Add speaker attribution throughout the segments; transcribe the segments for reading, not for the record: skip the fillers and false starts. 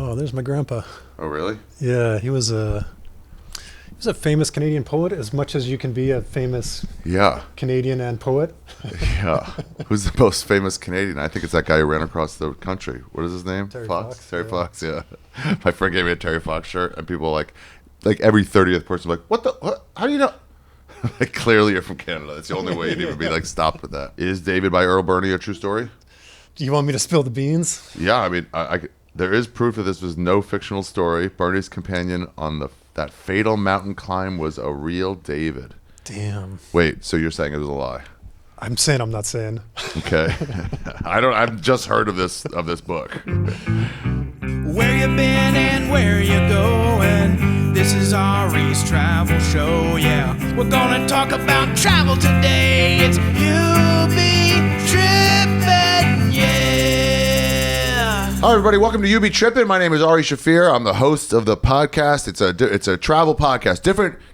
Speaker 1: Oh, there's my grandpa.
Speaker 2: Oh, really?
Speaker 1: Yeah, he was a famous Canadian poet, as much as you can be a famous Canadian and poet.
Speaker 2: Yeah. Who's the most famous Canadian? I think it's that guy who ran across the country. What is his name?
Speaker 1: Terry
Speaker 2: Fox? Terry
Speaker 1: yeah.
Speaker 2: Fox, yeah. My friend gave me a Terry Fox shirt, and people like every 30th person like, what? How do you know? Like, clearly you're from Canada. That's the only way you'd even be like stopped with that. Is David by Earle Birney a true story?
Speaker 1: Do you want me to spill the beans?
Speaker 2: Yeah, I mean, there is proof that this was no fictional story. Birney's companion on that fatal mountain climb was a real David.
Speaker 1: Damn.
Speaker 2: Wait, so you're saying it was a lie?
Speaker 1: I'm saying I'm not saying.
Speaker 2: Okay. I've just heard of this book.
Speaker 3: Where you been and where you going? This is Ari's travel show, yeah. We're gonna talk about travel today. It's You Be Trippin, yeah.
Speaker 2: Hi, everybody. Welcome to You Be Trippin. My name is Ari Shaffir. I'm the host of the podcast. It's a travel podcast.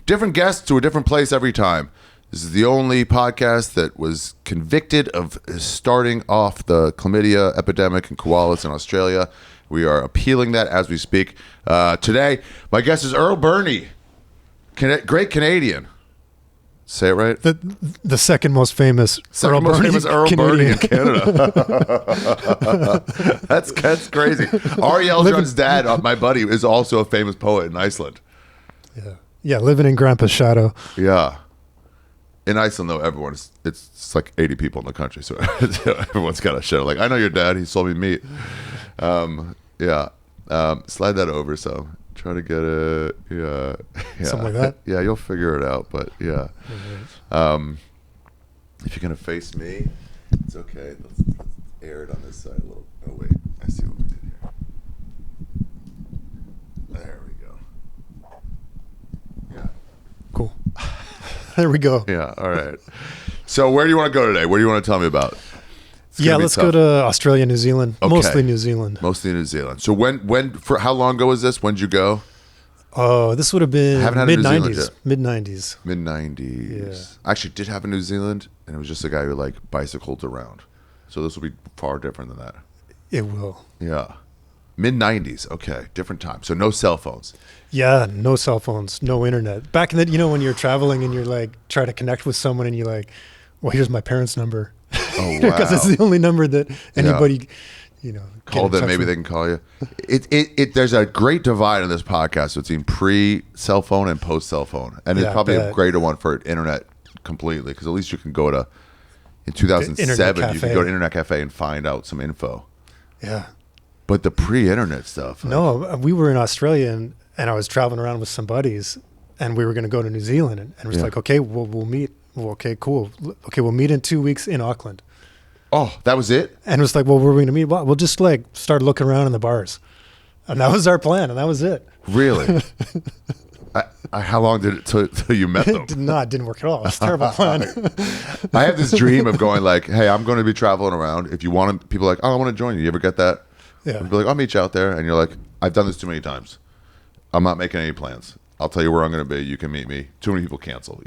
Speaker 2: Different guests to a different place every time. This is the only podcast that was convicted of starting off the chlamydia epidemic in koalas in Australia. We are appealing that as we speak. Today, my guest is Earle Birney, great Canadian. Say it right?
Speaker 1: The second most famous Earle Birney
Speaker 2: in Canada. That's crazy. Ari Eldron's dad, my buddy, is also a famous poet in Iceland.
Speaker 1: Yeah, living in Grandpa's shadow.
Speaker 2: Yeah. In Iceland, though, it's like 80 people in the country, so everyone's got a shadow. Like, I know your dad. He sold me meat. Slide that over, so try to get it. Yeah.
Speaker 1: Something like that.
Speaker 2: Yeah, you'll figure it out, but yeah. If you're gonna face me, it's okay. Let's air it on this side a little. Oh wait, I see what we did here. There we go. Yeah.
Speaker 1: Cool. There we go.
Speaker 2: Yeah. All right. So where do you want to go today? What do you want to tell me about?
Speaker 1: Yeah, let's go to Australia, New Zealand. Okay. Mostly New Zealand.
Speaker 2: So for how long ago was this? When did you go?
Speaker 1: Oh, this would have been mid-90s.
Speaker 2: Mid-90s.
Speaker 1: Yeah.
Speaker 2: I actually did have a New Zealand, and it was just a guy who like bicycled around. So this will be far different than that.
Speaker 1: It will.
Speaker 2: Yeah. Mid-90s. Okay. Different time. So no cell phones.
Speaker 1: Yeah, no cell phones, no internet. Back in the, when you're traveling and you're like, try to connect with someone and you're like, well, here's my parents' number.
Speaker 2: Oh, wow.
Speaker 1: Because it's the only number that anybody,
Speaker 2: call them. Maybe they can call you. There's a great divide in this podcast between pre-cell phone and post-cell phone, and it's probably a greater one for internet completely. Because at least you can go to in 2007, you can go to Internet Cafe and find out some info.
Speaker 1: Yeah,
Speaker 2: but the pre-internet stuff.
Speaker 1: No, we were in Australia and I was traveling around with some buddies, and we were going to go to New Zealand, and it was like, okay, we'll meet. Well, okay, cool. Okay, we'll meet in 2 weeks in Auckland.
Speaker 2: Oh, that was it?
Speaker 1: And it was like, well, where are we going to meet? Well, we'll just like start looking around in the bars. And that was our plan, and that was it.
Speaker 2: Really? How long did it till you met them?
Speaker 1: It didn't work at all. It was a terrible plan.
Speaker 2: I have this dream of going like, hey, I'm going to be traveling around. If you want to, people are like, oh, I want to join you. You ever get that?
Speaker 1: Yeah.
Speaker 2: I'd be like, I'll meet you out there. And you're like, I've done this too many times. I'm not making any plans. I'll tell you where I'm going to be. You can meet me. Too many people cancel,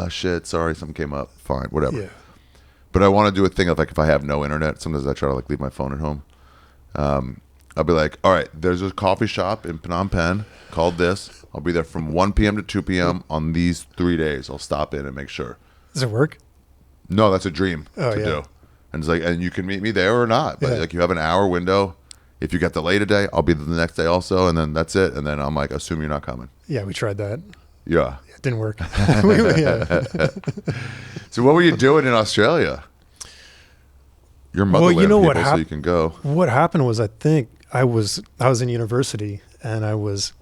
Speaker 2: shit, sorry, something came up. Fine, whatever. Yeah. But I want to do a thing of like if I have no internet, sometimes I try to like leave my phone at home. I'll be like, all right, there's a coffee shop in Phnom Penh called this. I'll be there from 1 p.m. to 2 p.m. on these 3 days. I'll stop in and make sure.
Speaker 1: Does it work?
Speaker 2: No, that's a dream to do. And it's like, and you can meet me there or not. But like you have an hour window. If you get delayed a day, I'll be there the next day also, and then that's it. And then I'm like, assume you're not coming.
Speaker 1: Yeah, we tried that.
Speaker 2: Yeah.
Speaker 1: It didn't work.
Speaker 2: So what were you doing in Australia? Your motherland people, so you can go.
Speaker 1: What happened was, I think I was in university, and it was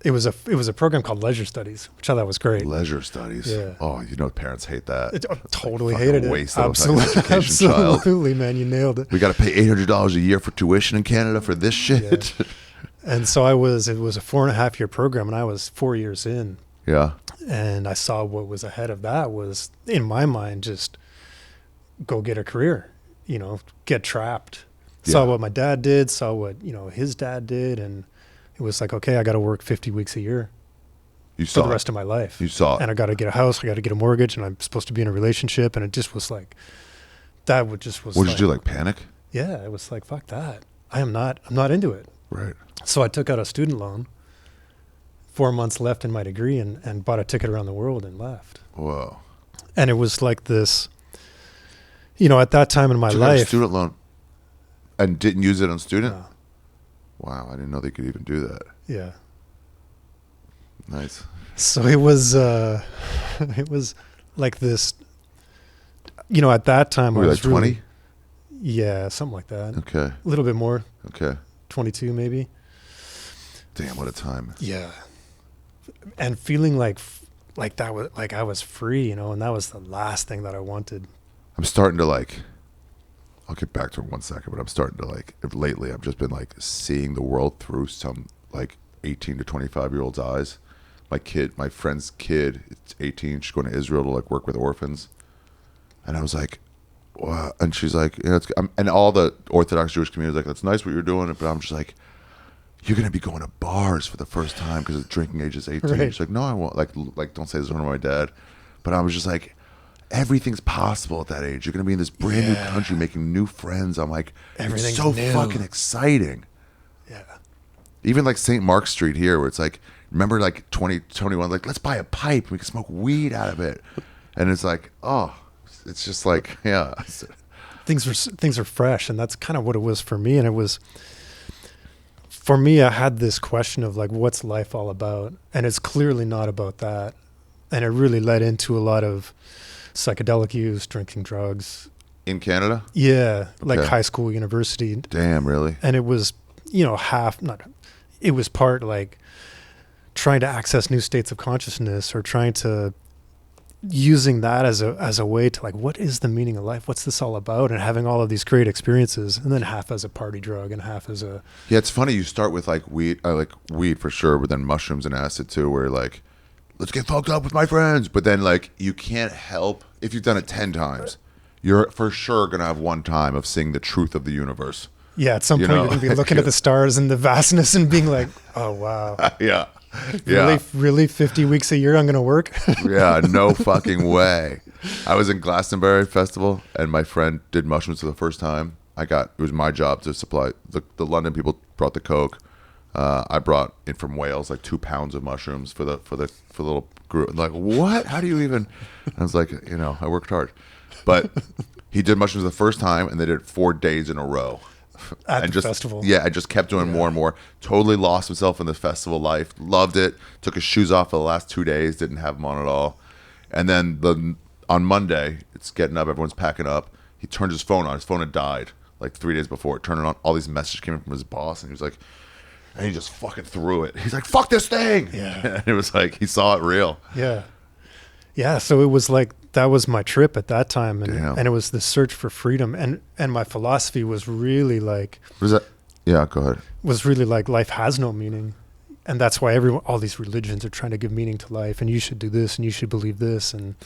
Speaker 1: a program called Leisure Studies, which I thought was great.
Speaker 2: Leisure Studies.
Speaker 1: Yeah.
Speaker 2: Oh, parents hate that.
Speaker 1: Totally hated it.
Speaker 2: Waste of education, child.
Speaker 1: Absolutely, man, you nailed it.
Speaker 2: We got to pay $800 a year for tuition in Canada for this shit.
Speaker 1: Yeah. And so it was a 4.5 year program, and I was 4 years in.
Speaker 2: Yeah.
Speaker 1: And I saw what was ahead of that was, in my mind, just go get a career, get trapped. Yeah. Saw what my dad did, saw what, his dad did. And it was like, okay, I got to work 50 weeks a year for the rest of my life.
Speaker 2: You saw it.
Speaker 1: And I got to get a house, I got to get a mortgage, and I'm supposed to be in a relationship. And it just was like, that just was.
Speaker 2: What did you do? Like panic?
Speaker 1: Yeah. It was like, fuck that. I'm not into it.
Speaker 2: Right.
Speaker 1: So I took out a student loan, 4 months left in my degree, and bought a ticket around the world and left.
Speaker 2: Whoa.
Speaker 1: And it was like this, you know, at that time in my
Speaker 2: Took out a
Speaker 1: life.
Speaker 2: student loan and didn't use it on student?
Speaker 1: No.
Speaker 2: Wow, I didn't know they could even do that.
Speaker 1: Yeah.
Speaker 2: Nice.
Speaker 1: So it was like this, you know, at that time
Speaker 2: Were
Speaker 1: I
Speaker 2: you
Speaker 1: was
Speaker 2: like 20?
Speaker 1: really, yeah, something like that.
Speaker 2: Okay.
Speaker 1: A little bit more,
Speaker 2: Okay.
Speaker 1: 22 maybe.
Speaker 2: Damn, what a time.
Speaker 1: Yeah. And feeling like that was like I was free, you know, and that was the last thing that I wanted.
Speaker 2: I'm starting to like, I'll get back to it in 1 second, but I'm starting to like, lately I've just been like seeing the world through some like 18 to 25-year-old's eyes. My friend's kid, it's 18, she's going to Israel to like work with orphans. And I was like, wow. And she's like, you know, and all the Orthodox Jewish community is like, that's nice what you're doing. But I'm just like, you're going to be going to bars for the first time because the drinking age is 18.
Speaker 1: Right.
Speaker 2: She's like, no, I won't. Like, don't say this in front of my dad. But I was just like, everything's possible at that age. You're going to be in this brand new country making new friends. I'm like,
Speaker 1: Everything's
Speaker 2: it's so
Speaker 1: new.
Speaker 2: fucking exciting.
Speaker 1: Yeah.
Speaker 2: Even like St. Mark's Street here, where it's like, remember like 2021, like, let's buy a pipe. We can smoke weed out of it. And it's like, oh, it's just like, yeah.
Speaker 1: Things are fresh, and that's kind of what it was for me. And it was, for me, I had this question of like, what's life all about? And it's clearly not about that. And it really led into a lot of psychedelic use, drinking drugs.
Speaker 2: In Canada?
Speaker 1: Yeah, like
Speaker 2: Okay.
Speaker 1: high school, university.
Speaker 2: Damn, really?
Speaker 1: And it was, you know, it was part like trying to access new states of consciousness, or trying to, using that as a way to like, what is the meaning of life? What's this all about? And having all of these great experiences, and then half as a party drug and half as a,
Speaker 2: Yeah, it's funny. You start with like weed, for sure, but then mushrooms and acid too, where you're like, let's get fucked up with my friends. But then like, you can't help, if you've done it 10 times, you're for sure going to have one time of seeing the truth of the universe.
Speaker 1: yeah, at some
Speaker 2: You
Speaker 1: point
Speaker 2: know?
Speaker 1: you're going to be looking at the stars and the vastness and being like, oh, wow.
Speaker 2: Yeah. Yeah.
Speaker 1: Really 50 weeks a year I'm going to work?
Speaker 2: Yeah, no fucking way. I was in Glastonbury Festival, and my friend did mushrooms for the first time. It was my job to supply, the London people brought the coke. I brought in from Wales like 2 pounds of mushrooms for the little group. Like, what? How do you even? I was like, you know, I worked hard. But he did mushrooms the first time, and they did it 4 days in a row.
Speaker 1: At the festival.
Speaker 2: Yeah, I just kept doing more and more. Totally lost himself in the festival life. Loved it. Took his shoes off for the last 2 days. Didn't have them on at all. And then on Monday, it's getting up. Everyone's packing up. He turned his phone on. His phone had died like 3 days before. Turned it on. All these messages came in from his boss, and he was like, and he just fucking threw it. He's like, fuck this thing.
Speaker 1: Yeah.
Speaker 2: And it was like, he saw it real.
Speaker 1: Yeah. Yeah. So it was like, that was my trip at that time.
Speaker 2: Damn.
Speaker 1: And it was the search for freedom. And my philosophy was really like,
Speaker 2: What is that? Yeah, go ahead.
Speaker 1: life has no meaning. And that's why all these religions are trying to give meaning to life. And you should do this and you should believe this. And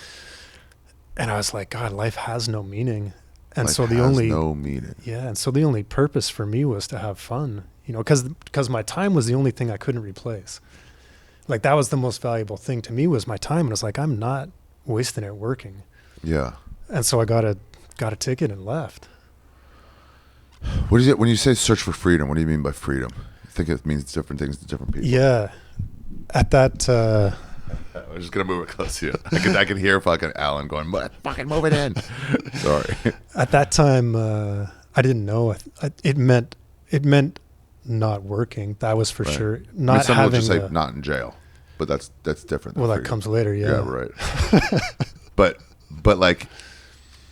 Speaker 1: I was like, God, life has no meaning. And
Speaker 2: Life
Speaker 1: so the
Speaker 2: has
Speaker 1: only,
Speaker 2: no meaning.
Speaker 1: yeah. And so the only purpose for me was to have fun, you know, because my time was the only thing I couldn't replace. Like that was the most valuable thing to me, was my time. And it's like, I'm not wasting it working.
Speaker 2: Yeah.
Speaker 1: And so I got a ticket and left.
Speaker 2: What is it when you say search for freedom? What do you mean by freedom? I think it means different things to different people.
Speaker 1: Yeah. At that,
Speaker 2: I'm just gonna move it close to you. I can hear fucking Alan going, "But fucking move it in." Sorry.
Speaker 1: at that time, I didn't know. It meant not working. That was for
Speaker 2: Right.
Speaker 1: sure.
Speaker 2: I mean,
Speaker 1: Not
Speaker 2: some people
Speaker 1: having.
Speaker 2: just say not in jail, but that's different. than
Speaker 1: Well, that
Speaker 2: freedom.
Speaker 1: comes later.
Speaker 2: Yeah,
Speaker 1: Yeah.
Speaker 2: right. but like,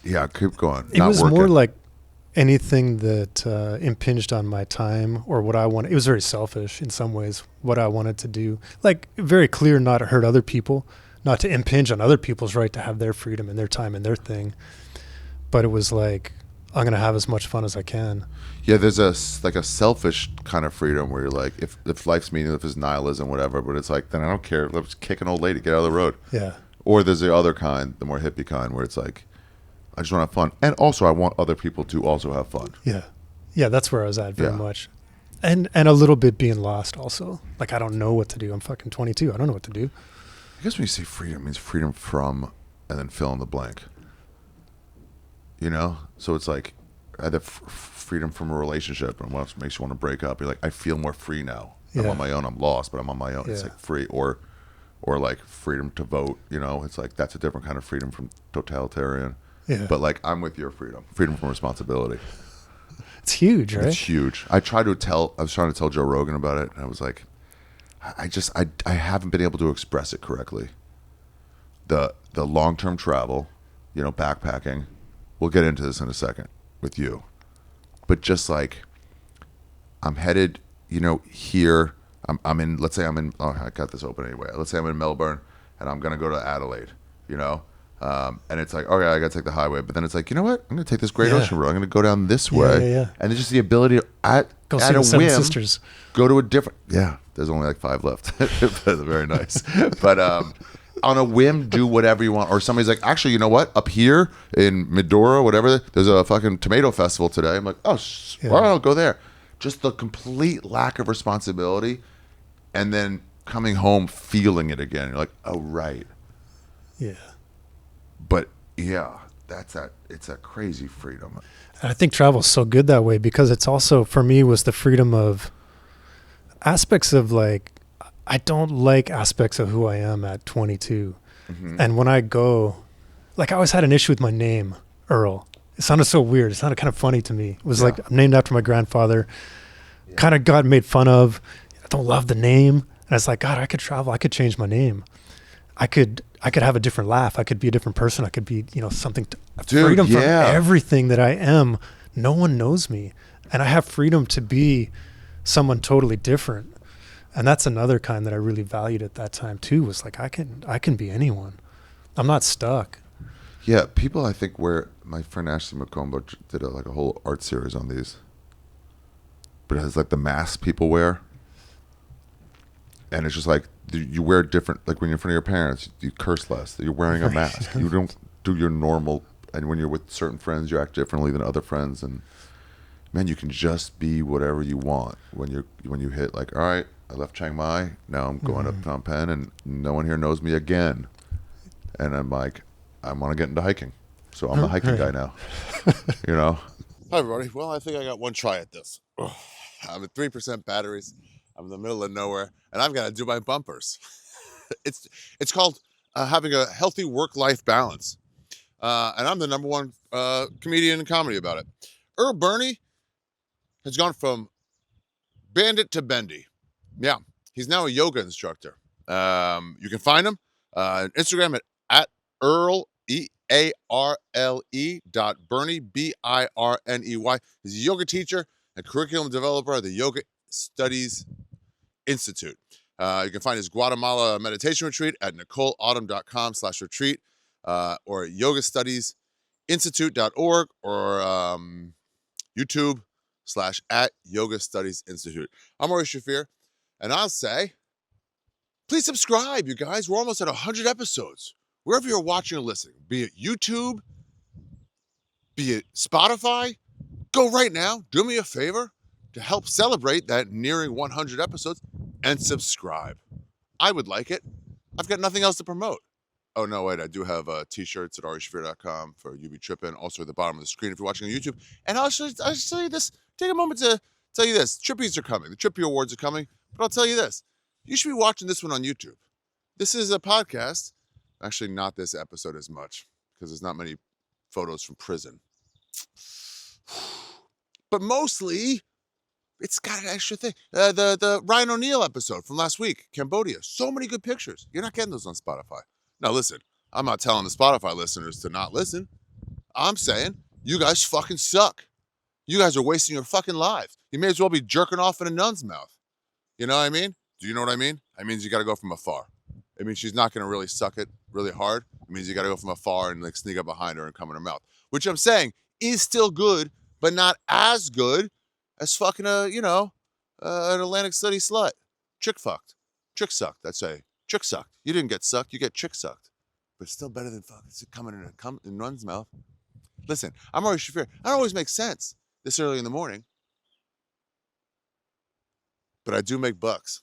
Speaker 2: yeah, keep going.
Speaker 1: It
Speaker 2: Not
Speaker 1: was
Speaker 2: working.
Speaker 1: more like anything that impinged on my time or what I wanted. It was very selfish in some ways, what I wanted to do. Like very clear not to hurt other people, not to impinge on other people's right to have their freedom and their time and their thing. But it was like, I'm going to have as much fun as I can.
Speaker 2: Yeah, there's a selfish kind of freedom where you're like, if life's meaningless, if it's nihilism, whatever, but it's like, then I don't care. Let's kick an old lady, get out of the road.
Speaker 1: Yeah.
Speaker 2: Or there's the other kind, the more hippie kind, where it's like, I just want to have fun. And also, I want other people to also have fun.
Speaker 1: Yeah. Yeah, that's where I was at very
Speaker 2: Yeah.
Speaker 1: much. And a little bit being lost also. Like, I don't know what to do. I'm fucking 22. I don't know what to do.
Speaker 2: I guess when you say freedom, it means freedom from, and then fill in the blank. You know? So it's like, I had the freedom from a relationship, and what makes you want to break up. You're like, I feel more free now. I'm on my own. I'm lost, but I'm on my own. It's like free, or like freedom to vote. You know, it's like that's a different kind of freedom from totalitarian. Yeah. But like, I'm with your freedom from responsibility.
Speaker 1: It's huge, right?
Speaker 2: It's huge. I was trying to tell Joe Rogan about it, and I was like, I haven't been able to express it correctly. The long-term travel, you know, backpacking. We'll get into this in a second with you, but just like, I'm headed, you know, here. I'm in. Let's say I'm in. Oh, I got this open anyway. Let's say I'm in Melbourne, and I'm gonna go to Adelaide. You know. And it's like, okay, I got to take the highway. But then it's like, you know what? I'm going to take this Great Ocean Road. I'm going to go down this way. And it's just the ability to, at a whim, sisters. Go to a different, there's only like 5 left. That's very nice. But on a whim, do whatever you want. Or somebody's like, actually, you know what? Up here in Medora, whatever, there's a fucking tomato festival today. I'm like, oh, why don't I go there? Just the complete lack of responsibility. And then coming home, feeling it again. You're like, oh, right.
Speaker 1: Yeah.
Speaker 2: But it's a crazy freedom.
Speaker 1: And I think travel is so good that way, because it's also, for me, was the freedom of aspects of like, I don't like aspects of who I am at 22. Mm-hmm. And when I go, like, I always had an issue with my name, Earle. It sounded so weird. It sounded kind of funny to me. It was like, I'm named after my grandfather, kind of got made fun of. I don't love the name. And I was like, God, I could travel. I could change my name. I could have a different laugh. I could be a different person. I could be, you know, something. Freedom from everything that I am. No one knows me, and I have freedom to be someone totally different. And that's another kind that I really valued at that time too. Was like, I can be anyone. I'm not stuck.
Speaker 2: Yeah, people. I think where my friend Ashley McCombo did a whole art series on these, but it has like the masks people wear, and it's just like, you wear different, like when you're in front of your parents, you curse less. You're wearing a mask. You don't do your normal, and when you're with certain friends, you act differently than other friends. And man, you can just be whatever you want when you hit like, all right, I left Chiang Mai, now I'm going up Phnom Penh, and no one here knows me again. And I'm like, I want to get into hiking, so I'm the hiking guy now. You know.
Speaker 4: Hi everybody. Well, I think I got one try at this. I'm at 3% batteries. I'm in the middle of nowhere, and I've got to do my bumpers. It's called having a healthy work-life balance. And I'm the #1 comedian in comedy about it. Earle Birney has gone from bandit to bendy. Yeah, he's now a yoga instructor. You can find him on Instagram at Earle, EARLE .Birney, BIRNEY. He's a yoga teacher and curriculum developer at the Yoga Studies Institute. You can find his Guatemala meditation retreat at NicoleAutumn.com/retreat or at yogastudiesinstitute.org or YouTube / Yoga Studies Institute. I'm Ari Shaffir, and I'll say, please subscribe, you guys. We're almost at 100 episodes. Wherever you're watching or listening, be it YouTube, be it Spotify, go right now. Do me a favor to help celebrate that nearing 100 episodes and subscribe. I would like it. I've got nothing else to promote. Oh, no, wait, I do have t-shirts at arishaffir.com for You Be Trippin, also at the bottom of the screen if you're watching on YouTube. And I'll show you this. Take a moment to tell you this. Trippies are coming. The Trippy Awards are coming. But I'll tell you this. You should be watching this one on YouTube. This is a podcast. Actually, not this episode as much, because there's not many photos from prison. But mostly, it's got an extra thing. The Ryan O'Neal episode from last week, Cambodia. So many good pictures. You're not getting those on Spotify. Now, listen, I'm not telling the Spotify listeners to not listen. I'm saying, you guys fucking suck. You guys are wasting your fucking lives. You may as well be jerking off in a nun's mouth. You know what I mean? Do you know what I mean? It means you got to go from afar. It means she's not going to really suck it really hard. It means you got to go from afar and like sneak up behind her and come in her mouth. Which I'm saying is still good, but not as good as fucking an Atlantic City slut. Chick fucked. Chick sucked, I'd say. Chick sucked. You didn't get sucked, you get chick sucked. But it's still better than fucking coming in one's mouth. Listen, I'm Ari Shaffir. I don't always make sense this early in the morning. But I do make bucks.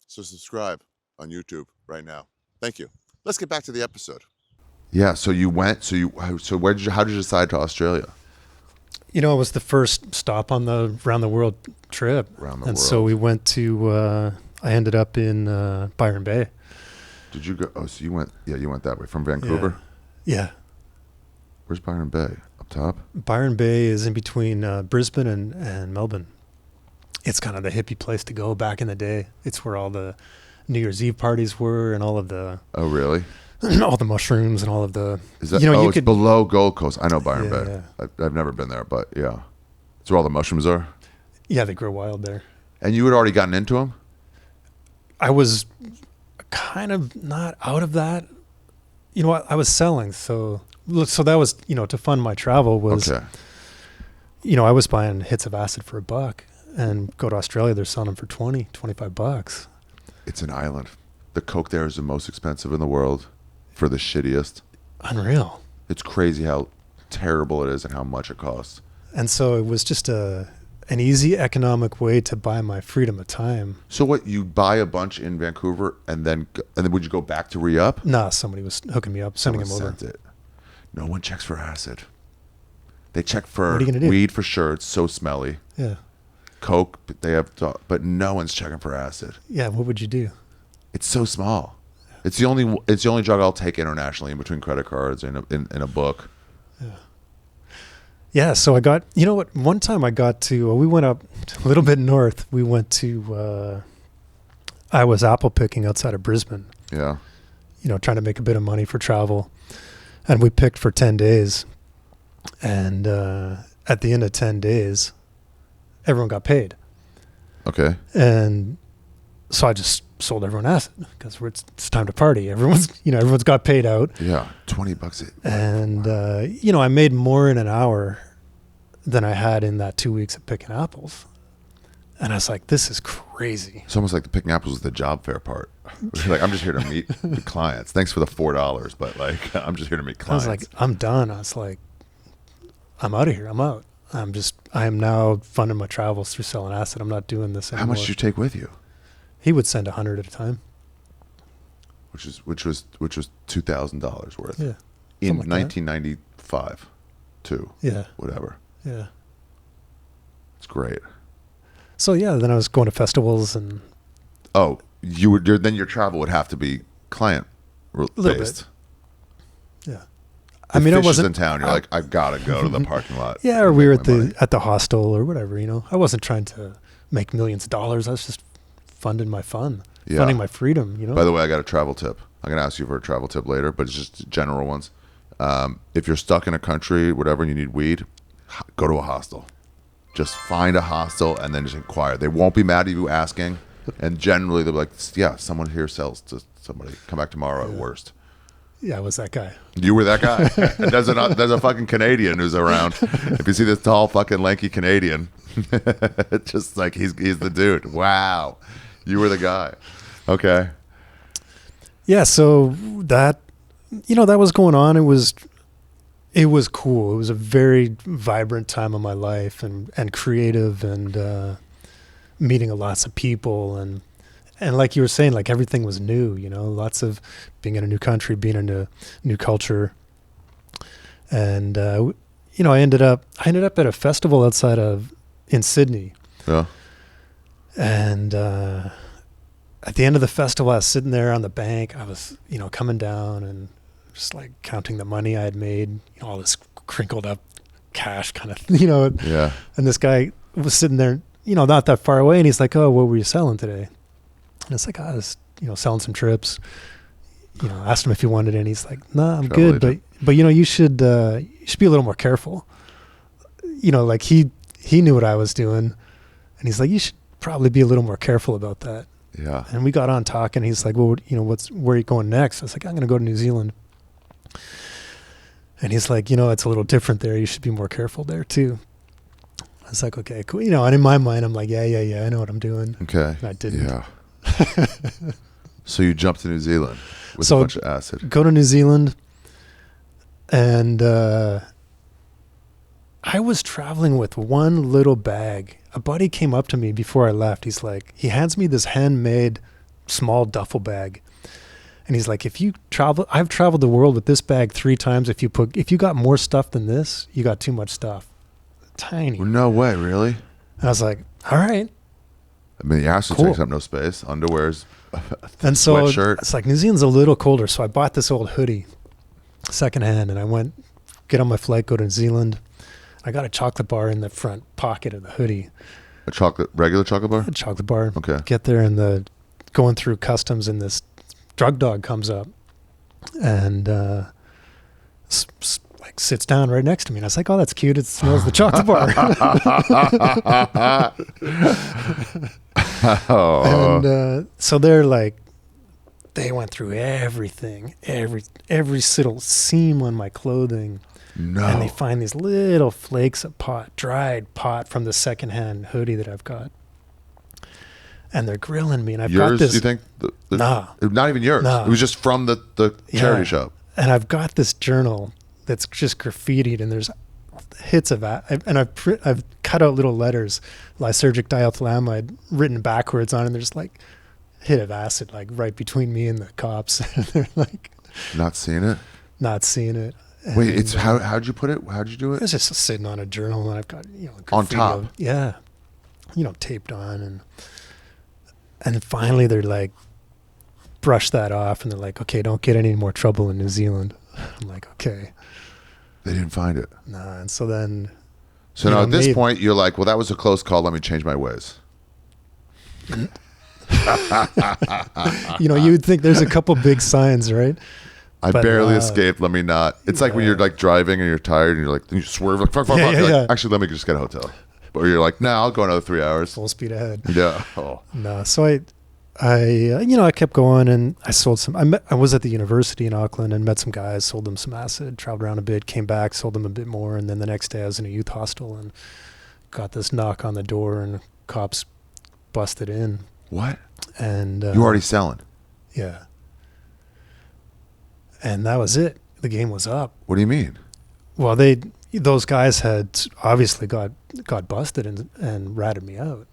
Speaker 4: So subscribe on YouTube right now. Thank you. Let's get back to the episode.
Speaker 2: Yeah. So you went. How did you decide to Australia?
Speaker 1: You know, it was the first stop on the round the world trip. So we went to, I ended up in Byron Bay.
Speaker 2: Did you go? Oh, so you went that way from Vancouver?
Speaker 1: Yeah.
Speaker 2: Where's Byron Bay? Up top?
Speaker 1: Byron Bay is in between Brisbane and Melbourne. It's kind of the hippie place to go back in the day. It's where all the New Year's Eve parties were and all of the...
Speaker 2: Oh, really?
Speaker 1: all the mushrooms and all of the...
Speaker 2: Is that, it's below Gold Coast. I know Byron Bay.
Speaker 1: Yeah.
Speaker 2: I've never been there, but yeah. It's where all the mushrooms are?
Speaker 1: Yeah, they grow wild there.
Speaker 2: And you had already gotten into them?
Speaker 1: I was kind of not out of that. You know what? I was selling, so that was, to fund my travel was...
Speaker 2: Okay.
Speaker 1: I was buying hits of acid for $1 and go to Australia, they're selling them for $20-25.
Speaker 2: It's an island. The coke there is the most expensive in the world for the shittiest.
Speaker 1: Unreal.
Speaker 2: It's crazy how terrible it is and how much it costs.
Speaker 1: And so it was just an easy economic way to buy my freedom of time.
Speaker 2: So what, you buy a bunch in Vancouver and then would you go back to re-up?
Speaker 1: Nah, somebody was hooking me up, sending him over.
Speaker 2: Sent it. No one checks for acid. They check for
Speaker 1: What are you gonna do?
Speaker 2: weed for sure. It's so smelly.
Speaker 1: Yeah.
Speaker 2: Coke, but no one's checking for acid.
Speaker 1: Yeah, what would you do?
Speaker 2: It's so small. It's the only drug I'll take internationally in between credit cards in a book.
Speaker 1: Yeah. Yeah, so I got, you know what, one time I got to, we went up a little bit north. We went to, I was apple picking outside of Brisbane.
Speaker 2: Yeah.
Speaker 1: Trying to make a bit of money for travel. And we picked for 10 days. And at the end of 10 days, everyone got paid.
Speaker 2: Okay.
Speaker 1: And so I just sold everyone acid because it's time to party. Everyone's got paid out.
Speaker 2: Yeah, $20.
Speaker 1: And I made more in an hour than I had in that 2 weeks of picking apples. And I was like, this is crazy.
Speaker 2: It's almost like the picking apples is the job fair part. Like, I'm just here to meet the clients. Thanks for the $4, but like, I'm just here to meet clients.
Speaker 1: I was like, I'm done. I was like, I'm out of here. I'm out. I am now funding my travels through selling acid. I'm not doing this anymore.
Speaker 2: How much did you take with you?
Speaker 1: He would send 100 at a time.
Speaker 2: Which was $2,000 worth.
Speaker 1: Yeah.
Speaker 2: In
Speaker 1: like
Speaker 2: 1995, too.
Speaker 1: Yeah.
Speaker 2: Whatever.
Speaker 1: Yeah.
Speaker 2: It's great.
Speaker 1: So yeah, then I was going to festivals and.
Speaker 2: Oh, then your travel would have to be client based.
Speaker 1: Yeah.
Speaker 2: I mean, I wasn't in town. You're like, I've got to go to the parking lot.
Speaker 1: Yeah, or we were at the hostel or whatever. I wasn't trying to make millions of dollars. I was just funding my fun, funding my freedom.
Speaker 2: By the way, I got a travel tip. I'm gonna ask you for a travel tip later, but it's just general ones. If you're stuck in a country, whatever, and you need weed, go to a hostel. Just find a hostel and then just inquire. They won't be mad at you asking, and generally they'll be like, "Yeah, someone here sells to somebody. Come back tomorrow at worst."
Speaker 1: Yeah, I was that guy.
Speaker 2: You were that guy. There's a fucking Canadian who's around. If you see this tall, fucking lanky Canadian, just like he's the dude. Wow, you were the guy. Okay.
Speaker 1: Yeah, so that that was going on. It was cool. It was a very vibrant time of my life and creative and meeting lots of people and like you were saying, like everything was new, lots of being in a new country, being in a new culture. And, I ended up at a festival outside in Sydney.
Speaker 2: Yeah.
Speaker 1: And, at the end of the festival, I was sitting there on the bank. I was, coming down and just like counting the money I had made, all this crinkled up cash kind of,
Speaker 2: Yeah.
Speaker 1: And this guy was sitting there, not that far away. And he's like, "Oh, what were you selling today?" And it's like, I was, selling some trips, asked him if he wanted any. He's like, "Nah, I'm good. But you should be a little more careful." Like he knew what I was doing and he's like, "You should probably be a little more careful about that."
Speaker 2: Yeah.
Speaker 1: And we got on talking. He's like, "Well, where are you going next?" I was like, "I'm going to go to New Zealand." And he's like, "It's a little different there. You should be more careful there too." I was like, "Okay, cool." And in my mind, I'm like, yeah, I know what I'm doing.
Speaker 2: Okay.
Speaker 1: And I didn't.
Speaker 2: Yeah. So you jumped to New Zealand with a bunch of acid.
Speaker 1: Go to New Zealand, and I was traveling with one little bag. A buddy came up to me before I left. He's like, he hands me this handmade small duffel bag. And he's like, I've traveled the world with this bag 3 times. If you got more stuff than this, you got too much stuff. tiny.
Speaker 2: No way, really?
Speaker 1: And I was like, all right.
Speaker 2: I mean, the ass
Speaker 1: Cool.
Speaker 2: takes up no space. Underwear's,
Speaker 1: And so
Speaker 2: sweatshirt.
Speaker 1: it's like New Zealand's a little colder. So I bought this old hoodie secondhand and I went, get on my flight, go to New Zealand. I got a chocolate bar in the front pocket of the hoodie.
Speaker 2: Regular chocolate bar?
Speaker 1: A chocolate bar.
Speaker 2: Okay.
Speaker 1: Get there and going through customs and this drug dog comes up and like sits down right next to me. And I was like, oh, that's cute. It smells the chocolate bar. And so they're like, they went through everything, every little seam on my clothing.
Speaker 2: No.
Speaker 1: And they find these little flakes of dried pot from the secondhand hoodie that I've got. And they're grilling me. And I've got
Speaker 2: Yours,
Speaker 1: this.
Speaker 2: do you think?
Speaker 1: Nah.
Speaker 2: Not even yours.
Speaker 1: Nah.
Speaker 2: It was just from the charity shop.
Speaker 1: And I've got this journal that's just graffitied, and there's hits of and I've cut out little letters, lysergic diethylamide written backwards on it. And there's like hit of acid like right between me and the cops. They're like
Speaker 2: Not seeing it?
Speaker 1: not seeing it.
Speaker 2: Wait,
Speaker 1: And,
Speaker 2: it's how'd you put it? How'd you do
Speaker 1: it
Speaker 2: it?
Speaker 1: was just sitting on a journal, and I've got
Speaker 2: On
Speaker 1: graffiti
Speaker 2: top?
Speaker 1: taped on, and finally they're like brush that off, and they're like, okay, don't get any more trouble in New Zealand. I'm like, okay.
Speaker 2: They didn't find it.
Speaker 1: Nah. And so then
Speaker 2: So now at this point, you're like, well, that was a close call. Let me change my ways.
Speaker 1: you would think there's a couple big signs, right?
Speaker 2: I
Speaker 1: But,
Speaker 2: barely escaped. Let me not. It's like when you're like driving and you're tired and you're like, you swerve like, fuck.
Speaker 1: Yeah,
Speaker 2: You're like,
Speaker 1: yeah.
Speaker 2: actually, let me just get a hotel. Or you're like, nah, I'll go another 3 hours.
Speaker 1: Full speed ahead.
Speaker 2: Yeah. Oh.
Speaker 1: No. So I kept going, and I sold some. I was at the university in Auckland and met some guys, sold them some acid, traveled around a bit, came back, sold them a bit more, and then the next day I was in a youth hostel and got this knock on the door, and cops busted in.
Speaker 2: What?
Speaker 1: And
Speaker 2: You already selling?
Speaker 1: yeah. And that was it. The game was up.
Speaker 2: What do you mean?
Speaker 1: Well, those guys had obviously got busted and ratted me out.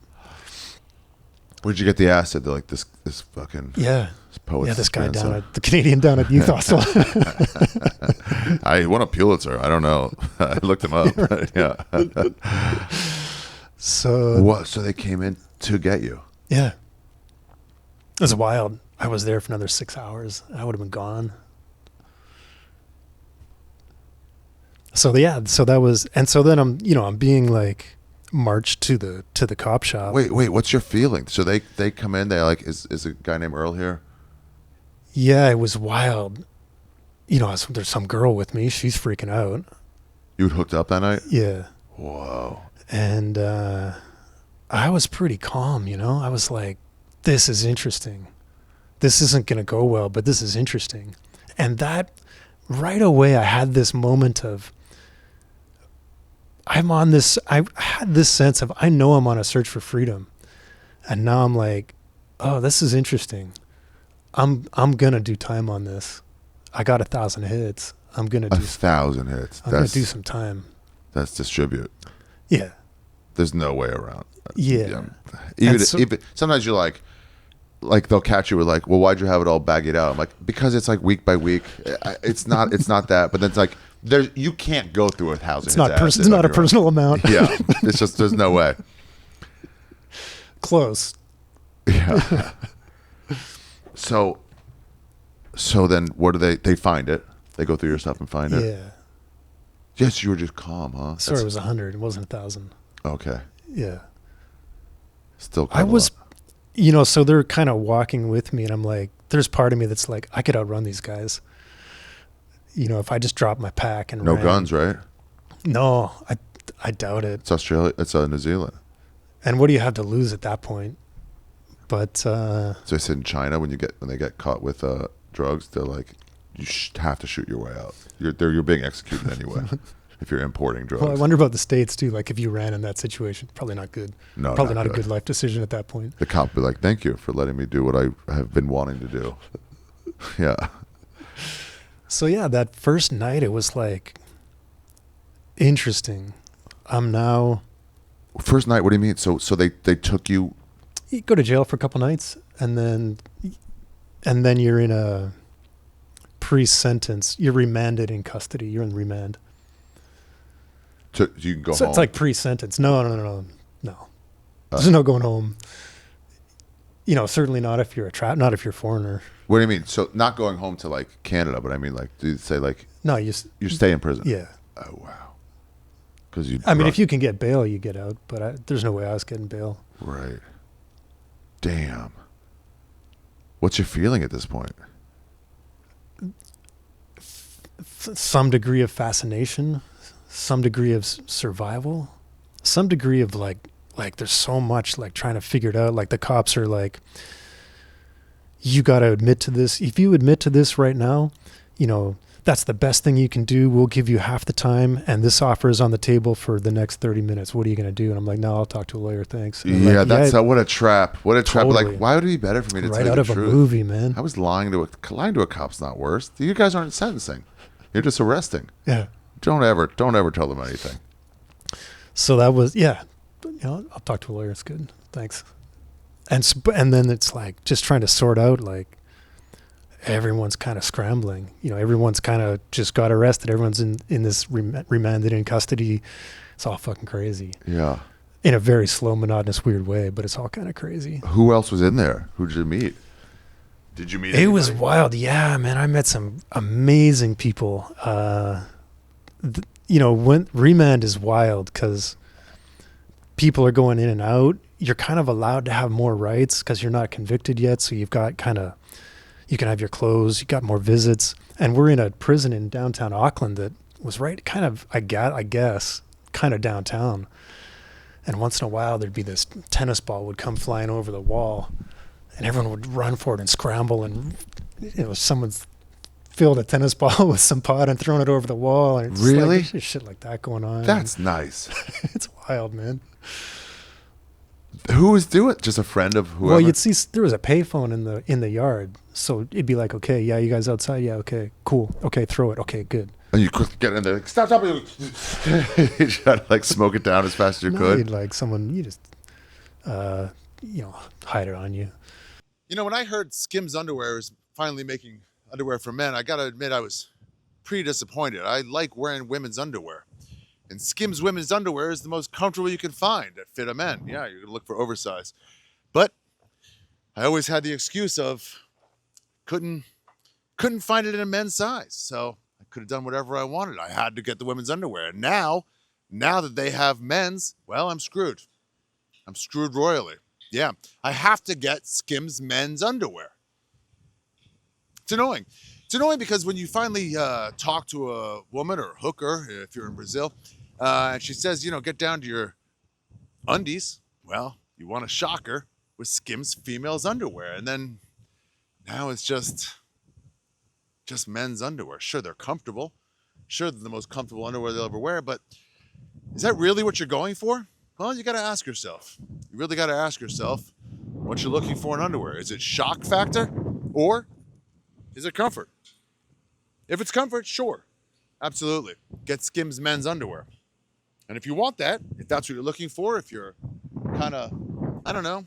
Speaker 2: Where'd you get the acid? They're like, this fucking
Speaker 1: Yeah.
Speaker 2: poet's
Speaker 1: Yeah, this guy
Speaker 2: grandson.
Speaker 1: the Canadian down at youth hostel.
Speaker 2: I won a Pulitzer. I don't know. I looked him up. Yeah.
Speaker 1: So
Speaker 2: What? So they came in to get you?
Speaker 1: yeah, it was wild. I was there for another 6 hours. I would have been gone. So yeah, so that was, and so then I'm being like marched to the cop shop.
Speaker 2: Wait. What's your feeling? So they come in. They're like, is a guy named Earle here?
Speaker 1: Yeah, it was wild. There's some girl with me. She's freaking out.
Speaker 2: You had hooked up that night?
Speaker 1: Yeah.
Speaker 2: Whoa.
Speaker 1: And I was pretty calm, I was like, this is interesting. This isn't going to go well, but this is interesting. And that right away, I had this moment of, I had this sense of, I know I'm on a search for freedom. And now I'm like, oh, this is interesting. I'm going to do time on this. I got 1,000 hits. I'm going to do
Speaker 2: 1,000 hits.
Speaker 1: I'm going to do some time.
Speaker 2: That's distribute.
Speaker 1: Yeah.
Speaker 2: There's no way around.
Speaker 1: Yeah.
Speaker 2: Even
Speaker 1: so-
Speaker 2: sometimes you're like they'll catch you with like, well, why'd you have it all baggied out? I'm like, because it's like week by week. It's not that. But then it's like you can't go through 1,000.
Speaker 1: It's not a personal amount.
Speaker 2: Yeah, it's just there's no way.
Speaker 1: Close.
Speaker 2: Yeah. So then what do they find it? They go through your stuff and find it.
Speaker 1: Yeah.
Speaker 2: Yes, you were just calm, huh?
Speaker 1: Sorry, it was 100. It wasn't 1,000.
Speaker 2: Okay.
Speaker 1: Yeah.
Speaker 2: Still.
Speaker 1: I was, so they're kind of walking with me, and I'm like, there's part of me that's like, I could outrun these guys. If I just drop my pack and
Speaker 2: no
Speaker 1: ran.
Speaker 2: guns, right?
Speaker 1: No, I doubt it.
Speaker 2: It's Australia. It's New Zealand.
Speaker 1: And what do you have to lose at that point? But
Speaker 2: So I said in China when they get caught with drugs, they're like, you have to shoot your way out. You're being executed anyway if you're importing drugs.
Speaker 1: well, I wonder about the States too. Like if you ran in that situation, probably not good.
Speaker 2: No,
Speaker 1: probably
Speaker 2: not
Speaker 1: not a
Speaker 2: good.
Speaker 1: good life decision at that point.
Speaker 2: The cop would be like, thank you for letting me do what I have been wanting to do. Yeah.
Speaker 1: So yeah, that first night it was like interesting. I'm now
Speaker 2: First night, what do you mean? So they took you.
Speaker 1: you go to jail for a couple nights, and then you're in a pre-sentence. You're remanded in custody. You're in remand.
Speaker 2: You can go
Speaker 1: So
Speaker 2: home.
Speaker 1: it's like pre-sentence. No. There's no going home. You know, certainly not if you're not if you're a foreigner.
Speaker 2: What do you mean? So not going home to like Canada, but I mean like, do you say like
Speaker 1: No,
Speaker 2: you stay in prison?
Speaker 1: Yeah.
Speaker 2: Oh wow. Because you.
Speaker 1: I mean, if you can get bail, you get out. But there's no way I was getting bail.
Speaker 2: Right. Damn. What's your feeling at this point?
Speaker 1: Some degree of fascination, some degree of survival, some degree of like there's so much like trying to figure it out. Like the cops are like, you got to admit to this. If you admit to this right now, you know, that's the best thing you can do. We'll give you half the time. And this offer is on the table for the next 30 minutes. What are you going to do? And I'm like, no, I'll talk to a lawyer. Thanks.
Speaker 2: Yeah, that's what a trap. What a trap.
Speaker 1: Totally.
Speaker 2: Like, why would it be better for me to
Speaker 1: right
Speaker 2: tell you
Speaker 1: out
Speaker 2: the
Speaker 1: of
Speaker 2: truth?
Speaker 1: a movie, man.
Speaker 2: I was lying to a cop's not worse. You guys aren't sentencing. You're just arresting.
Speaker 1: Yeah.
Speaker 2: Don't ever tell them anything.
Speaker 1: So that was, yeah. You know, I'll talk to a lawyer. It's good. Thanks. And then it's like just trying to sort out like everyone's kind of scrambling. You know, everyone's kind of just got arrested. Everyone's in this remanded in custody. It's all fucking crazy.
Speaker 2: Yeah.
Speaker 1: In a very slow, monotonous, weird way, but it's all kind of crazy.
Speaker 2: Who else was in there? Who did you meet? Did you meet
Speaker 1: It
Speaker 2: anybody?
Speaker 1: was wild. Yeah, man. I met some amazing people. You know, when remand is wild because people are going in and out. You're kind of allowed to have more rights because you're not convicted yet. So you've got you can have your clothes, you got more visits. And we're in a prison in downtown Auckland that was right kind of, I guess, kind of downtown. And once in a while, there'd be this tennis ball would come flying over the wall and everyone would run for it and scramble. And, you know, someone's filled a tennis ball with some pot and thrown it over the wall. And it's
Speaker 2: Really?
Speaker 1: like, there's shit like that going on.
Speaker 2: That's nice.
Speaker 1: It's wild, man.
Speaker 2: Who was doing it? Just a friend of whoever?
Speaker 1: Well, you'd see there was a payphone in the yard. So it'd be like, okay, yeah, you guys outside? Yeah, okay, cool. Okay, throw it. Okay, good.
Speaker 2: And you quick get in there. Like, stop. You try to like smoke it down as fast as you
Speaker 1: No,
Speaker 2: could.
Speaker 1: you'd like someone, you just, you know, hide it on you.
Speaker 4: You know, when I heard Skims Underwear is finally making underwear for men, I gotta admit I was pretty disappointed. I like wearing women's underwear. And Skims women's underwear is the most comfortable you can find that fit a man. Yeah, you're gonna look for oversized. But I always had the excuse of couldn't find it in a men's size. So I could have done whatever I wanted. I had to get the women's underwear. And now that they have men's, well, I'm screwed. I'm screwed royally. Yeah, I have to get Skims men's underwear. It's annoying. It's annoying because when you finally talk to a woman or a hooker, if you're in Brazil, and she says, you know, get down to your undies. Well, you want to shock her with Skims females underwear. And then now it's just men's underwear. Sure, they're comfortable. Sure, they're the most comfortable underwear they'll ever wear. But is that really what you're going for? Well, you got to ask yourself. You really got to ask yourself what you're looking for in underwear. Is it shock factor or is it comfort? If it's comfort, sure. Absolutely. Get Skims men's underwear. And if you want that, if that's what you're looking for, if you're kind of, I don't know,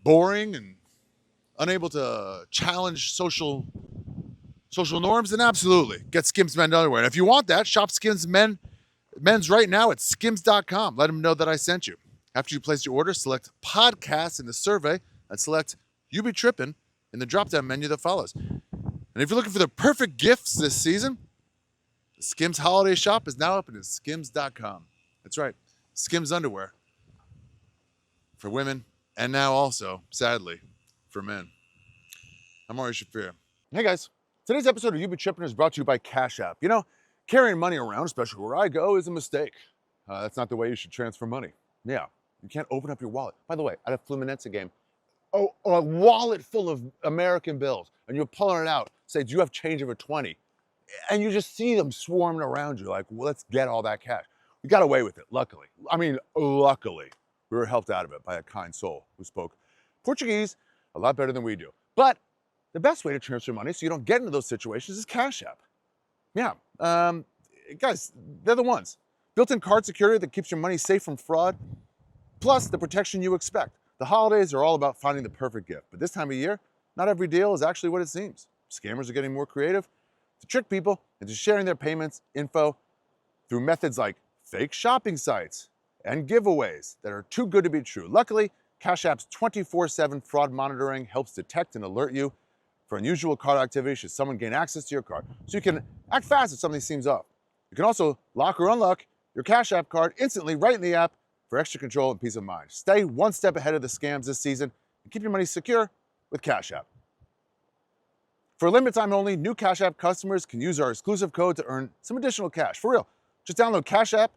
Speaker 4: boring and unable to challenge social norms, then absolutely. Get Skims men's underwear. And if you want that, shop Skims men's right now at skims.com. Let them know that I sent you. After you place your order, select podcast in the survey and select You Be Trippin in the drop-down menu that follows. And if you're looking for the perfect gifts this season, the Skims holiday shop is now open at skims.com. That's right, Skims underwear for women and now also, sadly, for men. I'm Ari Shaffir. Hey guys, today's episode of You Be Trippin is brought to you by Cash App. You know, carrying money around, especially where I go, is a mistake. That's not the way you should transfer money. Yeah, you can't open up your wallet. By the way, at a Fluminense game, a wallet full of American bills, and you're pulling it out, say, do you have change of a 20? And you just see them swarming around you like, well, let's get all that cash. We got away with it, luckily. I mean, luckily. We were helped out of it by a kind soul who spoke Portuguese a lot better than we do. But the best way to transfer money so you don't get into those situations is Cash App. Yeah, guys, they're the ones. Built-in card security that keeps your money safe from fraud, plus the protection you expect. The holidays are all about finding the perfect gift, but this time of year, not every deal is actually what it seems. Scammers are getting more creative to trick people into sharing their payments info through methods like fake shopping sites, and giveaways that are too good to be true. Luckily, Cash App's 24/7 fraud monitoring helps detect and alert you for unusual card activity should someone gain access to your card, so you can act fast if something seems off. You can also lock or unlock your Cash App card instantly right in the app for extra control and peace of mind. Stay one step ahead of the scams this season and keep your money secure with Cash App. For a limited time only, new Cash App customers can use our exclusive code to earn some additional cash. For real, just download Cash App,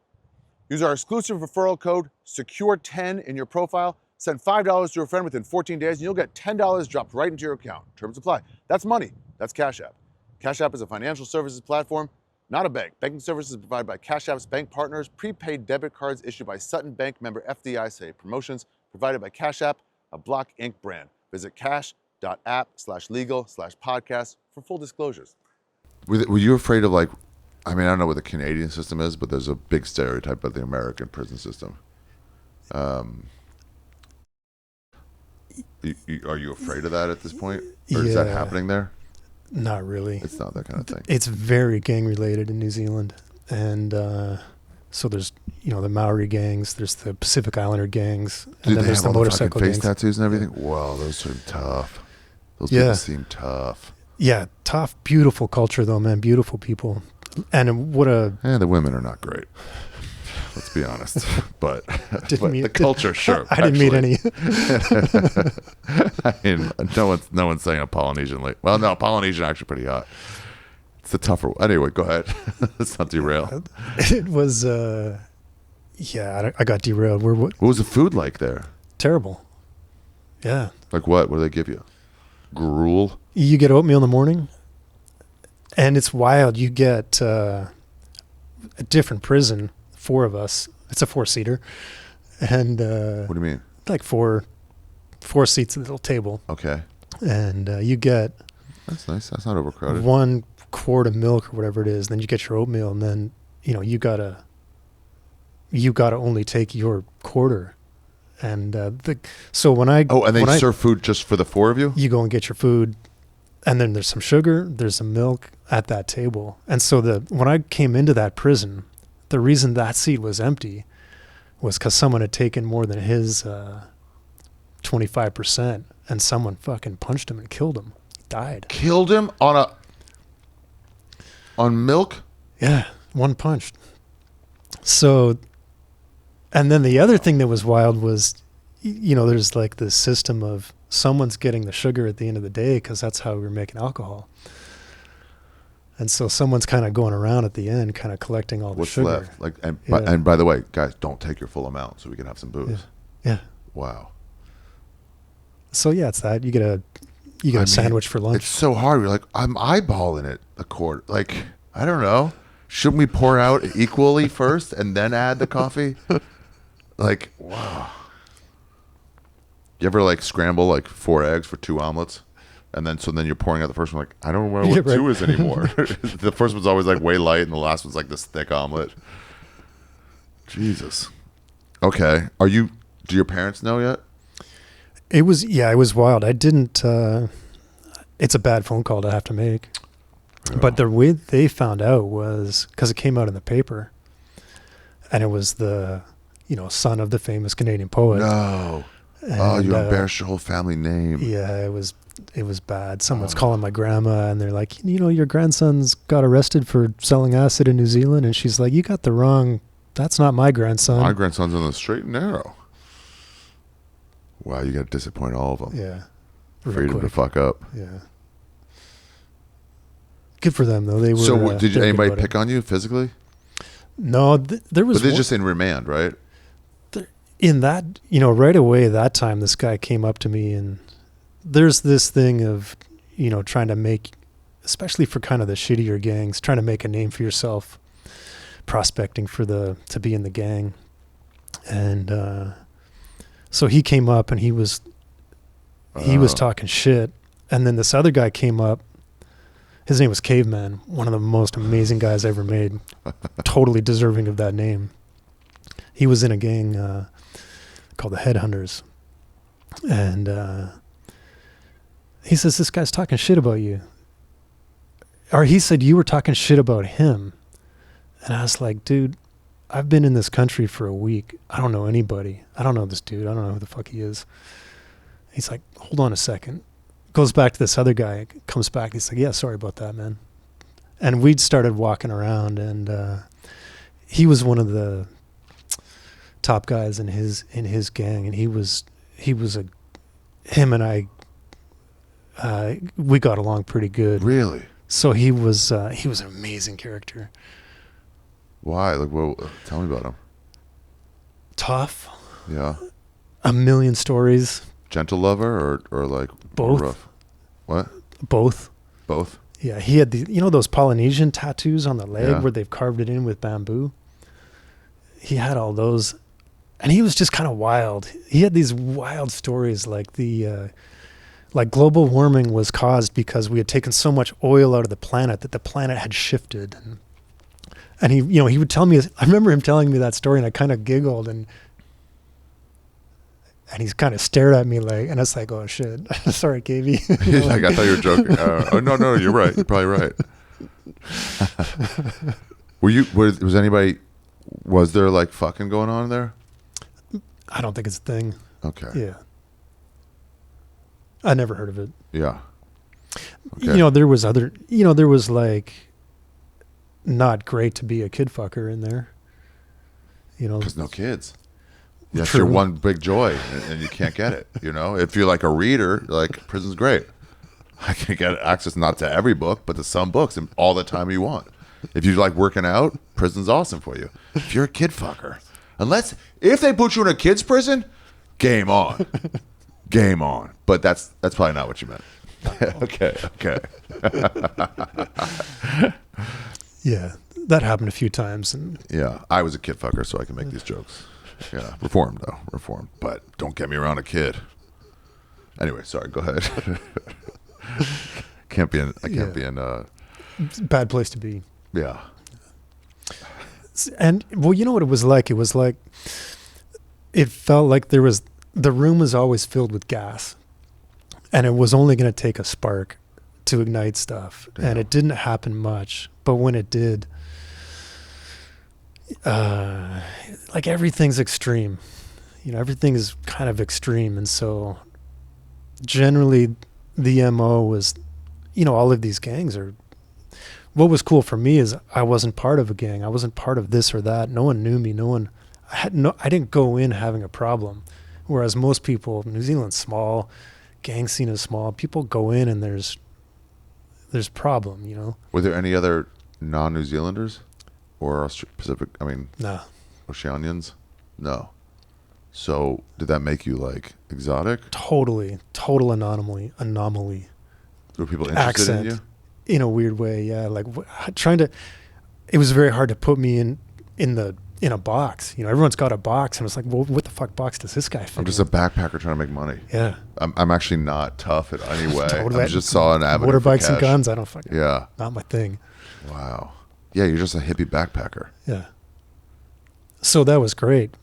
Speaker 4: use our exclusive referral code SECURE10 in your profile, send $5 to a friend within 14 days, and you'll get $10 dropped right into your account. Terms apply. That's money. That's Cash App. Cash App is a financial services platform, not a bank. Banking services provided by Cash App's bank partners. Prepaid debit cards issued by Sutton Bank, member FDIC. Promotions provided by Cash App, a Block Inc. brand. Visit cash.app/legal/podcast for full disclosures.
Speaker 2: Were you afraid of, like, I mean, I don't know what the Canadian system is, but there's a big stereotype of the American prison system. Are you afraid of that at this point? Or is that happening there?
Speaker 1: Not really.
Speaker 2: It's not that kind of thing.
Speaker 1: It's very gang related in New Zealand. And so there's, the Maori gangs, there's the Pacific Islander gangs, and then there's the motorcycle
Speaker 2: face
Speaker 1: gangs.
Speaker 2: tattoos and everything? Wow, those seem tough. Those people seem tough.
Speaker 1: Yeah, tough, beautiful culture though, man. Beautiful people. And
Speaker 2: the women are not great. Let's be honest. But the culture, sure.
Speaker 1: I didn't meet any.
Speaker 2: I mean, no one's saying a Polynesian lady. Well, no, Polynesian actually pretty hot. It's the tougher one. Anyway, go ahead. Let's not derail.
Speaker 1: It was, I got derailed.
Speaker 2: What was the food like there?
Speaker 1: Terrible. Yeah.
Speaker 2: Like what? What do they give you? Gruel?
Speaker 1: You get oatmeal in the morning, and it's wild. You get a different prison, 4 of us. It's a 4-seater. And
Speaker 2: what do you mean?
Speaker 1: Like four seats at the little table.
Speaker 2: Okay.
Speaker 1: And you get...
Speaker 2: That's nice. That's not overcrowded.
Speaker 1: 1 quart of milk or whatever it is. Then you get your oatmeal, and then, you gotta only take your quarter. And so when I...
Speaker 2: Oh, and they serve food just for the 4 of you?
Speaker 1: You go and get your food, and then there's some sugar, there's some milk at that table. And so when I came into that prison, the reason that seat was empty was because someone had taken more than his 25%, and someone fucking punched him and killed him. He died.
Speaker 2: Killed him on milk?
Speaker 1: Yeah, 1 punch. So... And then the other thing that was wild was, there's like this system of someone's getting the sugar at the end of the day because that's how we were making alcohol. And so someone's kind of going around at the end, kind of collecting all the sugar.
Speaker 2: What's left? And by the way, guys, don't take your full amount so we can have some booze.
Speaker 1: Yeah.
Speaker 2: Wow.
Speaker 1: So yeah, it's that. You get a sandwich for lunch.
Speaker 2: It's so hard. You're like, I'm eyeballing it a quart. Like, I don't know. Shouldn't we pour out equally first and then add the coffee? Like, wow. You ever like scramble like 4 eggs for 2 omelets? And then you're pouring out the first one like, I don't know what 2 is anymore. The first one's always like way light and the last one's like this thick omelet. Jesus. Okay. Do your parents know yet?
Speaker 1: It was wild. I didn't, it's a bad phone call to have to make. Yeah. But the way they found out was because it came out in the paper, and it was the, son of the famous Canadian poet.
Speaker 2: No. And, you embarrassed your whole family name.
Speaker 1: Yeah, it was bad. Someone's calling my grandma, and they're like, your grandson's got arrested for selling acid in New Zealand. And she's like, you got the wrong, that's not my grandson.
Speaker 2: My grandson's on the straight and narrow. Wow, you got to disappoint all of them.
Speaker 1: Yeah.
Speaker 2: Freedom to fuck up.
Speaker 1: Yeah. Good for them, though. They were.
Speaker 2: So, did anybody pick on you physically?
Speaker 1: No, there was.
Speaker 2: But they're just in remand, right?
Speaker 1: In that, right away that time, this guy came up to me, and there's this thing of, trying to make, especially for kind of the shittier gangs, trying to make a name for yourself, prospecting to be in the gang, and so he came up and he was talking shit, and then this other guy came up. His name was Caveman, one of the most amazing guys I ever made. Totally deserving of that name. He was in a gang called the Headhunters. And he says, this guy's talking shit about you. Or he said you were talking shit about him. And I was like, dude, I've been in this country for a week. I don't know anybody. I don't know this dude. I don't know who the fuck he is. He's like, hold on a second. Goes back to this other guy, comes back. He's like, yeah, sorry about that, man. And we'd started walking around, and he was one of the top guys in his gang, and him and I, we got along pretty good.
Speaker 2: Really?
Speaker 1: So he was an amazing character.
Speaker 2: Why? Like, well, tell me about him.
Speaker 1: Tough.
Speaker 2: Yeah.
Speaker 1: A million stories.
Speaker 2: Gentle lover or like
Speaker 1: both.
Speaker 2: Rough? What?
Speaker 1: Both.
Speaker 2: Both.
Speaker 1: Yeah, he had those Polynesian tattoos on the leg
Speaker 2: Yeah.
Speaker 1: where they've carved it in with bamboo. He had all those, and he was just kind of wild. He had these wild stories, like like global warming was caused because we had taken so much oil out of the planet that the planet had shifted. And he, he would tell me. I remember him telling me that story, and I kind of giggled, and he's kind of stared at me like, and I was like, oh shit, sorry, KV.
Speaker 2: Like, I thought you were joking. Oh no, you're right. You're probably right. Was there like fucking going on there?
Speaker 1: I don't think it's a thing.
Speaker 2: Okay.
Speaker 1: Yeah. I never heard of it.
Speaker 2: Yeah. Okay.
Speaker 1: There was like not great to be a kid fucker in there.
Speaker 2: Because no kids. That's
Speaker 1: True.
Speaker 2: your one big joy, and you can't get it. If you're like a reader, like prison's great. I can get access not to every book, but to some books and all the time you want. If you like working out, prison's awesome for you. If you're a kid fucker, if they put you in a kid's prison, game on, game on. But that's probably not what you meant. Okay.
Speaker 1: Yeah, that happened a few times, and
Speaker 2: Yeah, I was a kid fucker, so I can make these jokes. Yeah, reformed. But don't get me around a kid. Anyway, sorry. Go ahead. I can't be in.
Speaker 1: it's a bad place to be.
Speaker 2: Yeah.
Speaker 1: And well, you know what it was like? It was like it felt like the room was always filled with gas, and it was only going to take a spark to ignite stuff.
Speaker 2: Damn.
Speaker 1: And it didn't happen much, but when it did, like everything's extreme. Everything is kind of extreme, and so generally the MO was, all of these gangs are. What was cool for me is I wasn't part of a gang. I wasn't part of this or that. No one knew me. I didn't go in having a problem. Whereas most people, New Zealand's small, gang scene is small. People go in and there's problem,
Speaker 2: Were there any other non-New Zealanders or Pacific? I mean,
Speaker 1: No.
Speaker 2: Oceanians? No. So did that make you like exotic?
Speaker 1: Total anomaly.
Speaker 2: Were people interested
Speaker 1: Accent.
Speaker 2: in you?
Speaker 1: In a weird way, yeah. Like it was very hard to put me in a box. Everyone's got a box, and it's like, well, what the fuck box does this guy fit
Speaker 2: I'm just
Speaker 1: in?
Speaker 2: a backpacker trying to make money.
Speaker 1: Yeah.
Speaker 2: I'm actually not tough in any way.
Speaker 1: Totally.
Speaker 2: I just saw an avenue for
Speaker 1: Motorbikes and
Speaker 2: cash.
Speaker 1: guns, I don't fucking.
Speaker 2: Yeah.
Speaker 1: Not my thing.
Speaker 2: Wow. Yeah, you're just a hippie backpacker.
Speaker 1: Yeah. So that was great,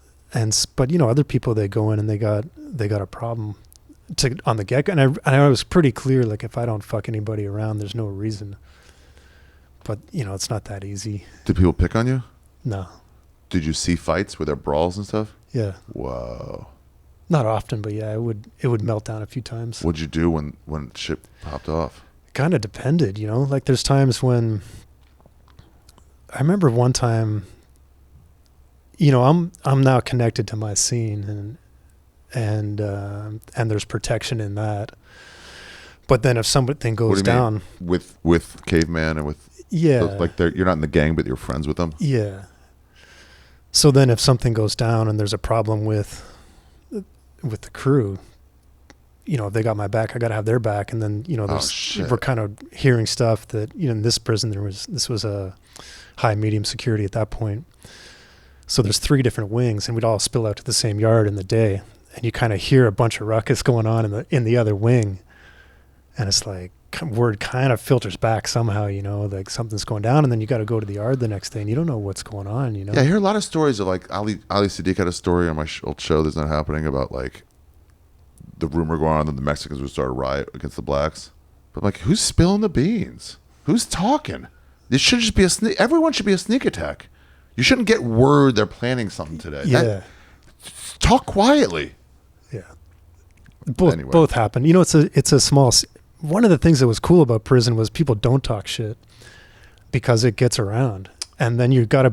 Speaker 1: but other people, they go in and they got a problem on the get-go, and I was pretty clear, like, if I don't fuck anybody around, there's no reason. But it's not that easy.
Speaker 2: Did people pick on you?
Speaker 1: No.
Speaker 2: Did you see fights where there brawls and stuff?
Speaker 1: Yeah.
Speaker 2: Whoa.
Speaker 1: Not often, but yeah, it would melt down a few times.
Speaker 2: What'd you do when shit popped off?
Speaker 1: It kind of depended, like there's times when I remember one time, I'm now connected to my scene, and there's protection in that. But then if something goes down
Speaker 2: with Caveman and with you're not in the gang, but you're friends with them.
Speaker 1: Yeah. So then if something goes down and there's a problem with the crew, if they got my back, I got to have their back. And then we're kind of hearing stuff that in this prison this was a high medium security at that point. So there's 3 different wings, and we'd all spill out to the same yard in the day. And you kind of hear a bunch of ruckus going on in the other wing, and it's like word kind of filters back somehow, like something's going down, and then you got to go to the yard the next day, and you don't know what's going on,
Speaker 2: Yeah, I hear a lot of stories of like Ali Siddiq had a story on my old show that's not happening about like the rumor going on that the Mexicans would start a riot against the blacks. But like, who's spilling the beans? Who's talking? This should just be everyone should be a sneak attack. You shouldn't get word they're planning something today.
Speaker 1: Yeah.
Speaker 2: Talk quietly.
Speaker 1: Yeah. Both
Speaker 2: Anyway.
Speaker 1: both happen. You know, it's a small. One of the things that was cool about prison was people don't talk shit because it gets around, and then you get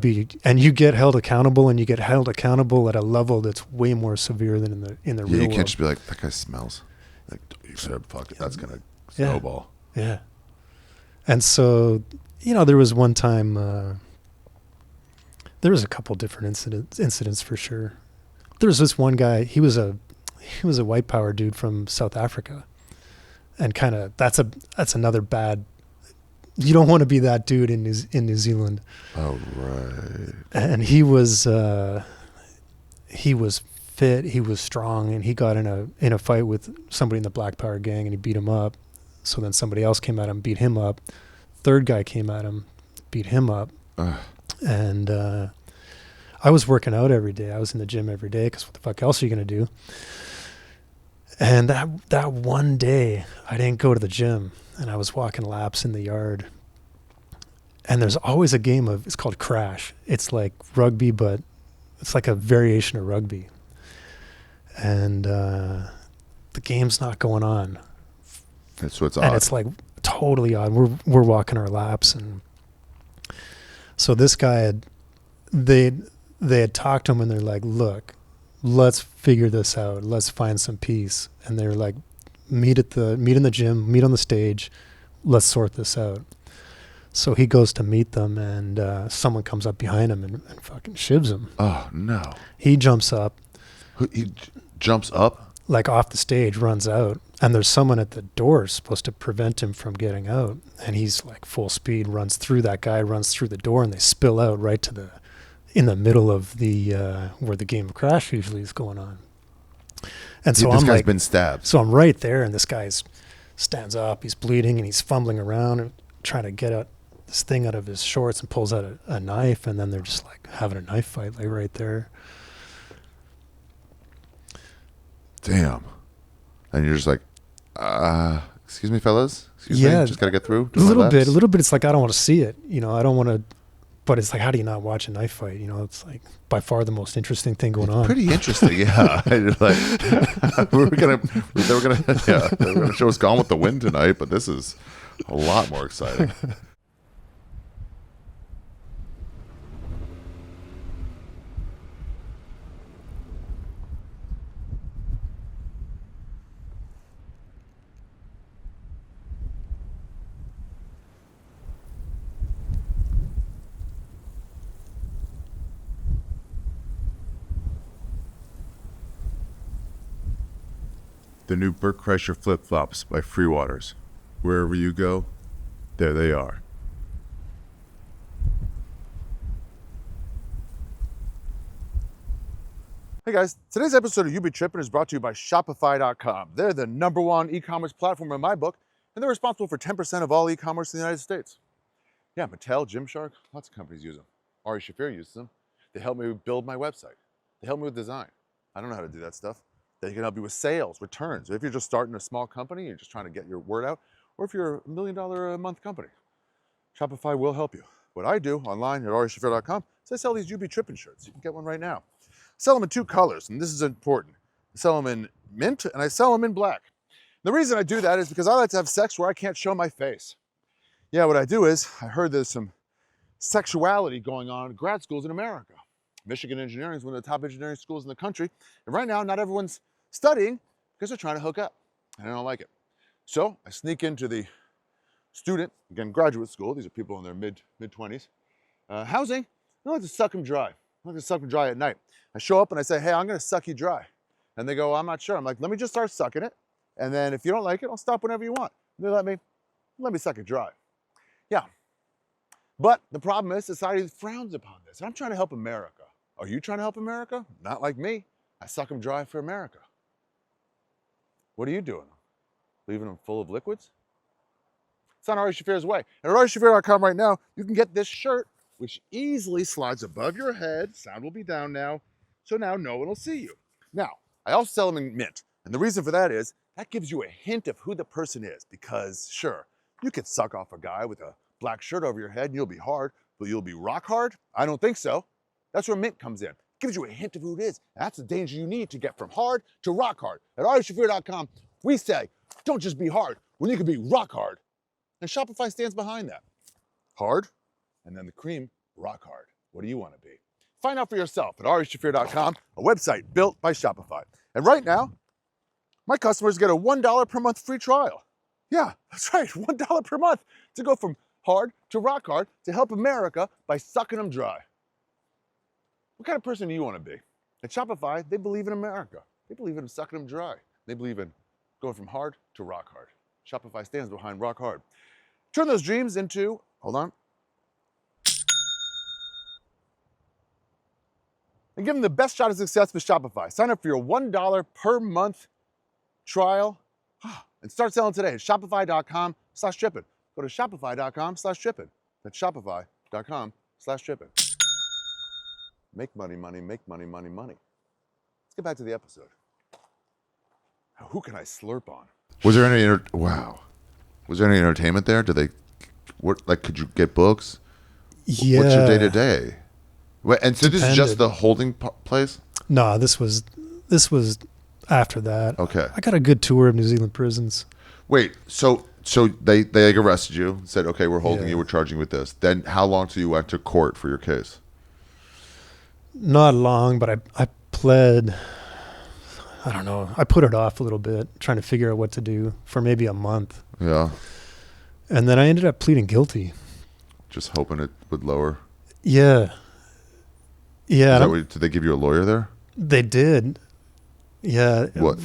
Speaker 1: held accountable, and you get held accountable at a level that's way more severe than in the real
Speaker 2: You
Speaker 1: world.
Speaker 2: can't just be like, that guy smells. Like, you said, fuck it, that's gonna snowball.
Speaker 1: Yeah. And so, you know, there was one time. There was a couple different incidents for sure. There was this one guy. He was a white power dude from South Africa, and kind of that's another bad. You don't want to be that dude in New Zealand.
Speaker 2: Oh right.
Speaker 1: And he was fit. He was strong, and he got in a fight with somebody in the Black Power gang, and he beat him up. So then somebody else came at him, beat him up. Third guy came at him, beat him up. And I was working out every day. I was in the gym every day because what the fuck else are you going to do? And that one day, I didn't go to the gym, and I was walking laps in the yard. And there's always a game it's called Crash. It's like rugby, but it's like a variation of rugby. And the game's not going on.
Speaker 2: So it's odd.
Speaker 1: And it's like totally odd. We're walking our laps, and so this guy they had talked to him, and they're like, look, let's figure this out. Let's find some peace. And they're like, meet in the gym, meet on the stage. Let's sort this out. So he goes to meet them, and someone comes up behind him and fucking shivs him.
Speaker 2: Oh no.
Speaker 1: He jumps up.
Speaker 2: He jumps up?
Speaker 1: Like off the stage, runs out, and there's someone at the door supposed to prevent him from getting out, and he's like full speed, runs through that guy, runs through the door, and they spill out right in the middle of the where the game of Crash usually is going on. And so
Speaker 2: this
Speaker 1: I'm
Speaker 2: guy's
Speaker 1: like,
Speaker 2: been stabbed.
Speaker 1: so I'm right there, and this guy stands up, he's bleeding, and he's fumbling around and trying to get out this thing out of his shorts, and pulls out a knife, and then they're just like having a knife fight like right there.
Speaker 2: Damn. And you're just like, excuse me, fellas? Excuse me, just got to get through?
Speaker 1: A little bit. It's like, I don't want to see it. You know, I don't want to, but it's like, how do you not watch a knife fight? You know, it's like by far the most interesting thing going on.
Speaker 2: Pretty interesting, yeah. Like, they were gonna show us Gone with the Wind tonight, but this is a lot more exciting. The new Burt Kreischer flip-flops by Free Waters. Wherever you go, there they are. Hey guys, today's episode of You Be Trippin is brought to you by Shopify.com. They're the #1 e-commerce platform in my book, and they're responsible for 10% of all e-commerce in the United States. Yeah, Mattel, Gymshark, lots of companies use them. Ari Shaffir uses them. They help me build my website. They help me with design. I don't know how to do that stuff. They can help you with sales, returns. If you're just starting a small company, you're just trying to get your word out, or if you're $1 million a month company, Shopify will help you. What I do online at arishafir.com is I sell these You Be Trippin shirts. You can get one right now. I sell them in 2 colors, and this is important. I sell them in mint, and I sell them in black. The reason I do that is because I like to have sex where I can't show my face. Yeah, what I do is, I heard there's some sexuality going on in grad schools in America. Michigan Engineering is one of the top engineering schools in the country. And right now, not everyone's studying because they're trying to hook up. And I don't like it. So I sneak into the student, again, graduate school. These are people in their mid-20s. Housing, I like to suck them dry. I like to suck them dry at night. I show up and I say, hey, I'm going to suck you dry. And they go, I'm not sure. I'm like, let me just start sucking it. And then if you don't like it, I'll stop whenever you want. And they let me suck it dry. Yeah. But the problem is society frowns upon this. And I'm trying to help America. Are you trying to help America? Not like me. I suck them dry for America. What are you doing? Leaving them full of liquids? It's on Ari Shaffir's way. And at arishafir.com right now, you can get this shirt, which easily slides above your head. Sound will be down now. So now no one will see you. Now, I also sell them in mint. And the reason for that is that gives you a hint of who the person is. Because sure, you could suck off a guy with a black shirt over your head and you'll be hard, but you'll be rock hard? I don't think so.
Speaker 4: That's where mint comes in. Gives you a hint of who it is. And that's the danger you need to get from hard to rock hard. At AriShaffir.com, we say, don't just be hard when you can be rock hard. And Shopify stands behind that. Hard, and then the cream, rock hard. What do you want to be? Find out for yourself at AriShaffir.com, a website built by Shopify. And right now, my customers get a $1 per month free trial. Yeah, that's right, $1 per month to go from hard to rock hard to help America by sucking them dry. What kind of person do you want to be? At Shopify, they believe in America. They believe in sucking them dry. They believe in going from hard to rock hard. Shopify stands behind rock hard. Turn those dreams into, hold on, and give them the best shot of success with Shopify. Sign up for your $1 per month trial and start selling today at shopify.com/trippin. Go to shopify.com/trippin. That's shopify.com/trippin. Make money, money, make money, money, money. Let's get back to the episode. Who can I slurp on?
Speaker 2: Was there any Was there any entertainment there? Did they? What, like, could you get books?
Speaker 1: Yeah.
Speaker 2: What's your day to day? And so this is just the holding place?
Speaker 1: No, this was after that.
Speaker 2: Okay.
Speaker 1: I got a good tour of New Zealand prisons.
Speaker 2: Wait, so they like arrested you, said, okay, we're holding you, we're charging you with this. Then how long till you went to court for your case?
Speaker 1: Not long, but I pled. I don't know. I put it off a little bit, trying to figure out what to do for maybe a month.
Speaker 2: Yeah.
Speaker 1: And then I ended up pleading guilty.
Speaker 2: Just hoping it would lower?
Speaker 1: Yeah. Yeah.
Speaker 2: Did they give you a lawyer there?
Speaker 1: They did. Yeah.
Speaker 2: What?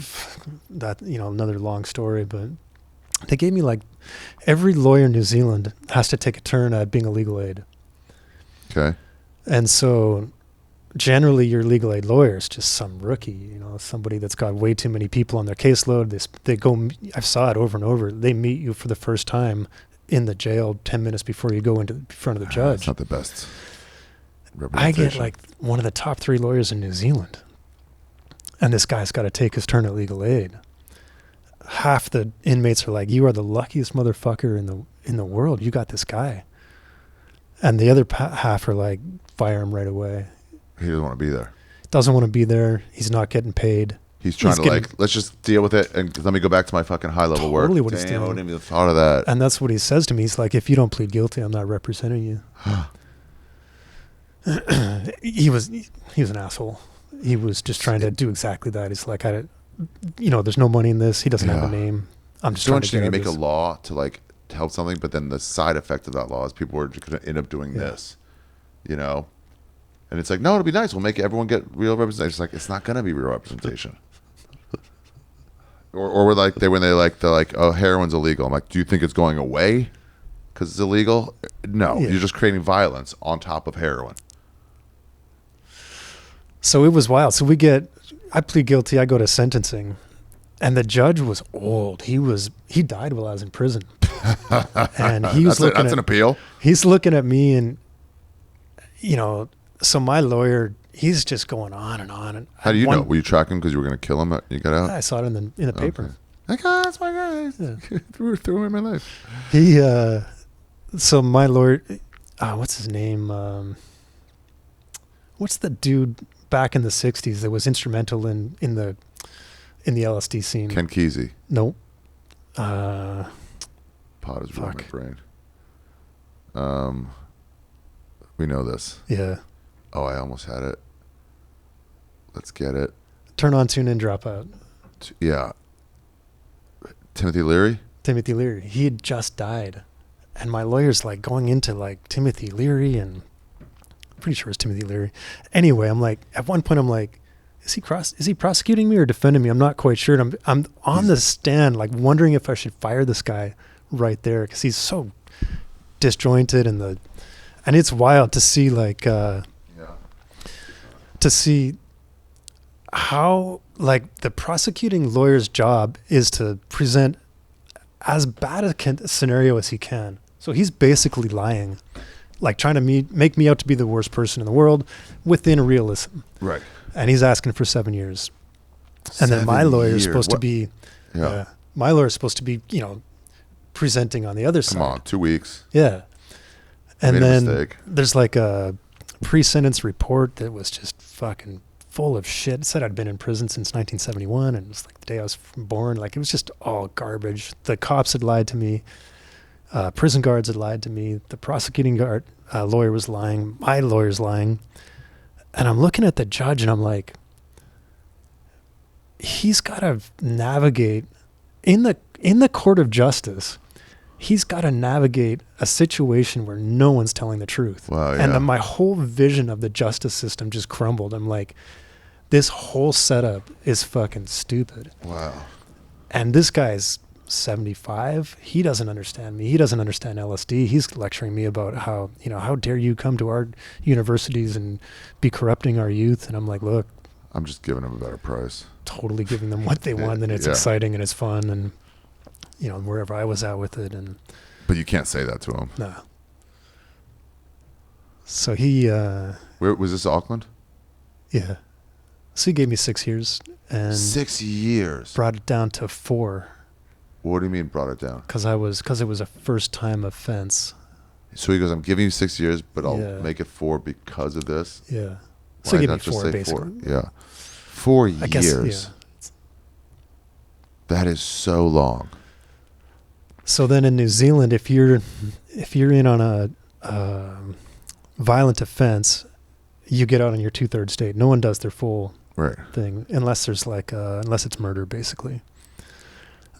Speaker 1: That, another long story, but they gave me every lawyer in New Zealand has to take a turn at being a legal aid. Okay. And so generally your legal aid lawyer is just some rookie, somebody that's got way too many people on their caseload. They go, I saw it over and over. They meet you for the first time in the jail 10 minutes before you go into front of the judge.
Speaker 2: It's not the best.
Speaker 1: I get one of the top 3 lawyers in New Zealand. And this guy's got to take his turn at legal aid. Half the inmates are like, you are the luckiest motherfucker in the world. You got this guy. And the other half are like, fire him right away.
Speaker 2: He doesn't want to be there.
Speaker 1: Doesn't want to be there. He's not getting paid.
Speaker 2: He's trying let's just deal with it and let me go back to my fucking high level work.
Speaker 1: Totally what he's doing.
Speaker 2: I wouldn't even thought of that.
Speaker 1: And that's what he says to me. He's like, if you don't plead guilty, I'm not representing you. He was an asshole. He was just trying to do exactly that. He's like, there's no money in this. He doesn't have a name. I'm just trying to get
Speaker 2: you make a law to help something, but then the side effect of that law is people are just going to end up doing this, And it's like, no, it'll be nice. We'll make everyone get real representation. It's not going to be real representation. or we're like, they're like, oh, heroin's illegal. I'm like, do you think it's going away because it's illegal? No, you're just creating violence on top of heroin.
Speaker 1: So it was wild. So I plead guilty. I go to sentencing, and the judge was old. He died while I was in prison, and he was
Speaker 2: that's an appeal.
Speaker 1: He's looking at me, and so my lawyer, he's just going on and on. And
Speaker 2: how do you know? Were you tracking because you were going to kill him? You got out.
Speaker 1: I saw it in the paper.
Speaker 2: Like, that's my guy. Yeah. threw him in my life.
Speaker 1: So my lawyer, what's his name? What's the dude back in the 60s that was instrumental in the LSD scene?
Speaker 2: Ken Kesey.
Speaker 1: Nope.
Speaker 2: Pot is ruining my brain. We know this.
Speaker 1: Yeah.
Speaker 2: Oh, I almost had it. Let's get it.
Speaker 1: Turn on, tune in, drop out.
Speaker 2: Yeah. Timothy Leary?
Speaker 1: Timothy Leary. He had just died. And my lawyer's going into Timothy Leary, and I'm pretty sure it's Timothy Leary. Anyway, I'm at one point I'm like, is he prosecuting me or defending me? I'm not quite sure. And I'm on the stand wondering if I should fire this guy right there because he's so disjointed and it's wild to see to see how the prosecuting lawyer's job is to present as bad a scenario as he can. So he's basically lying, trying to make me out to be the worst person in the world within realism.
Speaker 2: Right.
Speaker 1: And he's asking for 7 years. And then my lawyer is supposed to be, my lawyer is supposed to be, presenting on the other side.
Speaker 2: Come on, 2 weeks.
Speaker 1: Yeah. And
Speaker 2: Made
Speaker 1: then
Speaker 2: a mistake.
Speaker 1: there's a pre-sentence report that was just fucking full of shit. It said I'd been in prison since 1971, and it was like the day I was born. Like, it was just all garbage. The cops had lied to me. Prison guards had lied to me. The prosecuting lawyer was lying. My lawyer's lying. And I'm looking at the judge and I'm like, he's got to navigate in the court of justice. He's got to navigate a situation where no one's telling the truth.
Speaker 2: Wow, yeah.
Speaker 1: And then my whole vision of the justice system just crumbled. I'm like, this whole setup is fucking stupid.
Speaker 2: Wow.
Speaker 1: And this guy's 75. He doesn't understand me. He doesn't understand LSD. He's lecturing me about how, how dare you come to our universities and be corrupting our youth. And I'm like, look,
Speaker 2: I'm just giving them a better price.
Speaker 1: Totally giving them what they want, and it's exciting and it's fun, and wherever I was at with it. And
Speaker 2: but you can't say that to him.
Speaker 1: No. So he
Speaker 2: where was this, Auckland?
Speaker 1: Yeah. So he gave me 6 years, and
Speaker 2: 6 years
Speaker 1: brought it down to 4.
Speaker 2: What do you mean brought it down?
Speaker 1: Because it was a first time offense.
Speaker 2: So he goes, I'm giving you 6 years, but I'll make it 4 because of this.
Speaker 1: Yeah. So
Speaker 2: Why
Speaker 1: give me
Speaker 2: not just
Speaker 1: 4
Speaker 2: say
Speaker 1: basically.
Speaker 2: 4? Yeah. 4
Speaker 1: I guess,
Speaker 2: years.
Speaker 1: Yeah.
Speaker 2: That is so long.
Speaker 1: So then in New Zealand, if you're in on a violent offense, you get out on your 2/3 state. No one does their full thing unless there's unless it's murder, basically.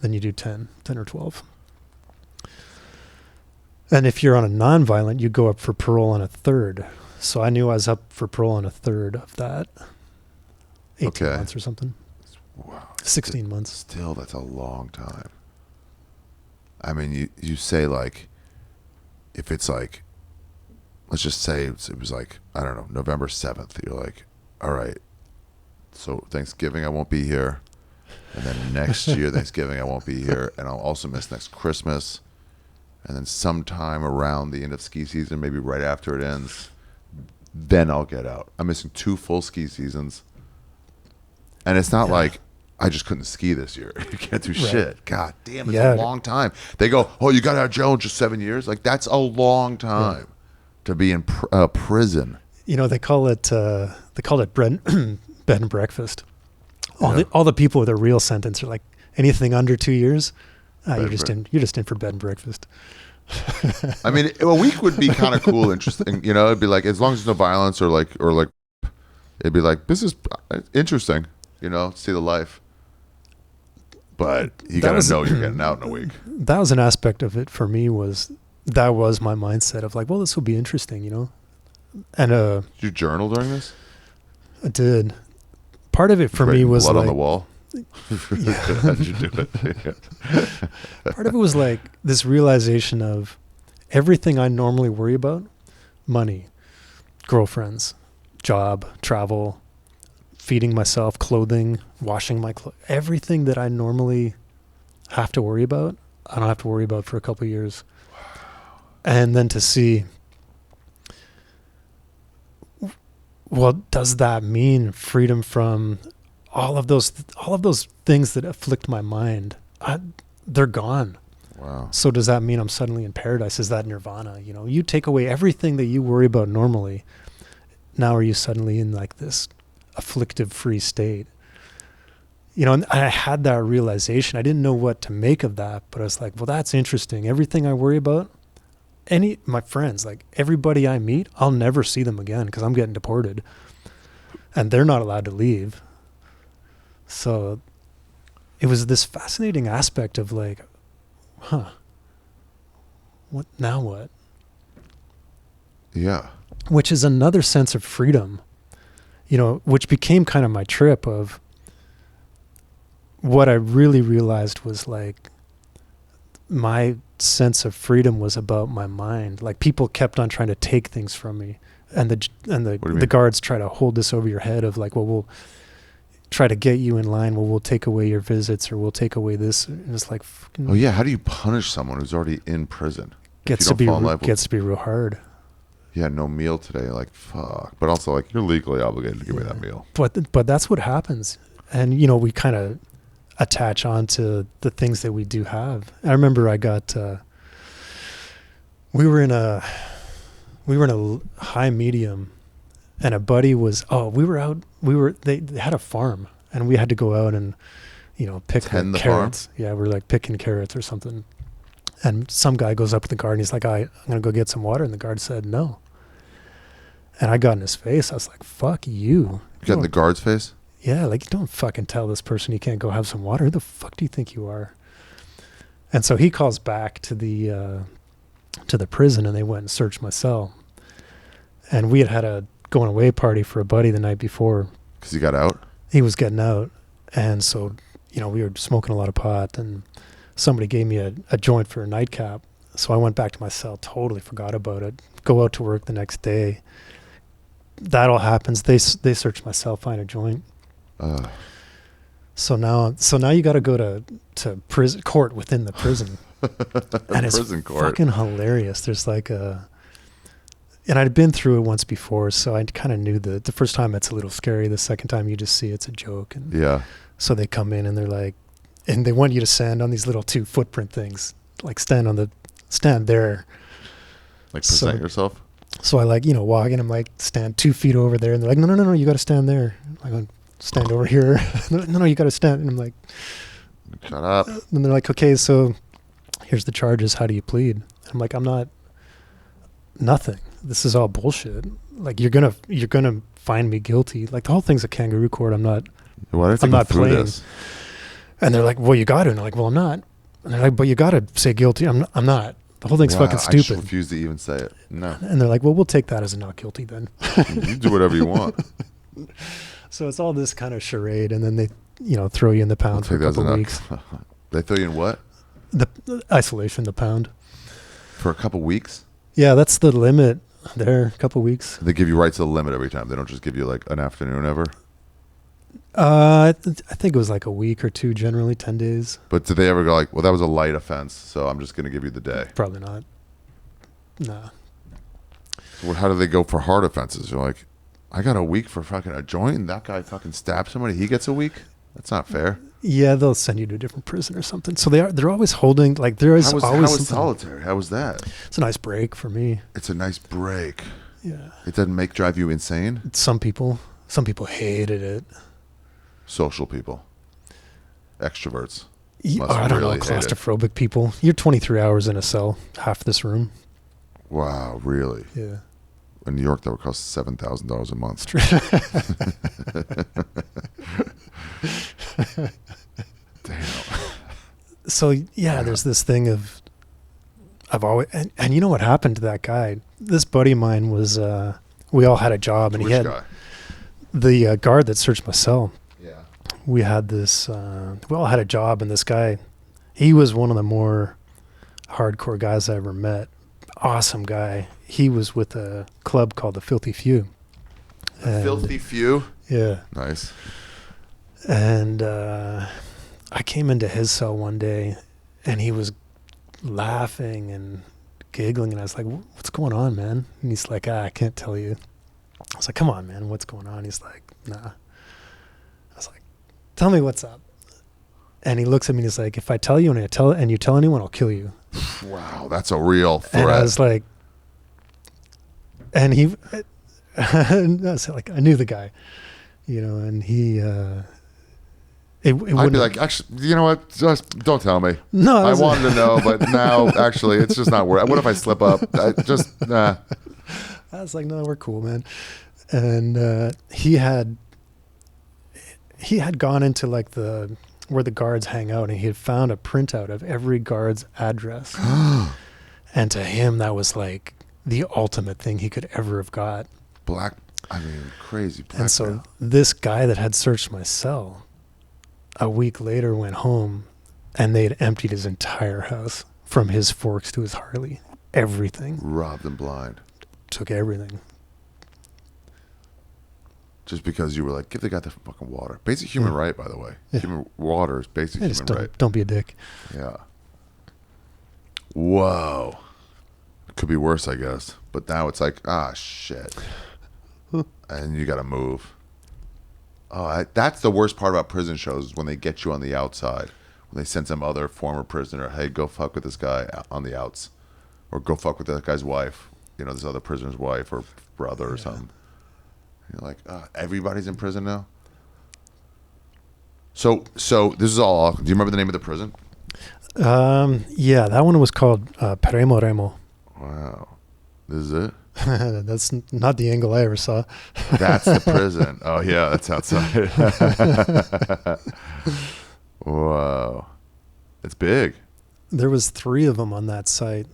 Speaker 1: Then you do 10 or 12. And if you're on a non-violent, you go up for parole on a 1/3. So I knew I was up for parole on a 1/3 of that. 18 months or something.
Speaker 2: Wow.
Speaker 1: 16 months.
Speaker 2: Still, that's a long time. I mean, you say if it's let's just say it was I don't know, November 7th. You're like, all right, so Thanksgiving I won't be here. And then next year, Thanksgiving, I won't be here. And I'll also miss next Christmas. And then sometime around the end of ski season, maybe right after it ends, then I'll get out. I'm missing 2 full ski seasons. And it's not like I just couldn't ski this year. You can't do shit. God damn, it's a long time. They go, oh, you got out of jail in just 7 years? Like, that's a long time to be in prison.
Speaker 1: They call it bed and breakfast. All the people with a real sentence are like, anything under 2 years, you're just in for bed and breakfast.
Speaker 2: I mean, a week would be kind of cool, interesting. It'd be like, as long as there's no violence or it'd be like, this is interesting. See the life. But you gotta know you're getting out in a week.
Speaker 1: That was an aspect of it for me. That was my mindset of like, well, this will be interesting, And
Speaker 2: did you journal during this?
Speaker 1: I did. Part of it for me was
Speaker 2: blood on the wall.
Speaker 1: How'd
Speaker 2: you do it?
Speaker 1: Part of it was like this realization of everything I normally worry about: money, girlfriends, job, travel, feeding myself, clothing, washing my clothes. Everything that I normally have to worry about, I don't have to worry about for a couple of years. And then to see, well, does that mean freedom from all of those things that afflict my mind? They're gone.
Speaker 2: Wow.
Speaker 1: So does that mean I'm suddenly in paradise? Is that nirvana? You take away everything that you worry about normally. Now are you suddenly in like this afflictive free state? And I had that realization. I didn't know what to make of that, but I was like, well, that's interesting. Everything I worry about, my friends, like everybody I meet, I'll never see them again because I'm getting deported and they're not allowed to leave. So it was this fascinating aspect of like, what now what?
Speaker 2: Yeah.
Speaker 1: Which is another sense of freedom, which became kind of my trip of what I really realized was like my sense of freedom was about my mind. Like people kept on trying to take things from me, and the guards try to hold this over your head of like, well, we'll try to get you in line. Well, we'll take away your visits, or we'll take away this. And it's like,
Speaker 2: oh yeah, how do you punish someone who's already in prison?
Speaker 1: Gets to be real hard.
Speaker 2: Yeah, no meal today. Like fuck, but also like you're legally obligated to give me that meal.
Speaker 1: But that's what happens, and we kind of attach onto the things that we do have. I remember I got we were in a high medium and a buddy was, they had a farm, and we had to go out and, pick
Speaker 2: Tend the
Speaker 1: carrots. Yeah, we're like picking carrots or something. And some guy goes up in the garden. He's like, I'm going to go get some water. And the guard said, no. And I got in his face. I was like, fuck you.
Speaker 2: You got in the guard's face?
Speaker 1: Yeah, like, you don't fucking tell this person he can't go have some water. Who the fuck do you think you are? And so he calls back to the prison, and they went and searched my cell. And we had a going away party for a buddy the night before.
Speaker 2: Because he got out?
Speaker 1: He was getting out. And so, we were smoking a lot of pot, and somebody gave me a joint for a nightcap. So I went back to my cell, totally forgot about it. Go out to work the next day. That all happens. They search my cell, find a joint. So now you got to go to prison court within the prison. And it's
Speaker 2: prison court.
Speaker 1: Fucking hilarious. There's like and I'd been through it once before, so I kind of knew that the first time it's a little scary. The second time you just see it's a joke. And
Speaker 2: yeah.
Speaker 1: So they come in and they're like, and they want you to stand on these little 2 footprint things, like stand there.
Speaker 2: Like present yourself?
Speaker 1: So I walk in, I'm like, stand 2 feet over there. And they're like, no, you got to stand there. I go, stand over here. No, you got to stand. And I'm like,
Speaker 2: shut up.
Speaker 1: And they're like, okay, so here's the charges. How do you plead? I'm like, I'm not, nothing. This is all bullshit. Like, you're going to find me guilty. Like, the whole thing's a kangaroo court. I'm not playing. This? And they're like, well, you got to. And I'm like, well, I'm not. And they're like, but you got to say guilty. I'm not. The whole thing's fucking stupid.
Speaker 2: I refuse to even say it. No.
Speaker 1: And they're like, well, we'll take that as a not guilty then.
Speaker 2: You do whatever you want.
Speaker 1: So it's all this kind of charade, and then they, throw you in the pound for a couple of weeks.
Speaker 2: They throw you in what?
Speaker 1: The isolation, the pound.
Speaker 2: For a couple weeks?
Speaker 1: Yeah, that's the limit there, a couple of weeks.
Speaker 2: They give you right to the limit every time. They don't just give you like an afternoon ever?
Speaker 1: I think it was like a week or 2, generally 10 days.
Speaker 2: But did they ever go like, well, that was a light offense, so I'm just going to give you the day?
Speaker 1: Probably not. Nah.
Speaker 2: So how do they go for hard offenses? You're like, I got a week for fucking a joint, and that guy fucking stabbed somebody. He gets a week? That's not fair.
Speaker 1: Yeah, they'll send you to a different prison or something. So they're always holding, like, there is always
Speaker 2: How was solitary? How was that?
Speaker 1: It's a nice break for me.
Speaker 2: It's a nice break.
Speaker 1: Yeah.
Speaker 2: It doesn't drive you insane?
Speaker 1: Some people hated it.
Speaker 2: Social people. Extroverts.
Speaker 1: I don't know, claustrophobic people. You're 23 hours in a cell, half this room.
Speaker 2: Wow, really?
Speaker 1: Yeah.
Speaker 2: In New York, that would cost $7,000 a month. Damn.
Speaker 1: So, yeah, there's this thing of I've always... And you know what happened to that guy? This buddy of mine was... we all had a job, and
Speaker 2: Which
Speaker 1: he had...
Speaker 2: guy?
Speaker 1: The guard that searched my cell.
Speaker 2: Yeah.
Speaker 1: We had this... we all had a job, and this guy... He was one of the more hardcore guys I ever met. Awesome guy. He was with a club called the Filthy Few.
Speaker 2: Filthy Few?
Speaker 1: Yeah.
Speaker 2: Nice.
Speaker 1: And I came into his cell one day, and he was laughing and giggling, and I was like, what's going on, man? And he's like, I can't tell you. I was like, come on, man, what's going on? He's like, nah. I was like, tell me what's up. And he looks at me and he's like, if I tell you and you tell anyone, I'll kill you.
Speaker 2: Wow, that's a real threat.
Speaker 1: And I was like, and he, I was like, I knew the guy, and he, I'd
Speaker 2: be like, actually, you know what? Just don't tell me.
Speaker 1: No,
Speaker 2: I wanted to know, but now actually, it's just not worth it. What if I slip up? Nah.
Speaker 1: I was like, no, we're cool, man. And he had gone into like where the guards hang out, and he had found a printout of every guard's address. And to him, that was like the ultimate thing he could ever have got.
Speaker 2: Crazy black.
Speaker 1: And so this guy that had searched my cell a week later went home, and they had emptied his entire house from his forks to his Harley. Everything.
Speaker 2: Robbed them blind.
Speaker 1: Took everything.
Speaker 2: Just because you were like, give the guy the fucking water. Basic human right, by the way.
Speaker 1: Yeah.
Speaker 2: Human water is basic human right.
Speaker 1: Don't be a dick.
Speaker 2: Yeah. Whoa. It could be worse, I guess. But now it's like, shit. And you got to move. That's the worst part about prison shows, is when they get you on the outside. When they send some other former prisoner, hey, go fuck with this guy on the outs. Or go fuck with that guy's wife. This other prisoner's wife or brother or something. You're like, everybody's in prison now. So this is all. Do you remember the name of the prison?
Speaker 1: Yeah, that one was called Premo Remo.
Speaker 2: Wow, this is it.
Speaker 1: That's not the angle I ever saw.
Speaker 2: That's the prison. Oh yeah, that's outside. Wow, it's big.
Speaker 1: There was 3 of them on that site.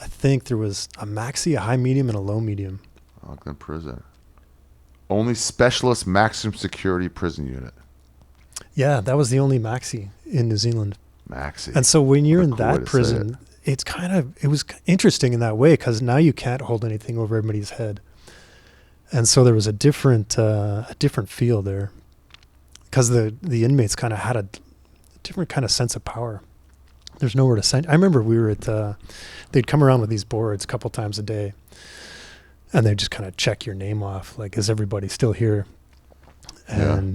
Speaker 1: I think there was a maxi, a high medium, and a low medium.
Speaker 2: Auckland prison. Only specialist maximum security prison unit.
Speaker 1: Yeah, that was the only maxi in New Zealand.
Speaker 2: Maxi.
Speaker 1: And so when you're in
Speaker 2: What a cool way
Speaker 1: that
Speaker 2: to say
Speaker 1: prison, it was interesting in that way because now you can't hold anything over everybody's head. And so there was a different feel there because the inmates kind of had a different kind of sense of power. There's nowhere to send. I remember we were they'd come around with these boards a couple times a day and they'd just kind of check your name off. Like, is everybody still here? And,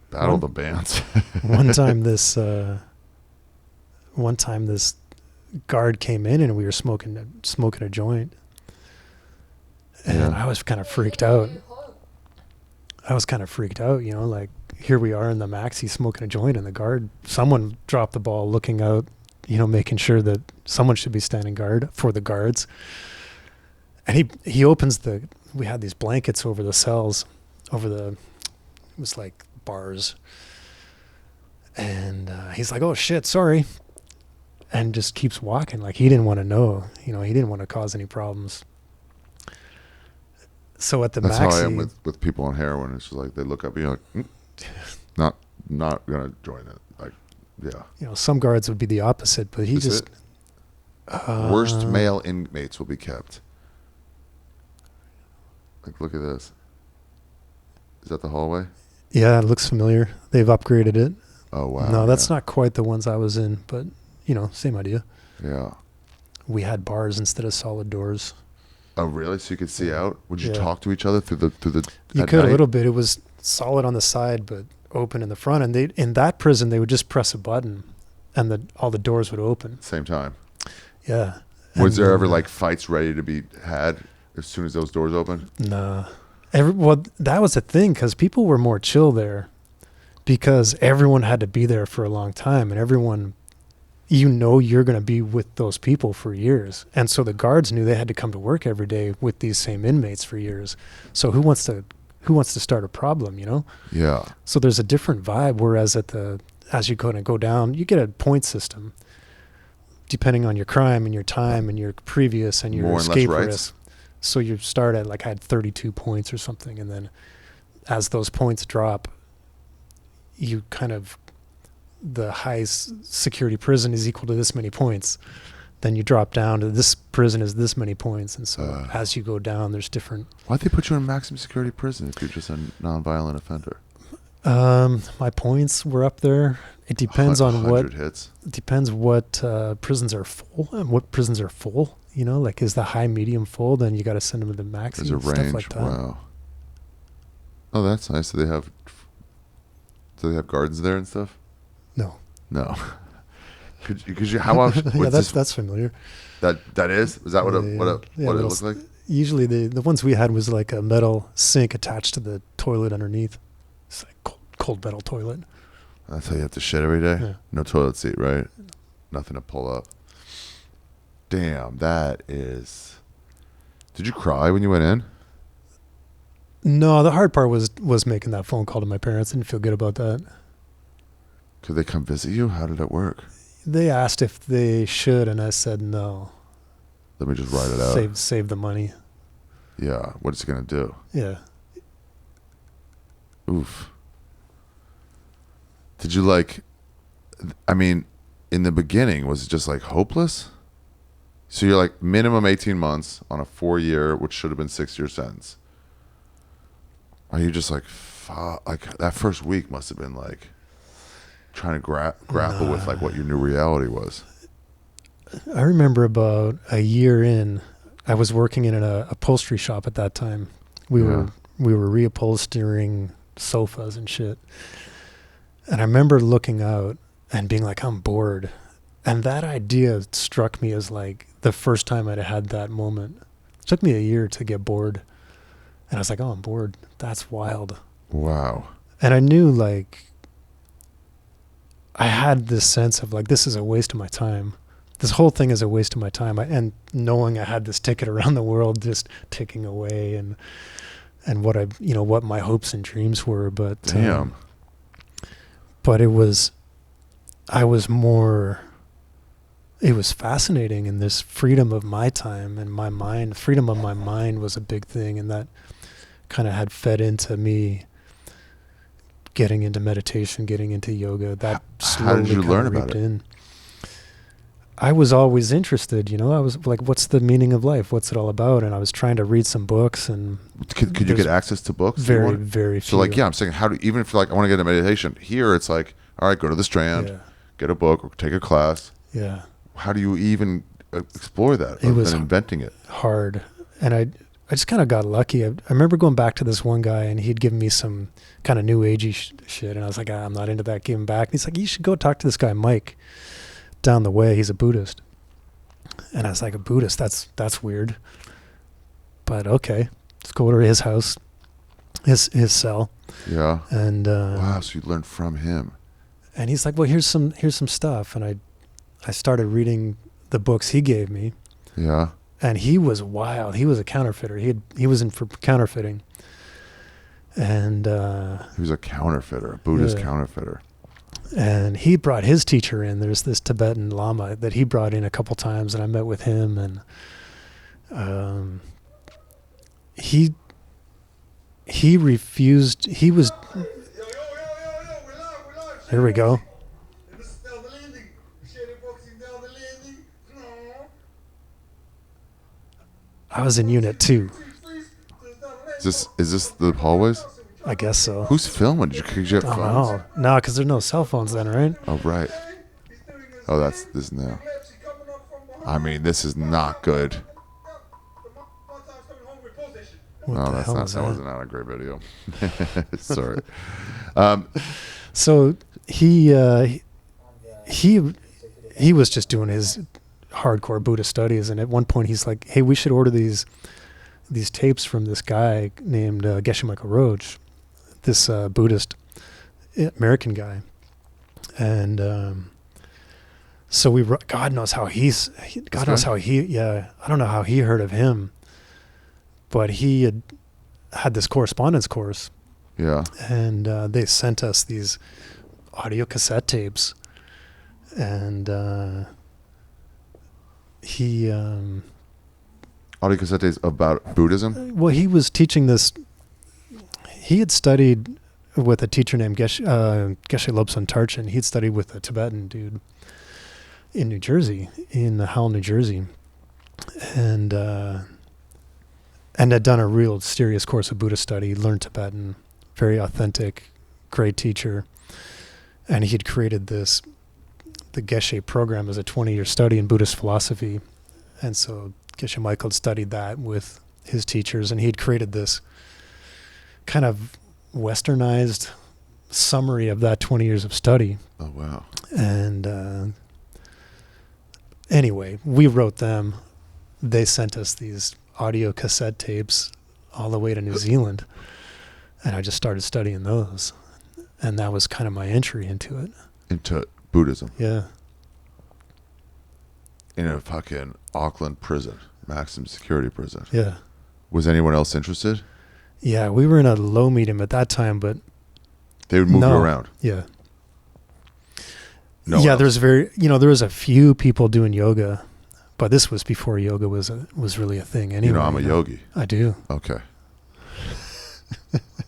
Speaker 2: Battle of the bands.
Speaker 1: one time this guard came in and we were smoking a joint. And I was kind of freaked out. You know, like here we are in the maxi smoking a joint and the guard, someone dropped the ball looking out, you know, making sure that someone should be standing guard for the guards. And he opens we had these blankets over the cells, it was like bars. And he's like, oh shit, sorry. And just keeps walking. Like he didn't want to know, you know, he didn't want to cause any problems. So at the
Speaker 2: That's
Speaker 1: maxi,
Speaker 2: how I am with people on heroin. It's just like they look up and you're like, not gonna join it. Like, yeah.
Speaker 1: You know, some guards would be the opposite, but he
Speaker 2: Is
Speaker 1: just
Speaker 2: worst male inmates will be kept. Like, look at this. Is that the hallway?
Speaker 1: Yeah, it looks familiar. They've upgraded it.
Speaker 2: Oh wow.
Speaker 1: No, that's not quite the ones I was in, but you know, same idea.
Speaker 2: Yeah.
Speaker 1: We had bars instead of solid doors.
Speaker 2: Oh really? So you could see out? Would you
Speaker 1: Yeah.
Speaker 2: talk to each other through the?
Speaker 1: You
Speaker 2: at
Speaker 1: could
Speaker 2: night?
Speaker 1: a little bit. It was solid on the side, but open in the front. And in that prison, they would just press a button, and all the doors would open.
Speaker 2: Same time.
Speaker 1: Yeah.
Speaker 2: Was
Speaker 1: And,
Speaker 2: there ever like fights ready to be had as soon as those doors opened?
Speaker 1: Nah. Well, that was the thing because people were more chill there because everyone had to be there for a long time and everyone, you know, you're going to be with those people for years. And so the guards knew they had to come to work every day with these same inmates for years. So who wants to start a problem, you know?
Speaker 2: Yeah.
Speaker 1: So there's a different vibe. Whereas as you kind of go down, you get a point system depending on your crime and your time and your previous and your
Speaker 2: More and less
Speaker 1: escape
Speaker 2: rights.
Speaker 1: risk. So you start at I had 32 points or something. And then as those points drop, you kind of, the highest security prison is equal to this many points. Then you drop down to this prison is this many points. And so as you go down, there's different.
Speaker 2: Why'd they put you in maximum security prison if you're just a nonviolent offender?
Speaker 1: My points were up there. It depends on
Speaker 2: 100 hits.
Speaker 1: It depends what prisons are full and what prisons are full. You know, like is the high medium full? Then you got to send them to the max.
Speaker 2: There's a
Speaker 1: and stuff
Speaker 2: range.
Speaker 1: like that.
Speaker 2: Wow. Oh, that's nice. Do they have gardens there and stuff?
Speaker 1: No.
Speaker 2: No. Could you how often?
Speaker 1: Yeah, that's familiar.
Speaker 2: Is that what it looked like?
Speaker 1: Usually the ones we had was like a metal sink attached to the toilet underneath. It's like cold metal toilet.
Speaker 2: That's how you have to shit every day?
Speaker 1: Yeah.
Speaker 2: No toilet seat, right? Nothing to pull up. Damn, that is... Did you cry when you went in?
Speaker 1: No, the hard part was making that phone call to my parents. I didn't feel good about that.
Speaker 2: Could they come visit you? How did it work?
Speaker 1: They asked if they should, and I said no.
Speaker 2: Let me just write it out.
Speaker 1: Save the money.
Speaker 2: Yeah, what is it going to do?
Speaker 1: Yeah.
Speaker 2: Oof. Did you in the beginning, was it just like hopeless? So you're like minimum 18 months on a 4-year, which should have been 6-year sentence. Are you just like, fuck, like that first week must have been like trying to grapple with like what your new reality was.
Speaker 1: I remember about a year in, I was working in an upholstery shop at that time. We were reupholstering sofas and shit. And I remember looking out and being like, I'm bored. And that idea struck me as like the first time I'd had that moment. It took me a year to get bored. And I was like, oh, I'm bored. That's wild.
Speaker 2: Wow.
Speaker 1: And I knew, like, I had this sense of, like, this is a waste of my time. This whole thing is a waste of my time. And knowing I had this ticket around the world just ticking away, and what what my hopes and dreams were. But
Speaker 2: Damn.
Speaker 1: But it was fascinating, and this freedom of my time and my mind, freedom of my mind was a big thing. And that kind of had fed into me getting into meditation, getting into yoga. That slowly
Speaker 2: How did you learn about it?
Speaker 1: in. I was always interested, I was like, what's the meaning of life? What's it all about? And I was trying to read some books, and
Speaker 2: could you get access to books?
Speaker 1: Very, very few.
Speaker 2: So like, yeah, I'm saying, even if like I want to get into meditation here, it's like, all right, go to the Strand, get a book or take a class.
Speaker 1: Yeah.
Speaker 2: How do you even explore that?
Speaker 1: It was
Speaker 2: inventing it
Speaker 1: hard. And I just kind of got lucky. I remember going back to this one guy, and he'd given me some kind of new agey shit. And I was like, I'm not into that. Give him back. And he's like, you should go talk to this guy, Mike, down the way. He's a Buddhist. And I was like, a Buddhist? That's weird. But okay, let's go to his house, his cell.
Speaker 2: Yeah.
Speaker 1: And
Speaker 2: wow, so you learned from him.
Speaker 1: And he's like, well, here's some stuff. And I started reading the books he gave me.
Speaker 2: Yeah.
Speaker 1: And he was wild. He was a counterfeiter. He was in for counterfeiting. And
Speaker 2: he was a counterfeiter, a Buddhist counterfeiter.
Speaker 1: And he brought his teacher in. There's this Tibetan Lama that he brought in a couple times, and I met with him. And he refused. He was. Here we go. I was in Unit 2.
Speaker 2: Is this the hallways?
Speaker 1: I guess so.
Speaker 2: Who's filming? Did you get phones?
Speaker 1: No, because there's no cell phones then, right?
Speaker 2: Oh, right. Oh, that's this now. I mean, this is not good. That wasn't a great video. Sorry.
Speaker 1: So he was just doing his hardcore Buddhist studies, and at one point he's like, hey, we should order these tapes from this guy named Geshe Michael Roach, this Buddhist American guy. And so God knows how I don't know how he heard of him, but he had this correspondence course.
Speaker 2: Yeah.
Speaker 1: And they sent us these audio cassette tapes, and
Speaker 2: audio cassette tapes about Buddhism?
Speaker 1: Well, he was teaching this. He had studied with a teacher named Geshe Lobsang Tarchin. He'd studied with a Tibetan dude in New Jersey, in Howell, New Jersey, and had done a real serious course of Buddhist study, learned Tibetan, very authentic, great teacher. And he'd created the Geshe program as a 20-year study in Buddhist philosophy. And so Geshe Michael had studied that with his teachers, and he'd created this kind of westernized summary of that 20 years of study.
Speaker 2: Oh, wow.
Speaker 1: And anyway, we wrote them. They sent us these audio cassette tapes all the way to New Zealand. And I just started studying those. And that was kind of my entry into it.
Speaker 2: Into Buddhism?
Speaker 1: Yeah.
Speaker 2: In a fucking Auckland prison, maximum security prison.
Speaker 1: Yeah.
Speaker 2: Was anyone else interested?
Speaker 1: Yeah, we were in a low medium at that time, but
Speaker 2: they would move you around.
Speaker 1: Yeah.
Speaker 2: No.
Speaker 1: Yeah, there's there was a few people doing yoga, but this was before yoga was really a thing. Anyway,
Speaker 2: I'm a yogi.
Speaker 1: I do.
Speaker 2: Okay.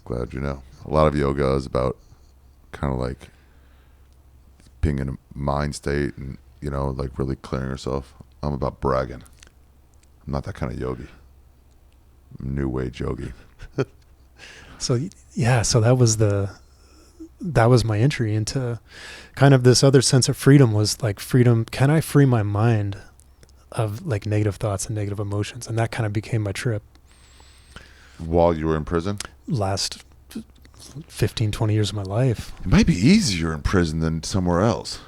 Speaker 2: Glad you know. A lot of yoga is about kind of like being in a mind state and, like really clearing yourself. I'm about bragging. I'm not that kind of yogi. I'm new age yogi.
Speaker 1: So that was my entry into kind of this other sense of freedom. Was like, freedom, can I free my mind of like negative thoughts and negative emotions? And that kind of became my trip.
Speaker 2: While you were in prison?
Speaker 1: Last 15, 20 years of my life.
Speaker 2: It might be easier in prison than somewhere else.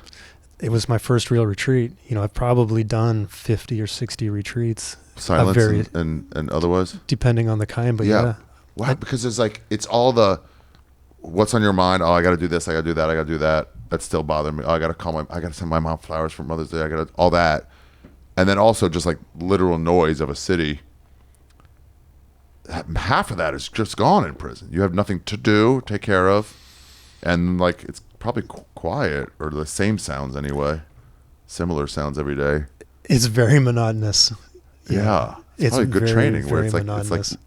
Speaker 1: It was my first real retreat. I've probably done 50 or 60 retreats.
Speaker 2: Silence and otherwise?
Speaker 1: Depending on the kind, but yeah.
Speaker 2: Why? Because there's like, it's all the, what's on your mind? Oh, I got to do this. I got to do that. I got to do that. That's still bothering me. Oh, I got to send my mom flowers for Mother's Day. I got to, all that. And then also just like literal noise of a city. Half of that is just gone in prison. You have nothing to do, take care of. And like, it's probably quiet, or the same sounds anyway. Similar sounds every day.
Speaker 1: It's very monotonous.
Speaker 2: Yeah. It's probably good
Speaker 1: very,
Speaker 2: training where
Speaker 1: very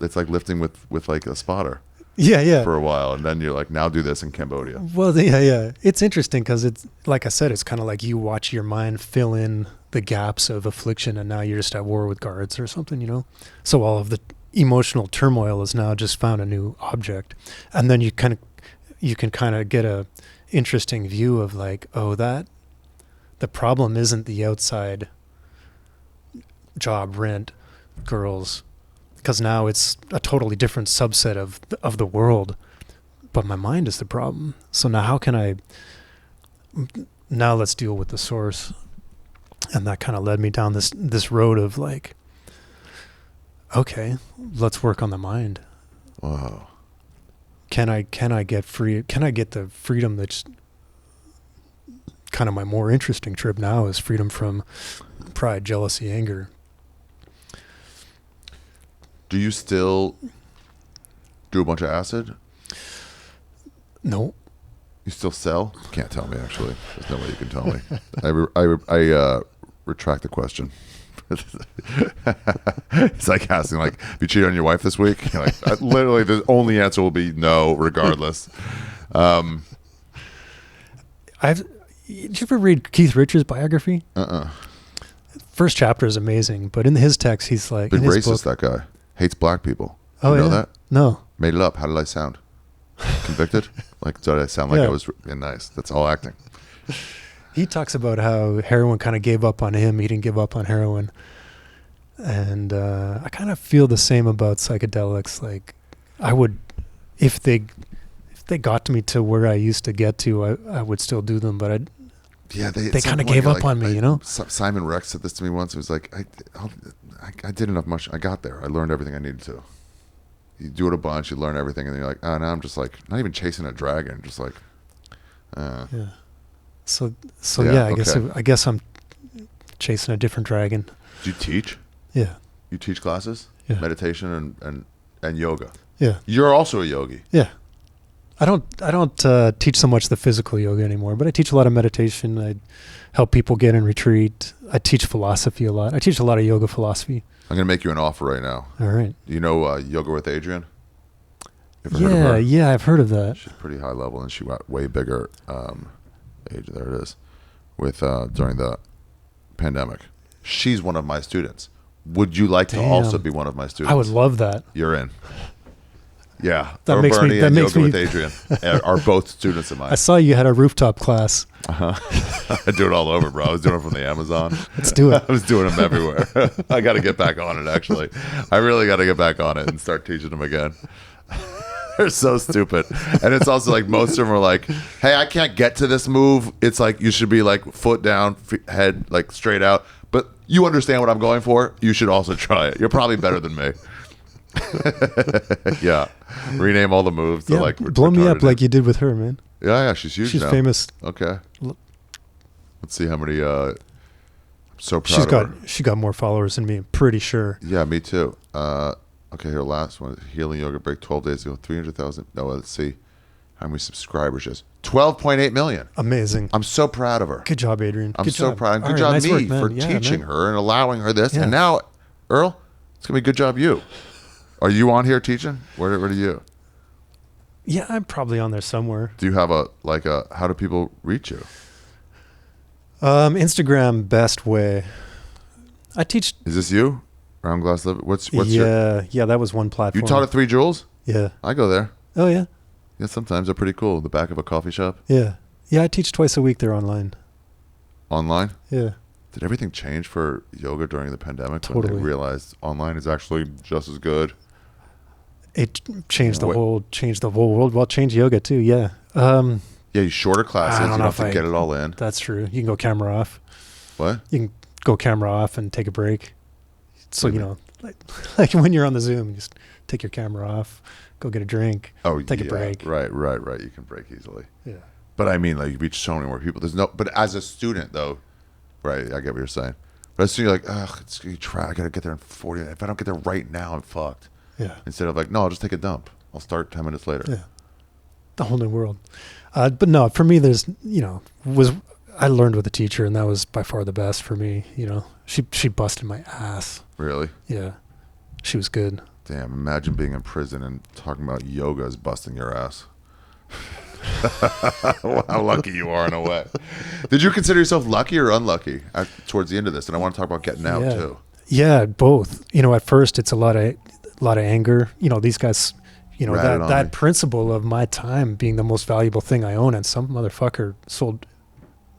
Speaker 2: it's like lifting with like a spotter.
Speaker 1: Yeah.
Speaker 2: For a while, and then you're like, now do this in Cambodia.
Speaker 1: Well, yeah. It's interesting because it's, like I said, it's kind of like you watch your mind fill in the gaps of affliction, and now you're just at war with guards or something, you know? So all of the emotional turmoil is now just found a new object. And then you can kind of get a interesting view of like, oh, that the problem isn't the outside job, rent, girls, because now it's a totally different subset of the world, but my mind is the problem. So now now let's deal with the source. And that kind of led me down this road of like, okay, let's work on the mind.
Speaker 2: Wow.
Speaker 1: Can I get free? Can I get the freedom that's kind of my more interesting trip now, is freedom from pride, jealousy, anger.
Speaker 2: Do you still do a bunch of acid?
Speaker 1: No.
Speaker 2: You still sell? Can't tell me, actually. There's no way you can tell me. I retract the question. It's like asking, like, have you cheated on your wife this week? You're like, literally, the only answer will be no, regardless.
Speaker 1: Did you ever read Keith Richards' biography? First chapter is amazing, but in his text, he's like,
Speaker 2: big
Speaker 1: in his
Speaker 2: racist,
Speaker 1: book,
Speaker 2: that guy. Hates black people.
Speaker 1: Oh,
Speaker 2: you know
Speaker 1: yeah?
Speaker 2: that?
Speaker 1: No.
Speaker 2: Made it up. How did I sound? Convicted? Like, did I sound like I was being nice? That's all acting.
Speaker 1: He talks about how heroin kind of gave up on him. He didn't give up on heroin. And I kind of feel the same about psychedelics. Like, I would, if they got to me to where I used to get to, I would still do them. But they kind of gave up on me, you know?
Speaker 2: Simon Rex said this to me once. It was like, I did enough much. I got there. I learned everything I needed to. You do it a bunch, you learn everything, and then you're like, oh, now I'm just like, not even chasing a dragon, just like,
Speaker 1: Yeah. So yeah, I guess I'm chasing a different dragon.
Speaker 2: Do you teach?
Speaker 1: Yeah.
Speaker 2: You teach classes?
Speaker 1: Yeah.
Speaker 2: Meditation and yoga.
Speaker 1: Yeah.
Speaker 2: You're also a yogi.
Speaker 1: Yeah. I don't teach so much the physical yoga anymore, but I teach a lot of meditation. I help people get in retreat. I teach philosophy a lot. I teach a lot of yoga philosophy.
Speaker 2: I'm going to make you an offer right now.
Speaker 1: All right.
Speaker 2: You know Yoga with Adrienne? Ever heard of her?
Speaker 1: Yeah, I've heard of that.
Speaker 2: She's pretty high level, and she got way bigger age. There it is. With during the pandemic. She's one of my students. Would you like to also be one of my students?
Speaker 1: I would love that.
Speaker 2: You're in. Yeah.
Speaker 1: That
Speaker 2: Earle
Speaker 1: makes
Speaker 2: Birney
Speaker 1: me. That
Speaker 2: and
Speaker 1: makes
Speaker 2: Yoga
Speaker 1: me.
Speaker 2: with Adrienne are both students of mine.
Speaker 1: I saw you had a rooftop class.
Speaker 2: I do it all over, bro. I was doing it from the Amazon.
Speaker 1: Let's do it.
Speaker 2: I was doing them everywhere. I got to get back on it, actually. I really got to get back on it and start teaching them again. They're so stupid. And it's also like most of them are like, hey, I can't get to this move. It's like you should be like foot down, head like straight out. But you understand what I'm going for. You should also try it. You're probably better than me. Yeah. Rename all the moves to like
Speaker 1: blow me up like you did with her, man.
Speaker 2: Yeah, she's huge now.
Speaker 1: She's famous.
Speaker 2: Okay. Let's see how many I'm so proud of her.
Speaker 1: She got more followers than me, I'm pretty sure.
Speaker 2: Yeah, me too. Okay, here, last one. Healing Yoga Break 12 days ago, 300,000. No, let's see how many subscribers she has. 12.8 million.
Speaker 1: Amazing.
Speaker 2: I'm so proud of her.
Speaker 1: Good job, Adrienne.
Speaker 2: I'm so proud. Good job, me, for teaching her and allowing her this.
Speaker 1: Yeah.
Speaker 2: And now, Earle, it's going to be a good job, you. Are you on here teaching? Where are you?
Speaker 1: Yeah, I'm probably on there somewhere.
Speaker 2: Do you have how do people reach you?
Speaker 1: Instagram, best way. I teach.
Speaker 2: Is this you? Round Glass Living? What's
Speaker 1: yeah, that was one platform.
Speaker 2: You taught at 3 Joules?
Speaker 1: Yeah.
Speaker 2: I go there.
Speaker 1: Oh, yeah?
Speaker 2: Yeah, sometimes they're pretty cool. The back of a coffee shop.
Speaker 1: Yeah. Yeah, I teach twice a week there online.
Speaker 2: Online?
Speaker 1: Yeah.
Speaker 2: Did everything change for yoga during the pandemic
Speaker 1: Totally.
Speaker 2: when they realized online is actually just as good?
Speaker 1: It changed the whole world. Well, it changed yoga too. Yeah.
Speaker 2: Yeah, you shorter classes. You don't have to get it all in.
Speaker 1: That's true. You can go camera off.
Speaker 2: What?
Speaker 1: You can go camera off and take a break. So, like when you're on the Zoom, you just take your camera off, go get a drink, take a break.
Speaker 2: Right. You can break easily.
Speaker 1: Yeah.
Speaker 2: But I mean, like, you reach so many more people. But as a student, though, right, I get what you're saying. But as a student, you're like, ugh, I got to get there in 40 minutes. If I don't get there right now, I'm fucked.
Speaker 1: Yeah.
Speaker 2: Instead of like, no, I'll just take a dump. I'll start 10 minutes later.
Speaker 1: Yeah. The whole new world. But no, for me, there's, I learned with a teacher, and that was by far the best for me. She busted my ass. Really? Yeah. She was good.
Speaker 2: Damn, imagine being in prison and talking about yoga is busting your ass. How lucky you are in a way. Did you consider yourself lucky or unlucky towards the end of this? And I want to talk about getting out too.
Speaker 1: Yeah, both. At first it's a lot of anger. These guys, that principle of my time being the most valuable thing I own, and some motherfucker sold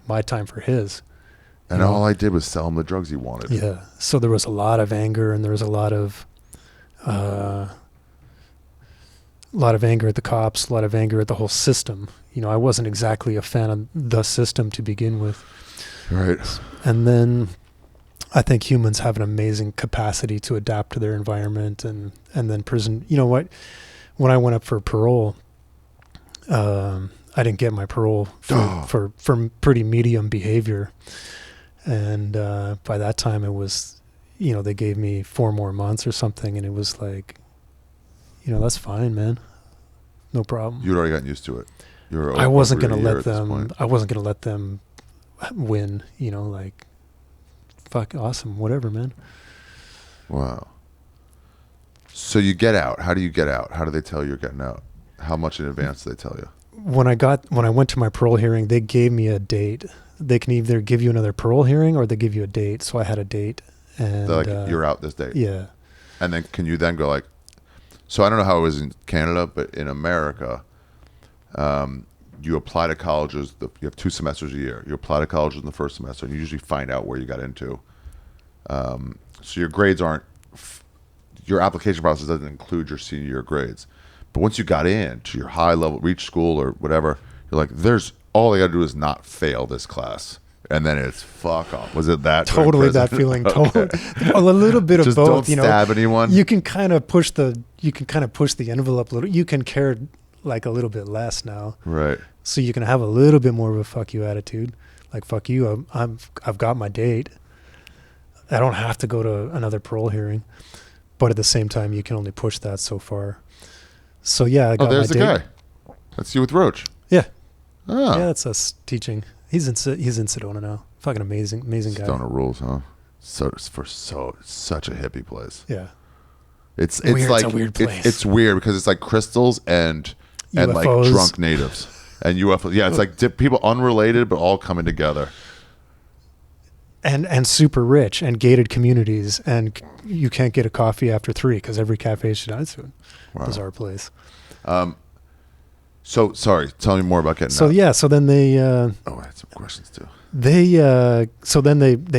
Speaker 1: my time for his.
Speaker 2: And all I did was sell him the drugs he wanted.
Speaker 1: Yeah. So there was a lot of anger, and there was a lot of anger at the cops, a lot of anger at the whole system. I wasn't exactly a fan of the system to begin with.
Speaker 2: Right.
Speaker 1: And then I think humans have an amazing capacity to adapt to their environment, and then prison. You know what? When I went up for parole, I didn't get my parole for pretty medium behavior. And by that time it was, they gave me 4 more months or something, and it was like, that's fine, man. No problem.
Speaker 2: You'd already gotten used to it.
Speaker 1: I wasn't going to let them win, fuck, awesome, whatever, man.
Speaker 2: Wow. So you get out. How do you get out? How do they tell you you're getting out? How much in advance do they tell you?
Speaker 1: When I went to my parole hearing, they gave me a date. They can either give you another parole hearing or they give you a date. So I had a date, and
Speaker 2: they're like, you're out this date.
Speaker 1: Yeah.
Speaker 2: And then can you then go like, so I don't know how it was in Canada, but in America, you apply to colleges. You have 2 semesters a year. You apply to colleges in the first semester, and you usually find out where you got into. So your grades aren't, your application process doesn't include your senior year grades. But once you got in to your high level, reach school or whatever, you're like, all I got to do is not fail this class. And then it's fuck off. Was it that?
Speaker 1: Totally that feeling. Okay. A little bit of
Speaker 2: just
Speaker 1: both.
Speaker 2: Don't stab anyone.
Speaker 1: You can kind of push the envelope a little. You can care like a little bit less now.
Speaker 2: Right.
Speaker 1: So you can have a little bit more of a fuck you attitude. Like, fuck you. I've got my date. I don't have to go to another parole hearing. But at the same time, you can only push that so far. So yeah, I got
Speaker 2: there's
Speaker 1: my
Speaker 2: the
Speaker 1: date.
Speaker 2: guy. That's you with Roach.
Speaker 1: Yeah.
Speaker 2: Oh.
Speaker 1: Yeah, that's us teaching. He's in Sedona now. Fucking amazing guy.
Speaker 2: Sedona rules, huh? Such a hippie place.
Speaker 1: Yeah.
Speaker 2: It's
Speaker 1: weird,
Speaker 2: like
Speaker 1: it's a weird place.
Speaker 2: It's weird because it's like crystals and like drunk natives and UFOs. Yeah, it's like people unrelated but all coming together.
Speaker 1: And super rich and gated communities, and you can't get a coffee after 3 because every cafe is soon.
Speaker 2: Wow.
Speaker 1: Bizarre place.
Speaker 2: So sorry, tell me more about getting
Speaker 1: out.
Speaker 2: Yeah,
Speaker 1: so then they
Speaker 2: I had some questions too.
Speaker 1: They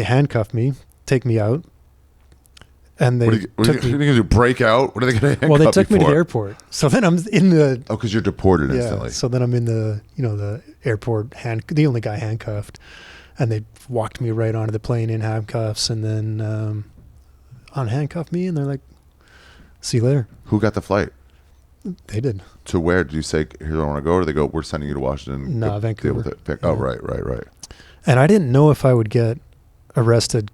Speaker 1: handcuffed me, take me out, and they
Speaker 2: what are they going to do? Break out? What are they going to handcuff?
Speaker 1: Well, they took
Speaker 2: me
Speaker 1: to the airport. So then I'm in the
Speaker 2: because you're deported instantly.
Speaker 1: So then I'm in the the airport the only guy handcuffed, and they walked me right onto the plane in handcuffs, and then unhandcuffed me, and they're like, "See you later."
Speaker 2: Who got the flight?
Speaker 1: They did.
Speaker 2: To where? Did you say, here's where I want to go? Or they go, we're sending you to Washington?
Speaker 1: No, Vancouver.
Speaker 2: Deal with it. Oh, right.
Speaker 1: And I didn't know if I would get arrested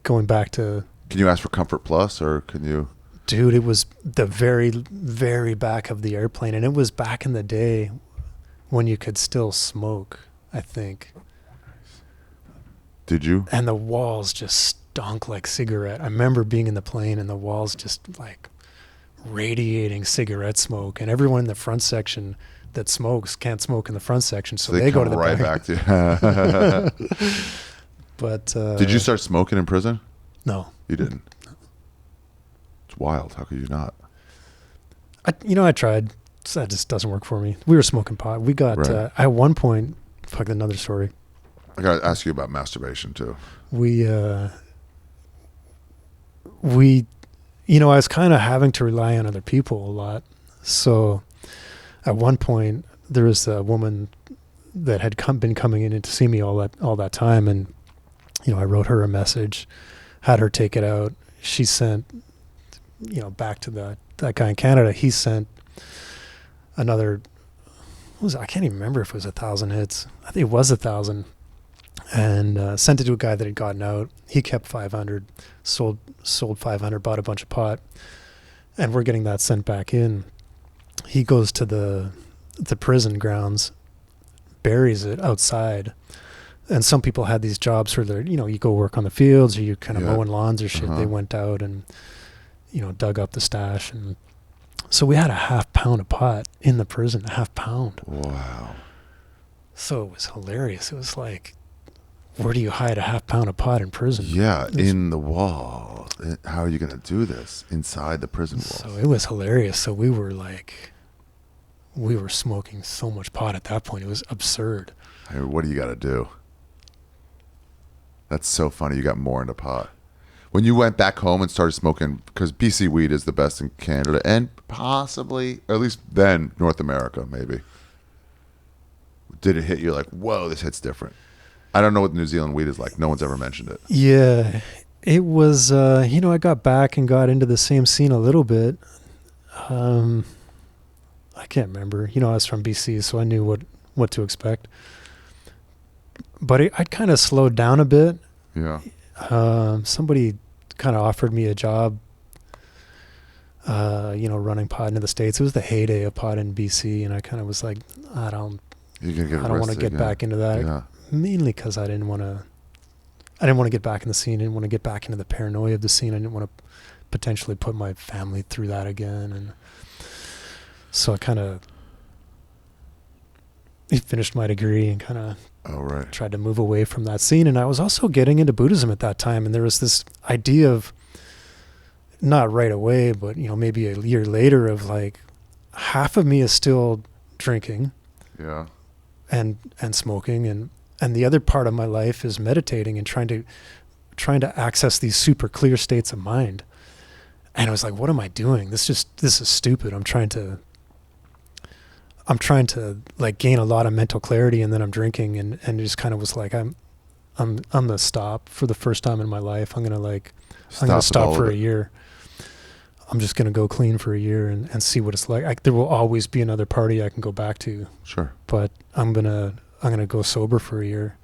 Speaker 1: going back to...
Speaker 2: Can you ask for Comfort Plus or can you...
Speaker 1: Dude, it was the very, very back of the airplane. And it was back in the day when you could still smoke, I think.
Speaker 2: Did you?
Speaker 1: And the walls just stunk like cigarette. I remember being in the plane and the walls just like... radiating cigarette smoke, and everyone in the front section that smokes can't smoke in the front section, so they go to the back
Speaker 2: to you.
Speaker 1: But
Speaker 2: did you start smoking in prison?
Speaker 1: No,
Speaker 2: you didn't. It's wild. How could you not?
Speaker 1: I tried. That just doesn't work for me. We were smoking pot. We got at one point. Fuck, another story.
Speaker 2: I gotta ask you about masturbation too.
Speaker 1: I was kind of having to rely on other people a lot. So at one point, there was a woman that had been coming in to see me all that time. And, I wrote her a message, had her take it out. She sent, back to the that guy in Canada, he sent another, I can't even remember if it was 1,000 hits. I think it was 1,000, and sent it to a guy that had gotten out. He kept 500, sold 500, bought a bunch of pot, and we're getting that sent back in. He goes to the prison grounds, buries it outside. And some people had these jobs where they're, you go work on the fields or you kind of mowing lawns or shit. They went out and, dug up the stash. And so we had a half pound of pot in the prison, a half pound.
Speaker 2: Wow.
Speaker 1: So it was hilarious. It was like, where do you hide a half pound of pot in prison?
Speaker 2: Yeah, in the wall. How are you going to do this inside the prison walls?
Speaker 1: So it was hilarious. So we were smoking so much pot at that point. It was absurd.
Speaker 2: I mean, what do you got to do? That's so funny. You got more into pot. When you went back home and started smoking, because BC weed is the best in Canada and possibly, or at least then, North America, maybe. Did it hit you like, whoa, this hit's different? I don't know what New Zealand weed is like. No one's ever mentioned it.
Speaker 1: Yeah. It was, I got back and got into the same scene a little bit. I can't remember. I was from BC, so I knew what to expect. But I'd kind of slowed down a bit.
Speaker 2: Yeah.
Speaker 1: Somebody kind of offered me a job, running pot into the States. It was the heyday of pot in BC, and I kind of was like, I don't want to get back into that.
Speaker 2: Yeah.
Speaker 1: Mainly because I didn't want to get back in the scene. I didn't want to get back into the paranoia of the scene. I didn't want to potentially put my family through that again. And so I kind of finished my degree and kind of tried to move away from that scene. And I was also getting into Buddhism at that time. And there was this idea of, not right away, but, maybe a year later, of like, half of me is still drinking.
Speaker 2: Yeah.
Speaker 1: And smoking. And the other part of my life is meditating and trying to access these super clear states of mind. And I was like, what am I doing? This is stupid. I'm trying to like gain a lot of mental clarity, and then I'm drinking, and it just kind of was like, I'm gonna stop for the first time in my life. I'm gonna stop for a year. I'm just gonna go clean for a year and see what it's like. There will always be another party I can go back to.
Speaker 2: Sure. But
Speaker 1: I'm gonna go sober for a year.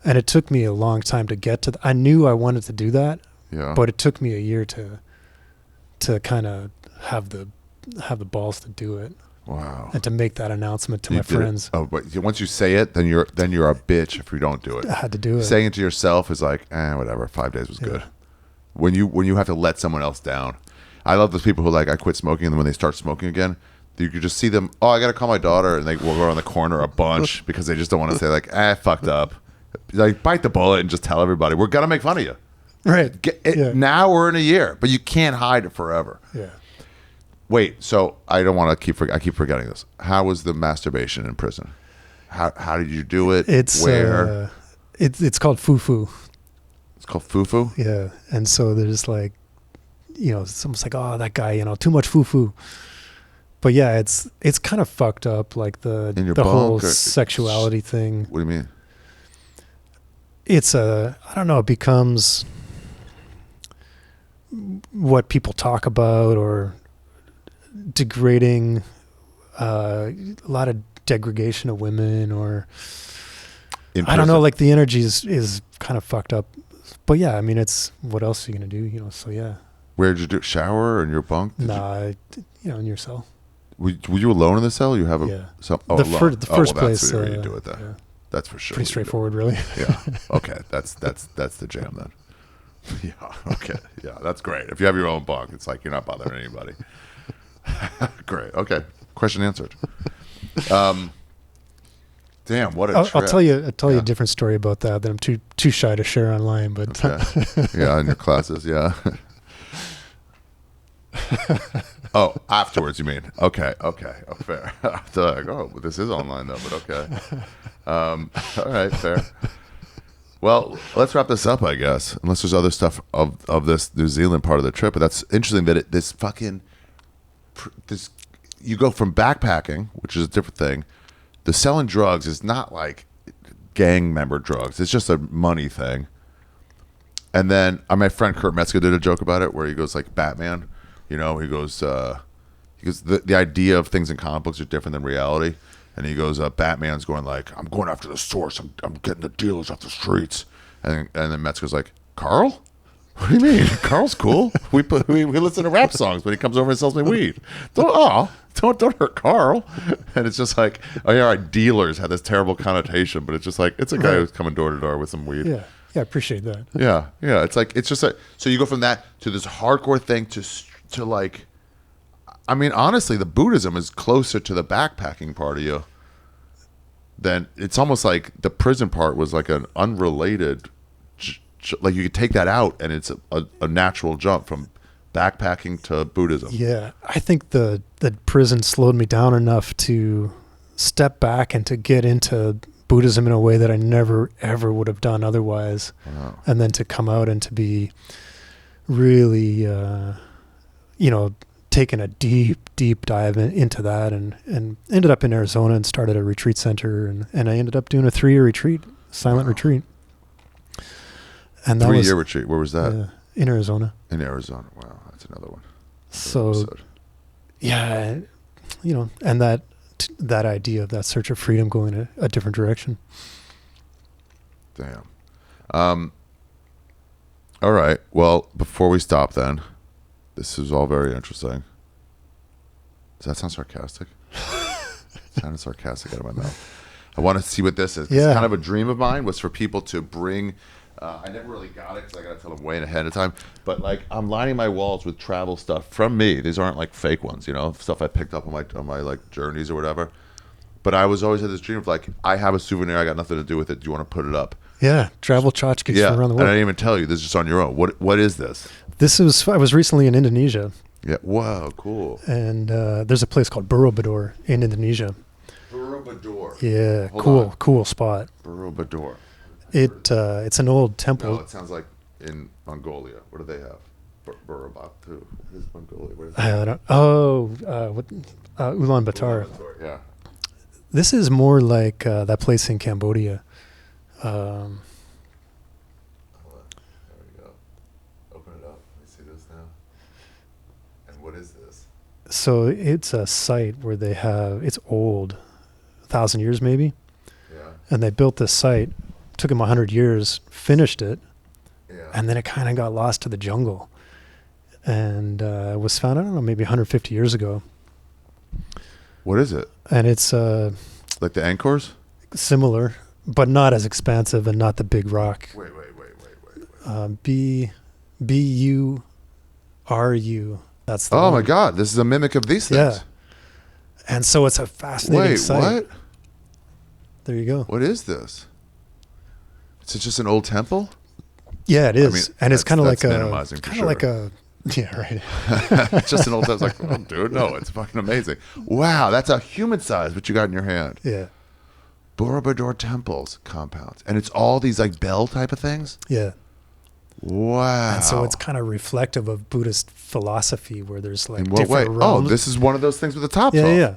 Speaker 1: And it took me a long time to get to I knew I wanted to do that.
Speaker 2: Yeah.
Speaker 1: But it took me a year to kind of have the balls to do it.
Speaker 2: Wow.
Speaker 1: And to make that announcement to my friends.
Speaker 2: Oh, but once you say it, then you're a bitch if you don't do it.
Speaker 1: I had to do it.
Speaker 2: Saying it to yourself is like, whatever, 5 days was good. When you have to let someone else down. I love those people who I quit smoking, and then when they start smoking again, you could just see them, I got to call my daughter, and they will go around the corner a bunch because they just don't want to say fucked up. Like, bite the bullet and just tell everybody, we're going to make fun of you.
Speaker 1: Right.
Speaker 2: Now we're in a year, but you can't hide it forever.
Speaker 1: Yeah.
Speaker 2: Wait, so I don't want to I keep forgetting this. How was the masturbation in prison? How did you do it? Where?
Speaker 1: It's called fufu.
Speaker 2: It's called fufu?
Speaker 1: Yeah. And so there's like, someone's like, oh, that guy, too much fufu. But yeah, it's kind of fucked up, like the whole sexuality thing.
Speaker 2: What do you mean?
Speaker 1: It's I don't know, it becomes what people talk about, or degrading, a lot of degradation of women, or I don't know, like the energy is kind of fucked up. But yeah, I mean, it's, what else are you going to do, so yeah.
Speaker 2: Where did you do? Shower or in your bunk?
Speaker 1: Nah, in your cell.
Speaker 2: Were you alone in the cell? You have a cell? Oh,
Speaker 1: the first place.
Speaker 2: That's where you do it then. Yeah. That's for sure.
Speaker 1: Pretty straightforward, really.
Speaker 2: Yeah. Okay. That's the jam then. Yeah. Okay. Yeah. That's great. If you have your own bunk, it's like you're not bothering anybody. Great. Okay. Question answered. Damn, what a trip.
Speaker 1: I'll tell you a different story about that I'm too shy to share online. But
Speaker 2: okay. Yeah, in your classes, yeah. Oh, afterwards, you mean? Okay. Oh, fair. So like, this is online though, but okay. All right, fair. Well, let's wrap this up, I guess. Unless there's other stuff of this New Zealand part of the trip, but that's interesting that this you go from backpacking, which is a different thing. The selling drugs is not like gang member drugs. It's just a money thing. And then my friend Kurt Metzger did a joke about it where he goes like Batman, You know, he goes, the idea of things in comic books are different than reality. And he goes, Batman's going like, I'm going after the source. I'm getting the dealers off the streets. And then Metzger's like, Carl? What do you mean? Carl's cool. We listen to rap songs when he comes over and sells me weed. Don't hurt Carl. And it's just like, oh yeah, our dealers had this terrible connotation, but it's just like, it's a guy who's coming door to door with some weed.
Speaker 1: Yeah, I appreciate that.
Speaker 2: Yeah. It's like, it's just like, so you go from that to this hardcore thing to like, I mean, honestly, the Buddhism is closer to the backpacking part of you than, it's almost like the prison part was like an unrelated, like you could take that out and it's a natural jump from backpacking to Buddhism.
Speaker 1: Yeah, I think the prison slowed me down enough to step back and to get into Buddhism in a way that I never ever would have done otherwise.
Speaker 2: Wow.
Speaker 1: And then to come out and to be really, taking a deep dive into that and ended up in Arizona and started a retreat center and I ended up doing a 3-year retreat, silent retreat. And that
Speaker 2: 3-year retreat. Where was that?
Speaker 1: In Arizona.
Speaker 2: In Arizona. Wow, that's another one.
Speaker 1: So, yeah, and that idea of that search of freedom going a different direction.
Speaker 2: Damn. All right. Well, before we stop, then, this is all very interesting. Does that sound sarcastic? It sounded sarcastic out of my mouth. I want to see what this is.
Speaker 1: Yeah.
Speaker 2: It's kind of a dream of mine was for people to bring. I never really got it because I got to tell them way ahead of time. But like, I'm lining my walls with travel stuff from me. These aren't like fake ones, stuff I picked up on my like journeys or whatever. But I was always had this dream of like, I have a souvenir. I got nothing to do with it. Do you want to put it up?
Speaker 1: Yeah, travel tchotchkes from around the world.
Speaker 2: And I didn't even tell you. This is just on your own. What is this?
Speaker 1: I was recently in Indonesia.
Speaker 2: Yeah. Wow. Cool.
Speaker 1: And there's a place called Borobudur in Indonesia.
Speaker 2: Borobudur.
Speaker 1: Yeah. Cool spot.
Speaker 2: Borobudur.
Speaker 1: It's an old temple.
Speaker 2: No, it sounds like in Mongolia. What do they have? Borobudur. What is Mongolia? What is that?
Speaker 1: Ulaanbaatar.
Speaker 2: Yeah.
Speaker 1: This is more like that place in Cambodia.
Speaker 2: There we go. Open it up. Let me see this now. And what is this?
Speaker 1: So it's a site where it's old, 1,000 years maybe.
Speaker 2: Yeah.
Speaker 1: And they built this site. Took them 100 years, finished it,
Speaker 2: Yeah.
Speaker 1: and then it kind of got lost to the jungle. And was found, I don't know, maybe 150 years ago.
Speaker 2: What is it?
Speaker 1: And it's
Speaker 2: Like the Angkors?
Speaker 1: similar, but not as expansive and not the big rock.
Speaker 2: Wait.
Speaker 1: BURU. That's the
Speaker 2: Oh
Speaker 1: one.
Speaker 2: my God! This is a mimic of these things.
Speaker 1: Yeah. And so it's a fascinating
Speaker 2: Wait,
Speaker 1: site.
Speaker 2: what?
Speaker 1: There you go.
Speaker 2: What is this? Is it just an old temple?
Speaker 1: Yeah, it is.
Speaker 2: mean,
Speaker 1: and it's kind of like
Speaker 2: minimizing for sure.
Speaker 1: yeah, right.
Speaker 2: It's just an old temple. It's like, oh, dude, no, it's fucking amazing. Wow, that's a human size, what you got in your hand.
Speaker 1: Yeah.
Speaker 2: Borobudur temples, compounds. And it's all these like bell type of things?
Speaker 1: Yeah.
Speaker 2: Wow.
Speaker 1: And so it's kind of reflective of Buddhist philosophy where there's like
Speaker 2: In what way?
Speaker 1: different
Speaker 2: Oh,
Speaker 1: realms.
Speaker 2: this is one of those things with the tops off.
Speaker 1: Yeah.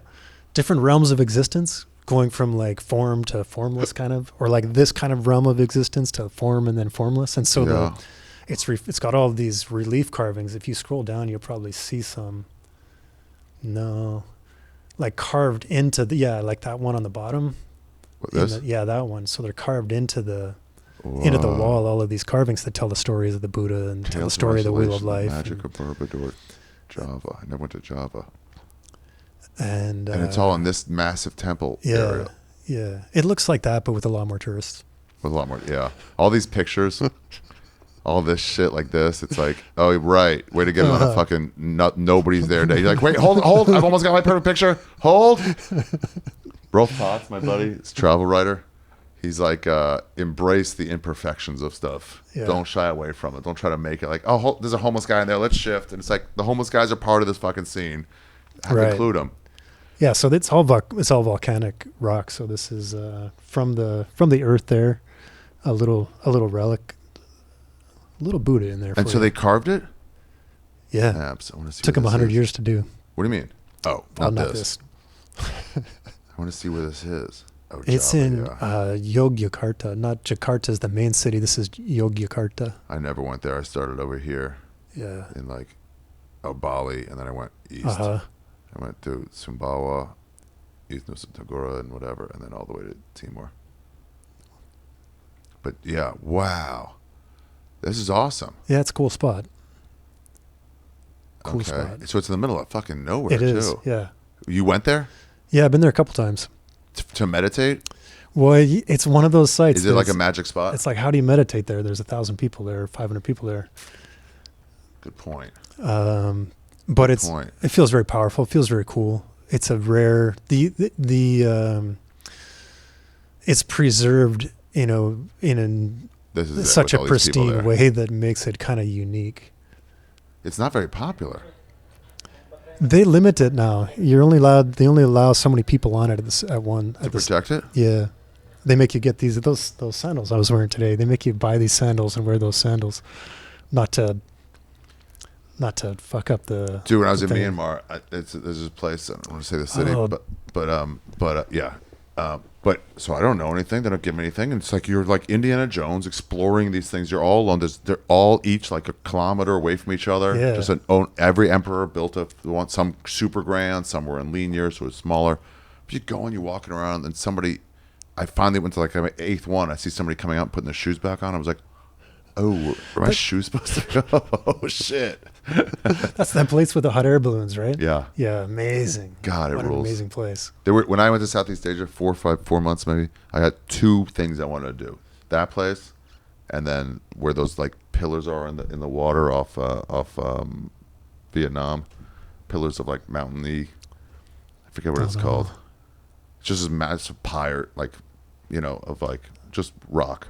Speaker 1: Different realms of existence going from like form to formless kind of, or like this kind of realm of existence to form and then formless. And so it's got all these relief carvings. If you scroll down, you'll probably see some, like carved into like that one on the bottom.
Speaker 2: What, this?
Speaker 1: That one. So they're carved into the wall, all of these carvings that tell the stories of the Buddha and tell the story of the Wheel of Life.
Speaker 2: Magic of Borobudur, Java. I never went to Java.
Speaker 1: And
Speaker 2: it's all in this massive temple area.
Speaker 1: Yeah. It looks like that, but with a lot more tourists.
Speaker 2: With a lot more, yeah. All these pictures, all this shit like this. It's like, oh, right. Way to get it on a fucking nobody's there day. You're like, wait, hold. I've almost got my perfect picture. Hold. Rolf Potts, my buddy, is a travel writer. He's like, embrace the imperfections of stuff.
Speaker 1: Yeah.
Speaker 2: Don't shy away from it. Don't try to make it like, oh, there's a homeless guy in there. Let's shift. And it's like, the homeless guys are part of this fucking scene. Have to include them.
Speaker 1: Yeah, so it's all volcanic rock. So this is from the earth there, a little relic, a little Buddha in there.
Speaker 2: And so they carved it?
Speaker 1: Yeah.
Speaker 2: Abs. I want to see.
Speaker 1: Took them 100 years to do.
Speaker 2: What do you mean? Oh,
Speaker 1: Well,
Speaker 2: not
Speaker 1: not
Speaker 2: this. I want to see where this is. Oh,
Speaker 1: It's
Speaker 2: Java,
Speaker 1: in
Speaker 2: yeah.
Speaker 1: Yogyakarta. Not Jakarta is the main city. This is Yogyakarta.
Speaker 2: I never went there. I started over here
Speaker 1: Yeah.
Speaker 2: in like Bali, and then I went east.
Speaker 1: Uh-huh.
Speaker 2: I went to Sumbawa, East Nusa Tenggara, and whatever, and then all the way to Timor. But yeah, wow, this is awesome.
Speaker 1: Yeah, it's a cool spot.
Speaker 2: Okay, so it's in the middle of fucking nowhere.
Speaker 1: It is,
Speaker 2: too.
Speaker 1: yeah.
Speaker 2: You went there
Speaker 1: Yeah, I've been there a couple times.
Speaker 2: to meditate?
Speaker 1: Well, it's one of those sites.
Speaker 2: Is it like a magic spot?
Speaker 1: It's like, how do you meditate there? There's 1,000 people there, 500 people there.
Speaker 2: Good point.
Speaker 1: But it feels very powerful. It feels very cool. It's a rare, it's preserved, in such a pristine way that makes it kind of unique.
Speaker 2: It's not very popular.
Speaker 1: They limit it now. They only allow so many people on it at one.
Speaker 2: To protect it?
Speaker 1: Yeah. They make you get those sandals I was wearing today. They make you buy these sandals and wear those sandals, not to fuck up the.
Speaker 2: Dude, when I was in Myanmar, there's this place. I don't want to say the city, but so I don't know anything. They don't give me anything, and it's like you're like Indiana Jones exploring these things. You're all alone. They're all each like a kilometer away from each other.
Speaker 1: Yeah.
Speaker 2: Just every emperor built some super grand, some were in lean years, so it's smaller. But you go and you're walking around, and somebody. I finally went to like my 8th one. I see somebody coming out and putting their shoes back on. I was like, oh, are my shoes supposed to go? Oh, shit.
Speaker 1: That's that place with the hot air balloons, right?
Speaker 2: Yeah.
Speaker 1: Yeah, amazing.
Speaker 2: God, it
Speaker 1: what
Speaker 2: rules.
Speaker 1: An amazing place.
Speaker 2: When I went to Southeast Asia, 4 months maybe, I had 2 things I wanted to do. That place, and then where those like pillars are in the water off Vietnam. Pillars of like Mountain E. I forget what it's called. It's just this massive pyre, like, of like just rock.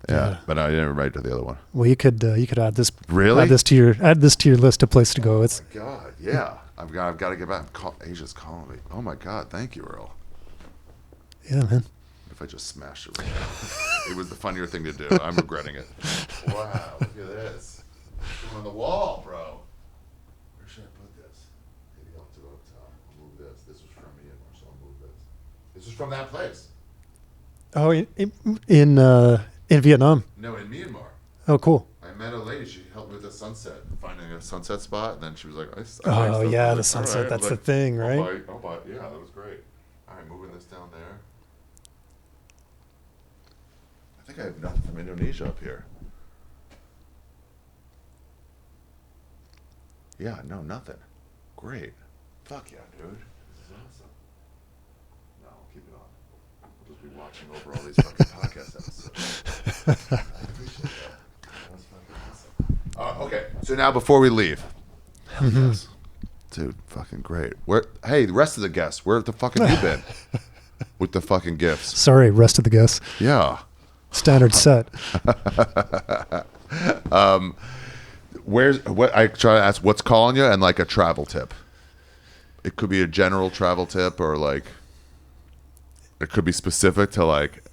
Speaker 2: Yeah, but I didn't write to the other one.
Speaker 1: Well, you could add this.
Speaker 2: Really?
Speaker 1: Add this to your list of places to go. It's.
Speaker 2: Oh my God, yeah. I've got to get back. Asia's calling me. Oh my God, thank you, Earle.
Speaker 1: Yeah, man.
Speaker 2: If I just smashed it right now. It was the funnier thing to do. I'm regretting it. Wow, look at this. It's on the wall, bro. Where should I put this? Maybe I'll do it. I'll move this. This was from me, so I'll move this. This was from that place.
Speaker 1: Oh, in Vietnam.
Speaker 2: No, in Myanmar.
Speaker 1: Oh, cool.
Speaker 2: I met a lady. She helped me with the sunset, finding a sunset spot, and then she was like,
Speaker 1: "Oh yeah, the sunset. Right. That's the thing, right?"
Speaker 2: I'll buy. Yeah, that was great. All right, moving this down there. I think I have nothing from Indonesia up here. Yeah, no, nothing. Great. Fuck yeah, dude. This is awesome. No, I'll keep it on. I'll just be watching over all these fucking podcast episodes. I appreciate that. That was fucking awesome. Okay, so now before we leave. Yes. Dude, fucking great. Hey, the rest of the guests, where the fuck have you been? With the fucking gifts.
Speaker 1: Sorry, rest of the guests.
Speaker 2: Yeah.
Speaker 1: Standard set.
Speaker 2: I try to ask what's calling you and like a travel tip. It could be a general travel tip or like it could be specific to like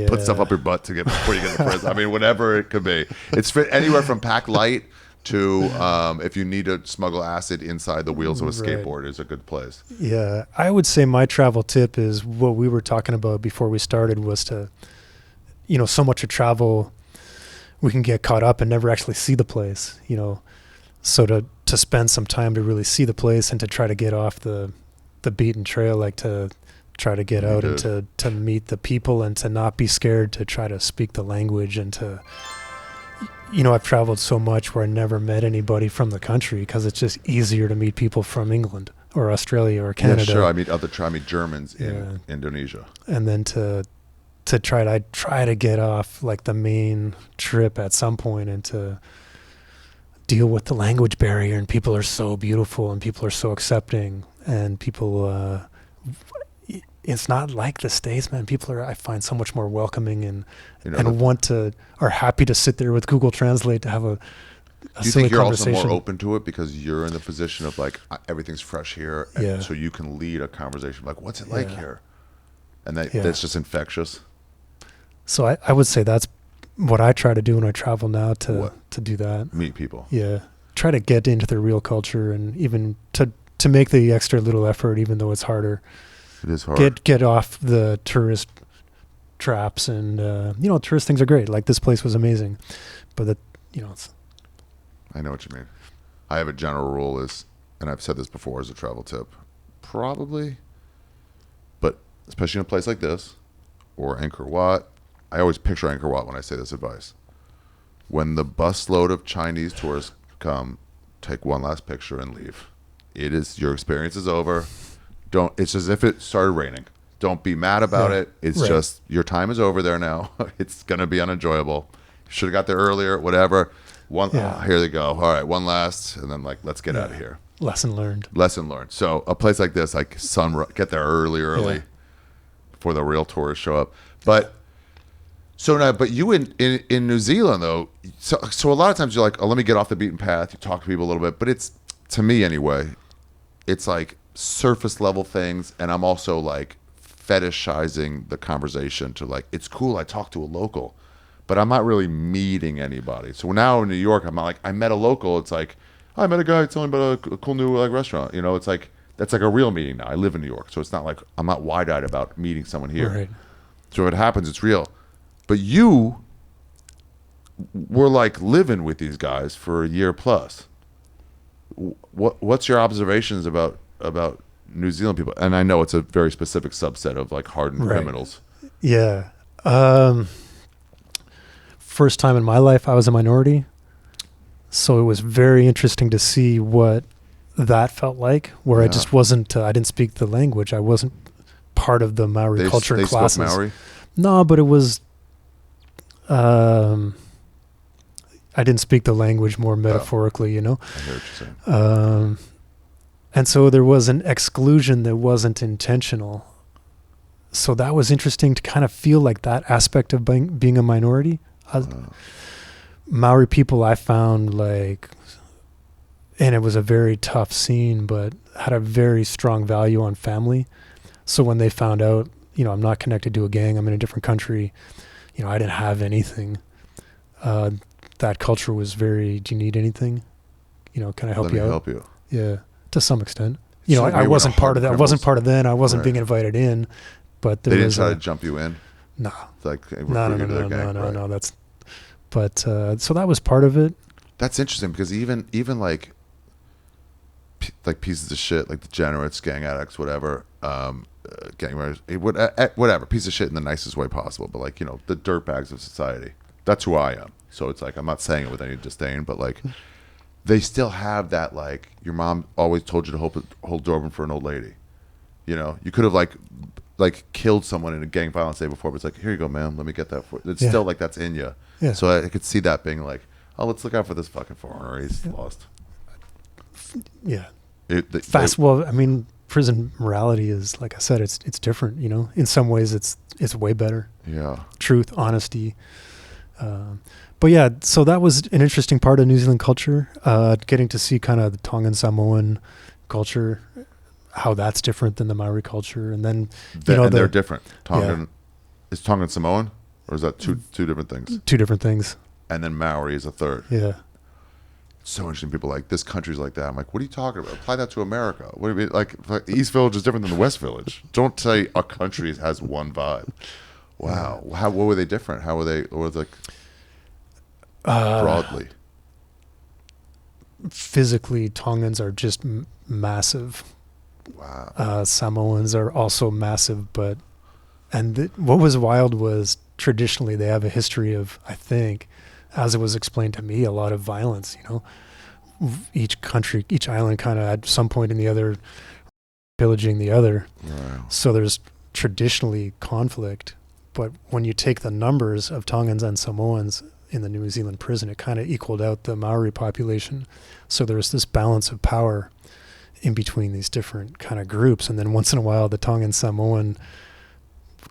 Speaker 2: put stuff up your butt to get before you get to prison. I mean, whatever it could be. It's anywhere from pack light to if you need to smuggle acid inside the wheels of a skateboard is a good place.
Speaker 1: Yeah, I would say my travel tip is what we were talking about before we started was to, so much of travel, we can get caught up and never actually see the place, So to spend some time to really see the place and to try to get off the beaten trail, like to try to get out and to meet the people and to not be scared to try to speak the language and to, I've traveled so much where I never met anybody from the country because it's just easier to meet people from England or Australia or Canada.
Speaker 2: Yeah, sure. I meet Germans in Indonesia.
Speaker 1: And then to try to get off like the main trip at some point and to deal with the language barrier, and people are so beautiful and people are so accepting and people it's not like the States, man. People are, I find, so much more welcoming and are happy to sit there with Google Translate to have a
Speaker 2: do you
Speaker 1: silly
Speaker 2: think you're
Speaker 1: conversation.
Speaker 2: also more open to it because you're in the position of like everything's fresh here, and so you can lead a conversation like, what's it like here? And that's just infectious. So
Speaker 1: I would say that's what I try to do when I travel now to do that.
Speaker 2: Meet people.
Speaker 1: Yeah. Try to get into their real culture and even to make the extra little effort, even though it's harder.
Speaker 2: It is hard.
Speaker 1: Get off the tourist traps and, tourist things are great. Like this place was amazing, but it's.
Speaker 2: I know what you mean. I have a general rule is, and I've said this before as a travel tip, probably, but especially in a place like this or Angkor Wat, I always picture Angkor Wat when I say this advice. When the busload of Chinese tourists come, take one last picture and leave. It is, your experience is over. It's as if it started raining. Don't be mad about it. It's just, your time is over there now. It's going to be unenjoyable. Should have got there earlier, whatever. Here they go. All right, one last, and then like, let's get out of here.
Speaker 1: Lesson learned.
Speaker 2: So a place like this, like get there early before the real tourists show up. But but you in New Zealand though, so a lot of times you're like, oh, let me get off the beaten path. You talk to people a little bit, but it's, to me anyway, it's like surface level things, and I'm also like fetishizing the conversation to like, it's cool, I talked to a local, but I'm not really meeting anybody. So now in New York, I'm not like, I met a local. It's like, I met a guy telling me about a cool new like restaurant. You know, it's like, that's like a real meeting now. I live in New York, so it's not like I'm not wide-eyed about meeting someone here.
Speaker 1: Right.
Speaker 2: So if it happens, it's real. But you were like living with these guys for a year plus. What's your observations about New Zealand people? And I know it's a very specific subset of like hardened criminals.
Speaker 1: Yeah. First time in my life I was a minority. So it was very interesting to see what that felt like, where I just wasn't, I didn't speak the language. I wasn't part of the Maori culture classes.
Speaker 2: They spoke Maori?
Speaker 1: No, but it was, I didn't speak the language more metaphorically, you know?
Speaker 2: I hear what you're saying.
Speaker 1: And so there was an exclusion that wasn't intentional. So that was interesting to kind of feel like that aspect of being a minority. Maori people I found like, and it was a very tough scene, but had a very strong value on family. So when they found out, you know, I'm not connected to a gang, I'm in a different country, you know, I didn't have anything. That culture was very, do you need anything? You know, can I help you out?
Speaker 2: Let me help you.
Speaker 1: Yeah, to some extent. You know,
Speaker 2: So
Speaker 1: I wasn't part of that. I wasn't
Speaker 2: criminals.
Speaker 1: part of then. I wasn't being invited in, but there
Speaker 2: They didn't
Speaker 1: was
Speaker 2: try to jump you in?
Speaker 1: no.
Speaker 2: It's like, hey,
Speaker 1: No,
Speaker 2: recruit you to their gang, right?
Speaker 1: no. That's, but so that was part of it.
Speaker 2: That's interesting because even like pieces of shit, like degenerates, gang addicts, whatever, gang members, whatever, piece of shit in the nicest way possible. But like, you know, the dirtbags of society. That's who I am. So it's like, I'm not saying it with any disdain, but like, they still have that, like, your mom always told you to hold the door open for an old lady. You know, you could have like killed someone in a gang violence day before, but it's like, here you go, man, let me get that for you. It's still like, that's in you.
Speaker 1: Yeah.
Speaker 2: So I could see that being like, oh, let's look out for this fucking foreigner. He's lost.
Speaker 1: Yeah. Well, I mean, prison morality is, like I said, it's different, you know, in some ways it's way better.
Speaker 2: Yeah.
Speaker 1: Truth, honesty. But yeah, so that was an interesting part of New Zealand culture, getting to see kind of the Tongan Samoan culture, how that's different than the Maori culture. And then,
Speaker 2: they're different. Is Tongan Samoan, or is that two different things?
Speaker 1: Two different things.
Speaker 2: And then Maori is a third.
Speaker 1: Yeah.
Speaker 2: So interesting. People like, this country's like that. I'm like, what are you talking about? Apply that to America. What do you mean? Like the East Village is different than the West Village. Don't say a country has one vibe. Wow. What were they different? How were they, or like broadly?
Speaker 1: Physically, Tongans are just massive.
Speaker 2: Wow.
Speaker 1: Samoans are also massive, what was wild was traditionally they have a history of, I think, as it was explained to me, a lot of violence, you know, each country, each island kind of at some point in the other pillaging the other.
Speaker 2: Wow.
Speaker 1: So there's traditionally conflict, but when you take the numbers of Tongans and Samoans in the New Zealand prison, it kind of equaled out the Maori population. So there was this balance of power in between these different kind of groups. And then once in a while, the Tongan Samoan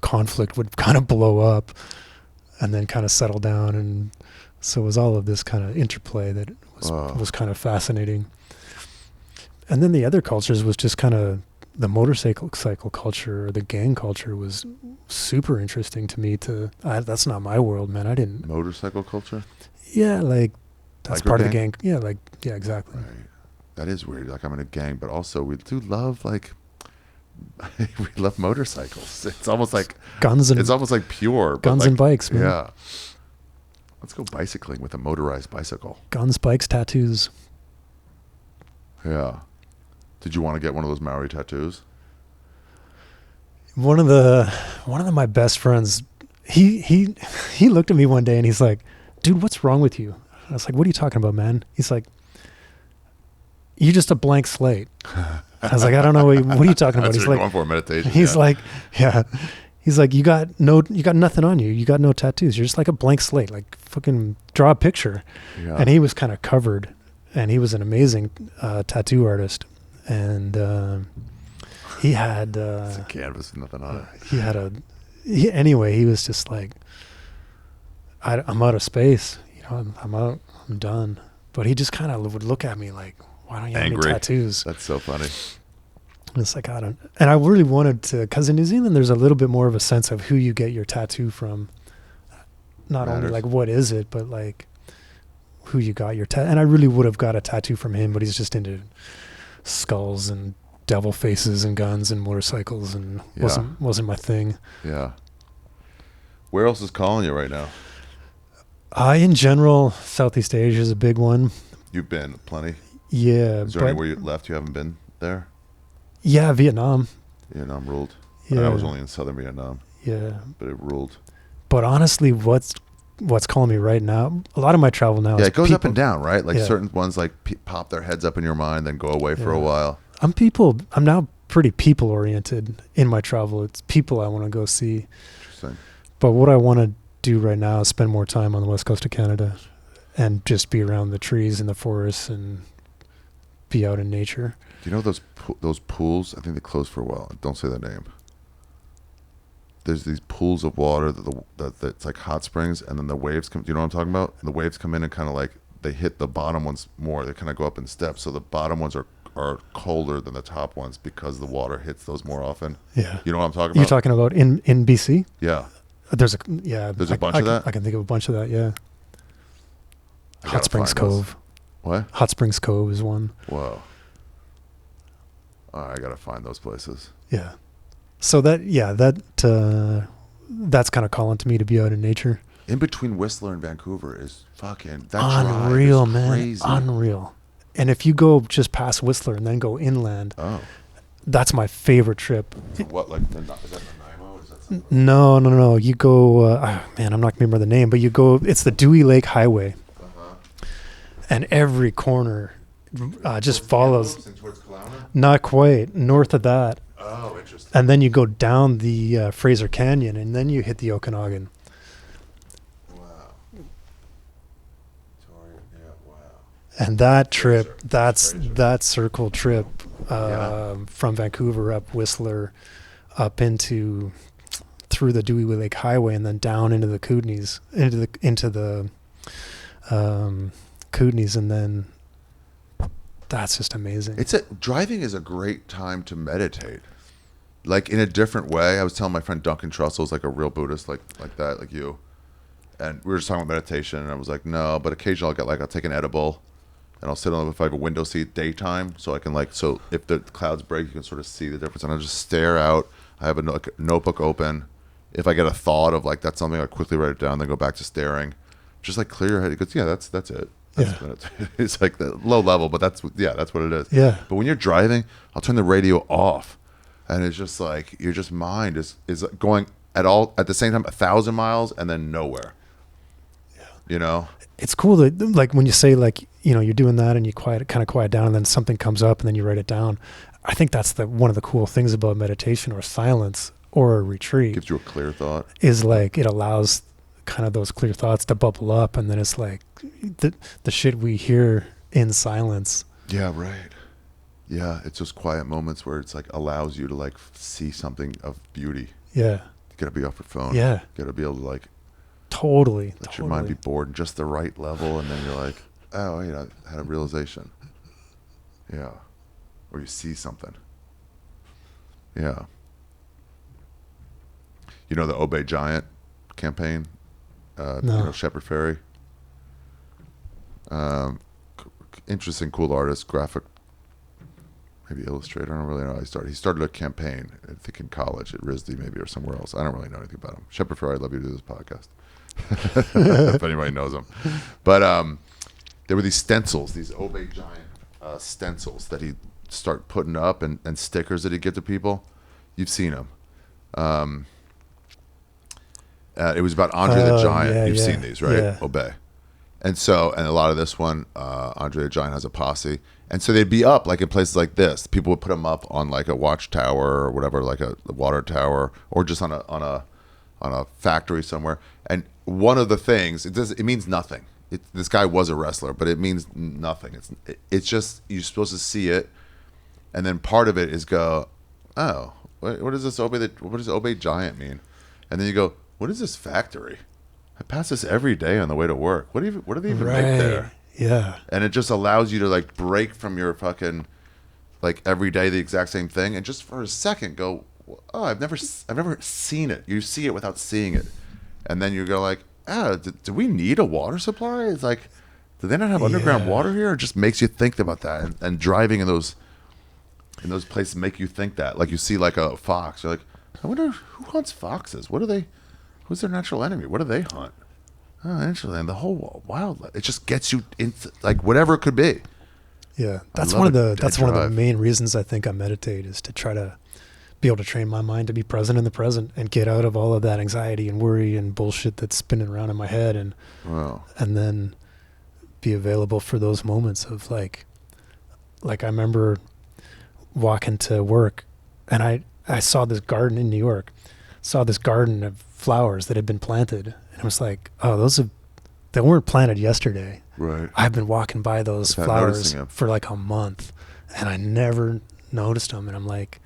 Speaker 1: conflict would kind of blow up and then kind of settle down. And so it was all of this kind of interplay that was kind of fascinating. And then the other cultures was just kind of the motorcycle culture or the gang culture was super interesting to me. That's not my world, man. I didn't.
Speaker 2: Motorcycle culture?
Speaker 1: Yeah, like that's
Speaker 2: Biker
Speaker 1: part
Speaker 2: gang?
Speaker 1: of the gang. Yeah, yeah, exactly.
Speaker 2: Right. That is weird. Like, I'm in a gang, but also we do love, like, we love motorcycles. It's almost like
Speaker 1: guns and
Speaker 2: it's almost like pure
Speaker 1: guns
Speaker 2: like,
Speaker 1: and bikes, man.
Speaker 2: Yeah. Let's go bicycling with a motorized bicycle.
Speaker 1: Guns, bikes, tattoos.
Speaker 2: Yeah. Did you want to get one of those Maori tattoos?
Speaker 1: One of my best friends, he looked at me one day and he's like, dude, what's wrong with you? I was like, what are you talking about, man? He's like, you're just a blank slate. I was like, I don't know. What are you talking about?
Speaker 2: That's
Speaker 1: He's
Speaker 2: what you're
Speaker 1: like,
Speaker 2: going for, meditation.
Speaker 1: he's like, yeah. He's like, you got nothing on you. You got no tattoos. You're just like a blank slate. Like fucking draw a picture.
Speaker 2: Yeah.
Speaker 1: And he was kind of covered, and he was an amazing tattoo artist. And he had
Speaker 2: It's a canvas with nothing on it.
Speaker 1: anyway, he was just like, I'm out of space. You know, I'm out. I'm done. But he just kind of would look at me like, why don't you have any tattoos?
Speaker 2: That's so funny.
Speaker 1: And it's like, and I really wanted to, because in New Zealand, there's a little bit more of a sense of who you get your tattoo from. Not only like, what is it, but like who you got your tattoo. And I really would have got a tattoo from him, but he's just into skulls and devil faces and guns and motorcycles, and wasn't my thing.
Speaker 2: Yeah. Where else is calling you right now?
Speaker 1: In general, Southeast Asia is a big one.
Speaker 2: You've been plenty.
Speaker 1: Yeah.
Speaker 2: Is there anywhere you left you haven't been there?
Speaker 1: Yeah, Vietnam.
Speaker 2: Vietnam ruled.
Speaker 1: Yeah.
Speaker 2: I was only in southern Vietnam.
Speaker 1: Yeah.
Speaker 2: But it ruled.
Speaker 1: But honestly, what's calling me right now, a lot of my travel now is
Speaker 2: it goes
Speaker 1: people,
Speaker 2: up and down, right? Like certain ones like pop their heads up in your mind, then go away for a while.
Speaker 1: I'm now pretty people oriented in my travel. It's people I want to go see.
Speaker 2: Interesting.
Speaker 1: But what I want to do right now is spend more time on the west coast of Canada and just be around the trees and the forests and be out in nature.
Speaker 2: Do you know those pools? I think they closed for a while. Don't say their name. There's these pools of water that's like hot springs, and then the waves come. Do you know what I'm talking about? And the waves come in and kind of like they hit the bottom ones more. They kind of go up in steps, so the bottom ones are colder than the top ones because the water hits those more often.
Speaker 1: Yeah.
Speaker 2: You know what I'm talking about?
Speaker 1: You're talking about in BC?
Speaker 2: Yeah.
Speaker 1: There's a
Speaker 2: bunch of that?
Speaker 1: I can think of a bunch of that, yeah. Hot Springs Cove.
Speaker 2: What?
Speaker 1: Hot Springs Cove is one.
Speaker 2: Whoa. I gotta find those places.
Speaker 1: Yeah. So that's kind of calling to me to be out in nature.
Speaker 2: In between Whistler and Vancouver is fucking
Speaker 1: unreal, man.
Speaker 2: Crazy.
Speaker 1: Unreal. And if you go just past Whistler and then go inland, that's my favorite trip.
Speaker 2: What, like, is that Nanaimo? Is that something?
Speaker 1: No. You go, man, I'm not going to remember the name, but you go, it's the Dewey Lake Highway. And every corner just follows.
Speaker 2: Towards Kelowna?
Speaker 1: Not quite. North of that.
Speaker 2: Oh, interesting.
Speaker 1: And then you go down the Fraser Canyon, and then you hit the Okanagan.
Speaker 2: Wow. Wow.
Speaker 1: And that trip, that circle trip from Vancouver up Whistler, up through the Dewey Lake Highway, and then down into the Kootenays, into the Kootenays, and then that's just amazing.
Speaker 2: Driving is a great time to meditate, like in a different way. I was telling my friend Duncan Trussell's like a real Buddhist, like that, like you, and we were just talking about meditation, and I was like, no, but occasionally I'll take an edible, and I'll sit on if I have a window seat daytime, so I can so if the clouds break, you can sort of see the difference, and I'll just stare out. I have a notebook open. If I get a thought of that's something, I quickly write it down, then go back to staring. Just like clear your head. He goes, yeah, that's it. It's like the low level, but that's what it is.
Speaker 1: Yeah.
Speaker 2: But when you're driving, I'll turn the radio off, and it's just like your mind is going at the same time 1,000 miles and then nowhere. Yeah. You know.
Speaker 1: It's cool that like when you say you're doing that and you kind of quiet down, and then something comes up and then you write it down. I think that's one of the cool things about meditation or silence or a retreat.
Speaker 2: Gives you a clear thought.
Speaker 1: Is like it allows kind of those clear thoughts to bubble up, and then it's like the shit we hear in silence.
Speaker 2: Yeah, right. Yeah, it's those quiet moments where it's like allows you to see something of beauty.
Speaker 1: Yeah.
Speaker 2: You gotta be off your phone.
Speaker 1: Yeah.
Speaker 2: You gotta be able to
Speaker 1: totally
Speaker 2: let your mind be bored in just the right level, and then you're like, oh, I had a realization. Yeah. Or you see something. Yeah. You know the Obey Giant campaign?
Speaker 1: No.
Speaker 2: Shepherd Ferry. Interesting, cool artist, graphic, maybe illustrator. I don't really know how he started. He started a campaign, I think in college at RISD maybe or somewhere else. I don't really know anything about him. Shepherd Ferry, I'd love you to do this podcast. If anybody knows him. But there were these stencils, these Obey Giant stencils that he'd start putting up and stickers that he'd give to people. You've seen them. It was about Andre the Giant.
Speaker 1: Yeah,
Speaker 2: You've
Speaker 1: yeah,
Speaker 2: seen these, right?
Speaker 1: yeah.
Speaker 2: Obey. And a lot of this one, Andre the Giant has a posse. And so they'd be up like in places like this. People would put them up on like a watchtower or whatever, like a water tower, or just on a factory somewhere. And one of the things, it means nothing. This guy was a wrestler, but it means nothing. It's just, you're supposed to see it. And then part of it is go, oh, what does this what does Obey Giant mean? And then you go, what is this factory? I pass this every day on the way to work. What do they even make there?
Speaker 1: Yeah.
Speaker 2: And it just allows you to like break from your fucking like every day the exact same thing, and just for a second go, oh, I've never seen it. You see it without seeing it, and then you go like, do we need a water supply? It's like, do they not have underground water here? It just makes you think about that, and driving in those places make you think that. Like you see like a fox, you're like, I wonder who hunts foxes. Who's their natural enemy? What do they hunt? Oh, interesting. And the whole wildlife, it just gets you into like whatever it could be.
Speaker 1: Yeah, that's one of the main reasons I think I meditate, is to try to be able to train my mind to be present in the present and get out of all of that anxiety and worry and bullshit that's spinning around in my head, and then be available for those moments of like I remember walking to work, and I saw this garden in New York, saw this garden of flowers that had been planted, and I was like, oh, they weren't planted yesterday.
Speaker 2: Right.
Speaker 1: I've been walking by those flowers for like a month, and I never noticed them. And I'm like,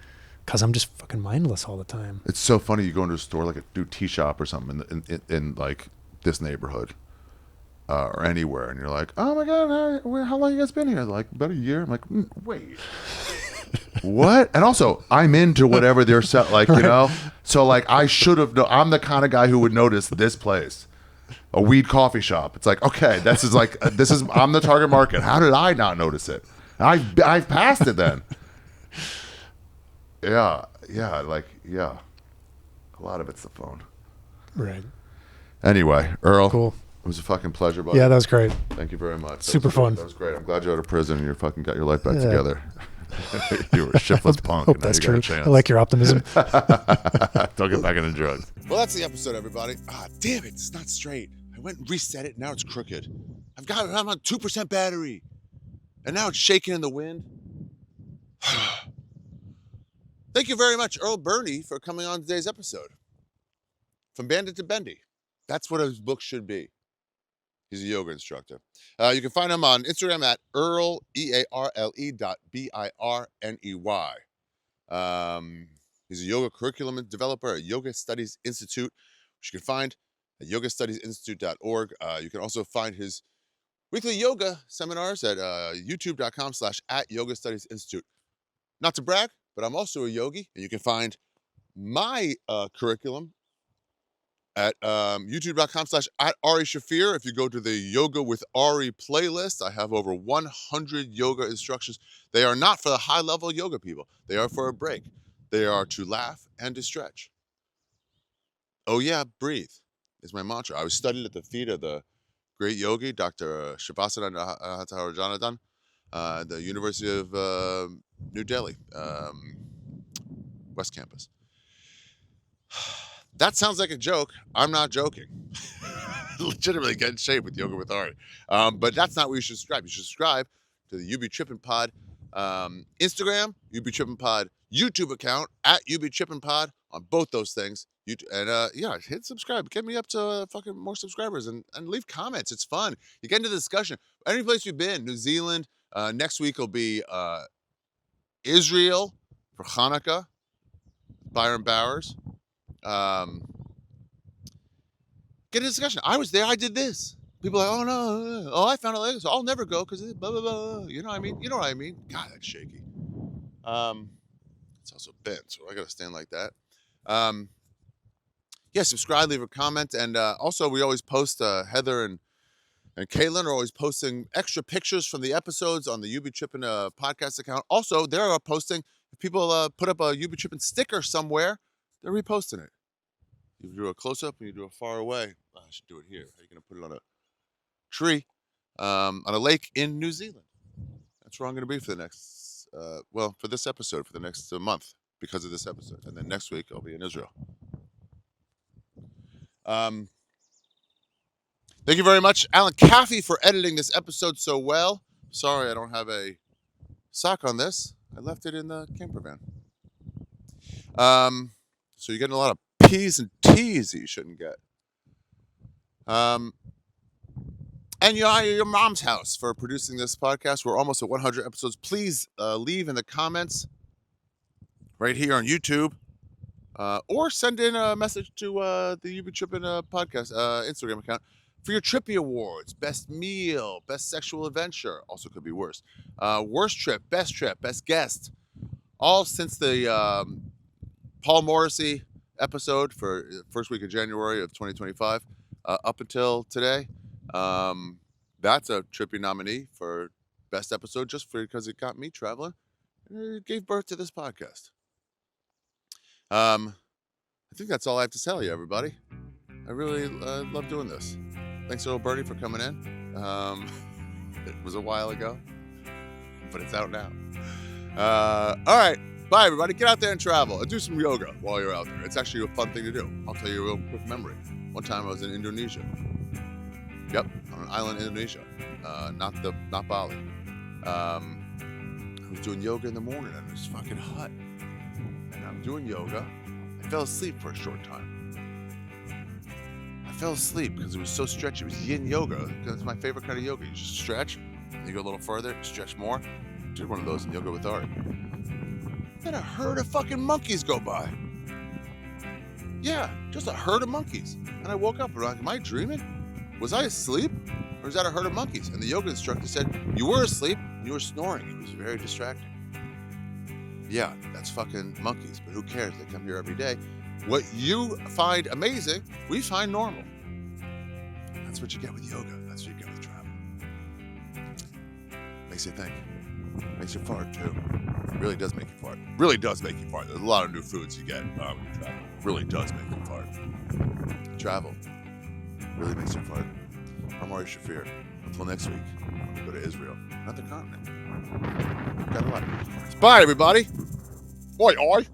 Speaker 1: because I'm just fucking mindless all the time.
Speaker 2: It's so funny. You go into a store like a new tea shop or something in like this neighborhood or anywhere, and you're like, oh my God, how long you guys been here? Like about a year. I'm like, wait. What? And also, I'm into whatever they're like, you know. So like, I should have. I'm the kind of guy who would notice this place, a weed coffee shop. It's like, okay, I'm the target market. How did I not notice it? I've passed it then. Yeah. A lot of it's the phone.
Speaker 1: Right.
Speaker 2: Anyway, Earle.
Speaker 1: Cool.
Speaker 2: It was a fucking pleasure, buddy.
Speaker 1: Yeah, that was great.
Speaker 2: Thank you very much.
Speaker 1: Super fun.
Speaker 2: That was great. I'm glad you're out of prison and you fucking got your life back together. You were a shiftless punk.
Speaker 1: Hope that's true. I like your optimism.
Speaker 2: Don't get back into drugs.
Speaker 4: Well, that's the episode, everybody. Damn it, it's not straight. I went and reset it, now it's crooked. I'm on 2% battery. And now it's shaking in the wind. Thank you very much, Earle Birney, for coming on today's episode. From Bandit to Bendy. That's what his book should be. He's a yoga instructor. You can find him on Instagram at Earle, EARLE.BIRNEY. He's a yoga curriculum developer at Yoga Studies Institute, which you can find at yogastudiesinstitute.org. You can also find his weekly yoga seminars at youtube.com/@yogastudies-institute. Not to brag, but I'm also a yogi, and you can find my curriculum at youtube.com/@Ari Shaffir. If you go to the Yoga with Ari playlist, I have over 100 yoga instructions. They are not for the high-level yoga people. They are for a break. They are to laugh and to stretch. Oh yeah, breathe is my mantra. I was studied at the feet of the great yogi, Dr. Shavasana Hatarajanathan, the University of New Delhi, West Campus. That sounds like a joke. I'm not joking. Legitimately get in shape with Yoga with Ari. But that's not where you should subscribe. You should subscribe to the You Be Trippin Pod Instagram, You Be Trippin Pod YouTube account at You Be Trippin Pod on both those things. Hit subscribe. Get me up to fucking more subscribers and leave comments. It's fun. You get into the discussion. Any place you've been, New Zealand. Next week will be Israel for Hanukkah. Byron Bowers. Get a discussion. I was there. I did this. People are like, oh no, I found a leg, so I'll never go because blah blah blah. You know what I mean? God, that's shaky. It's also bent, so I gotta stand like that. Subscribe, leave a comment, and also we always post. Heather and Katelyn are always posting extra pictures from the episodes on the You Be Trippin podcast account. Also, they're posting. If people put up a You Be Trippin sticker somewhere, they're reposting it. You do a close-up and you do a far away. I should do it here. How are you going to put it on a tree, on a lake in New Zealand? that's where I'm going to be for the next, for this episode, for the next month because of this episode. And then next week, I'll be in Israel. Thank you very much, Alan Caffey, for editing this episode so well. Sorry, I don't have a sock on this. I left it in the camper van. So you're getting a lot of P's and T's that you shouldn't get. And your mom's house for producing this podcast. We're almost at 100 episodes. Please leave in the comments right here on YouTube, or send in a message to the You Be Trippin podcast Instagram account for your Trippy awards. Best meal, best sexual adventure, also could be worse. Worst trip, best guest. All since the Paul Morrissey episode for first week of January of 2025 up until today. That's a Trippy nominee for best episode just because it got me traveling and it gave birth to this podcast. I think that's all I have to tell you, everybody. I really love doing this. Thanks, Earle Birney, for coming in. It was a while ago, but it's out now. All right. Bye, everybody. Get out there and travel and do some yoga while you're out there. It's actually a fun thing to do. I'll tell you a real quick memory. One time I was in Indonesia. Yep, on an island in Indonesia, not Bali. I was doing yoga in the morning and it was fucking hot. And I'm doing yoga. I fell asleep for a short time. I fell asleep because it was so stretchy. It was yin yoga. That's my favorite kind of yoga. You just stretch, and you go a little further, stretch more. I did one of those in Yoga with Ari. Then a herd of fucking monkeys go by. Yeah, just a herd of monkeys. And I woke up and I'm like, am I dreaming? Was I asleep? Or is that a herd of monkeys? And the yoga instructor said, you were asleep and you were snoring. It was very distracting. Yeah, that's fucking monkeys, but who cares? They come here every day. What you find amazing, we find normal. That's what you get with yoga. That's what you get with travel. Makes you think. Makes you fart too. Really does make you fart. Really does make you fart. There's a lot of new foods you get when you travel. Really does make you fart. Travel really makes you fart. I'm Ari Shaffir. Until next week, I'm going to go to Israel. Another continent. Got a lot. Bye, everybody. Bye, Ari.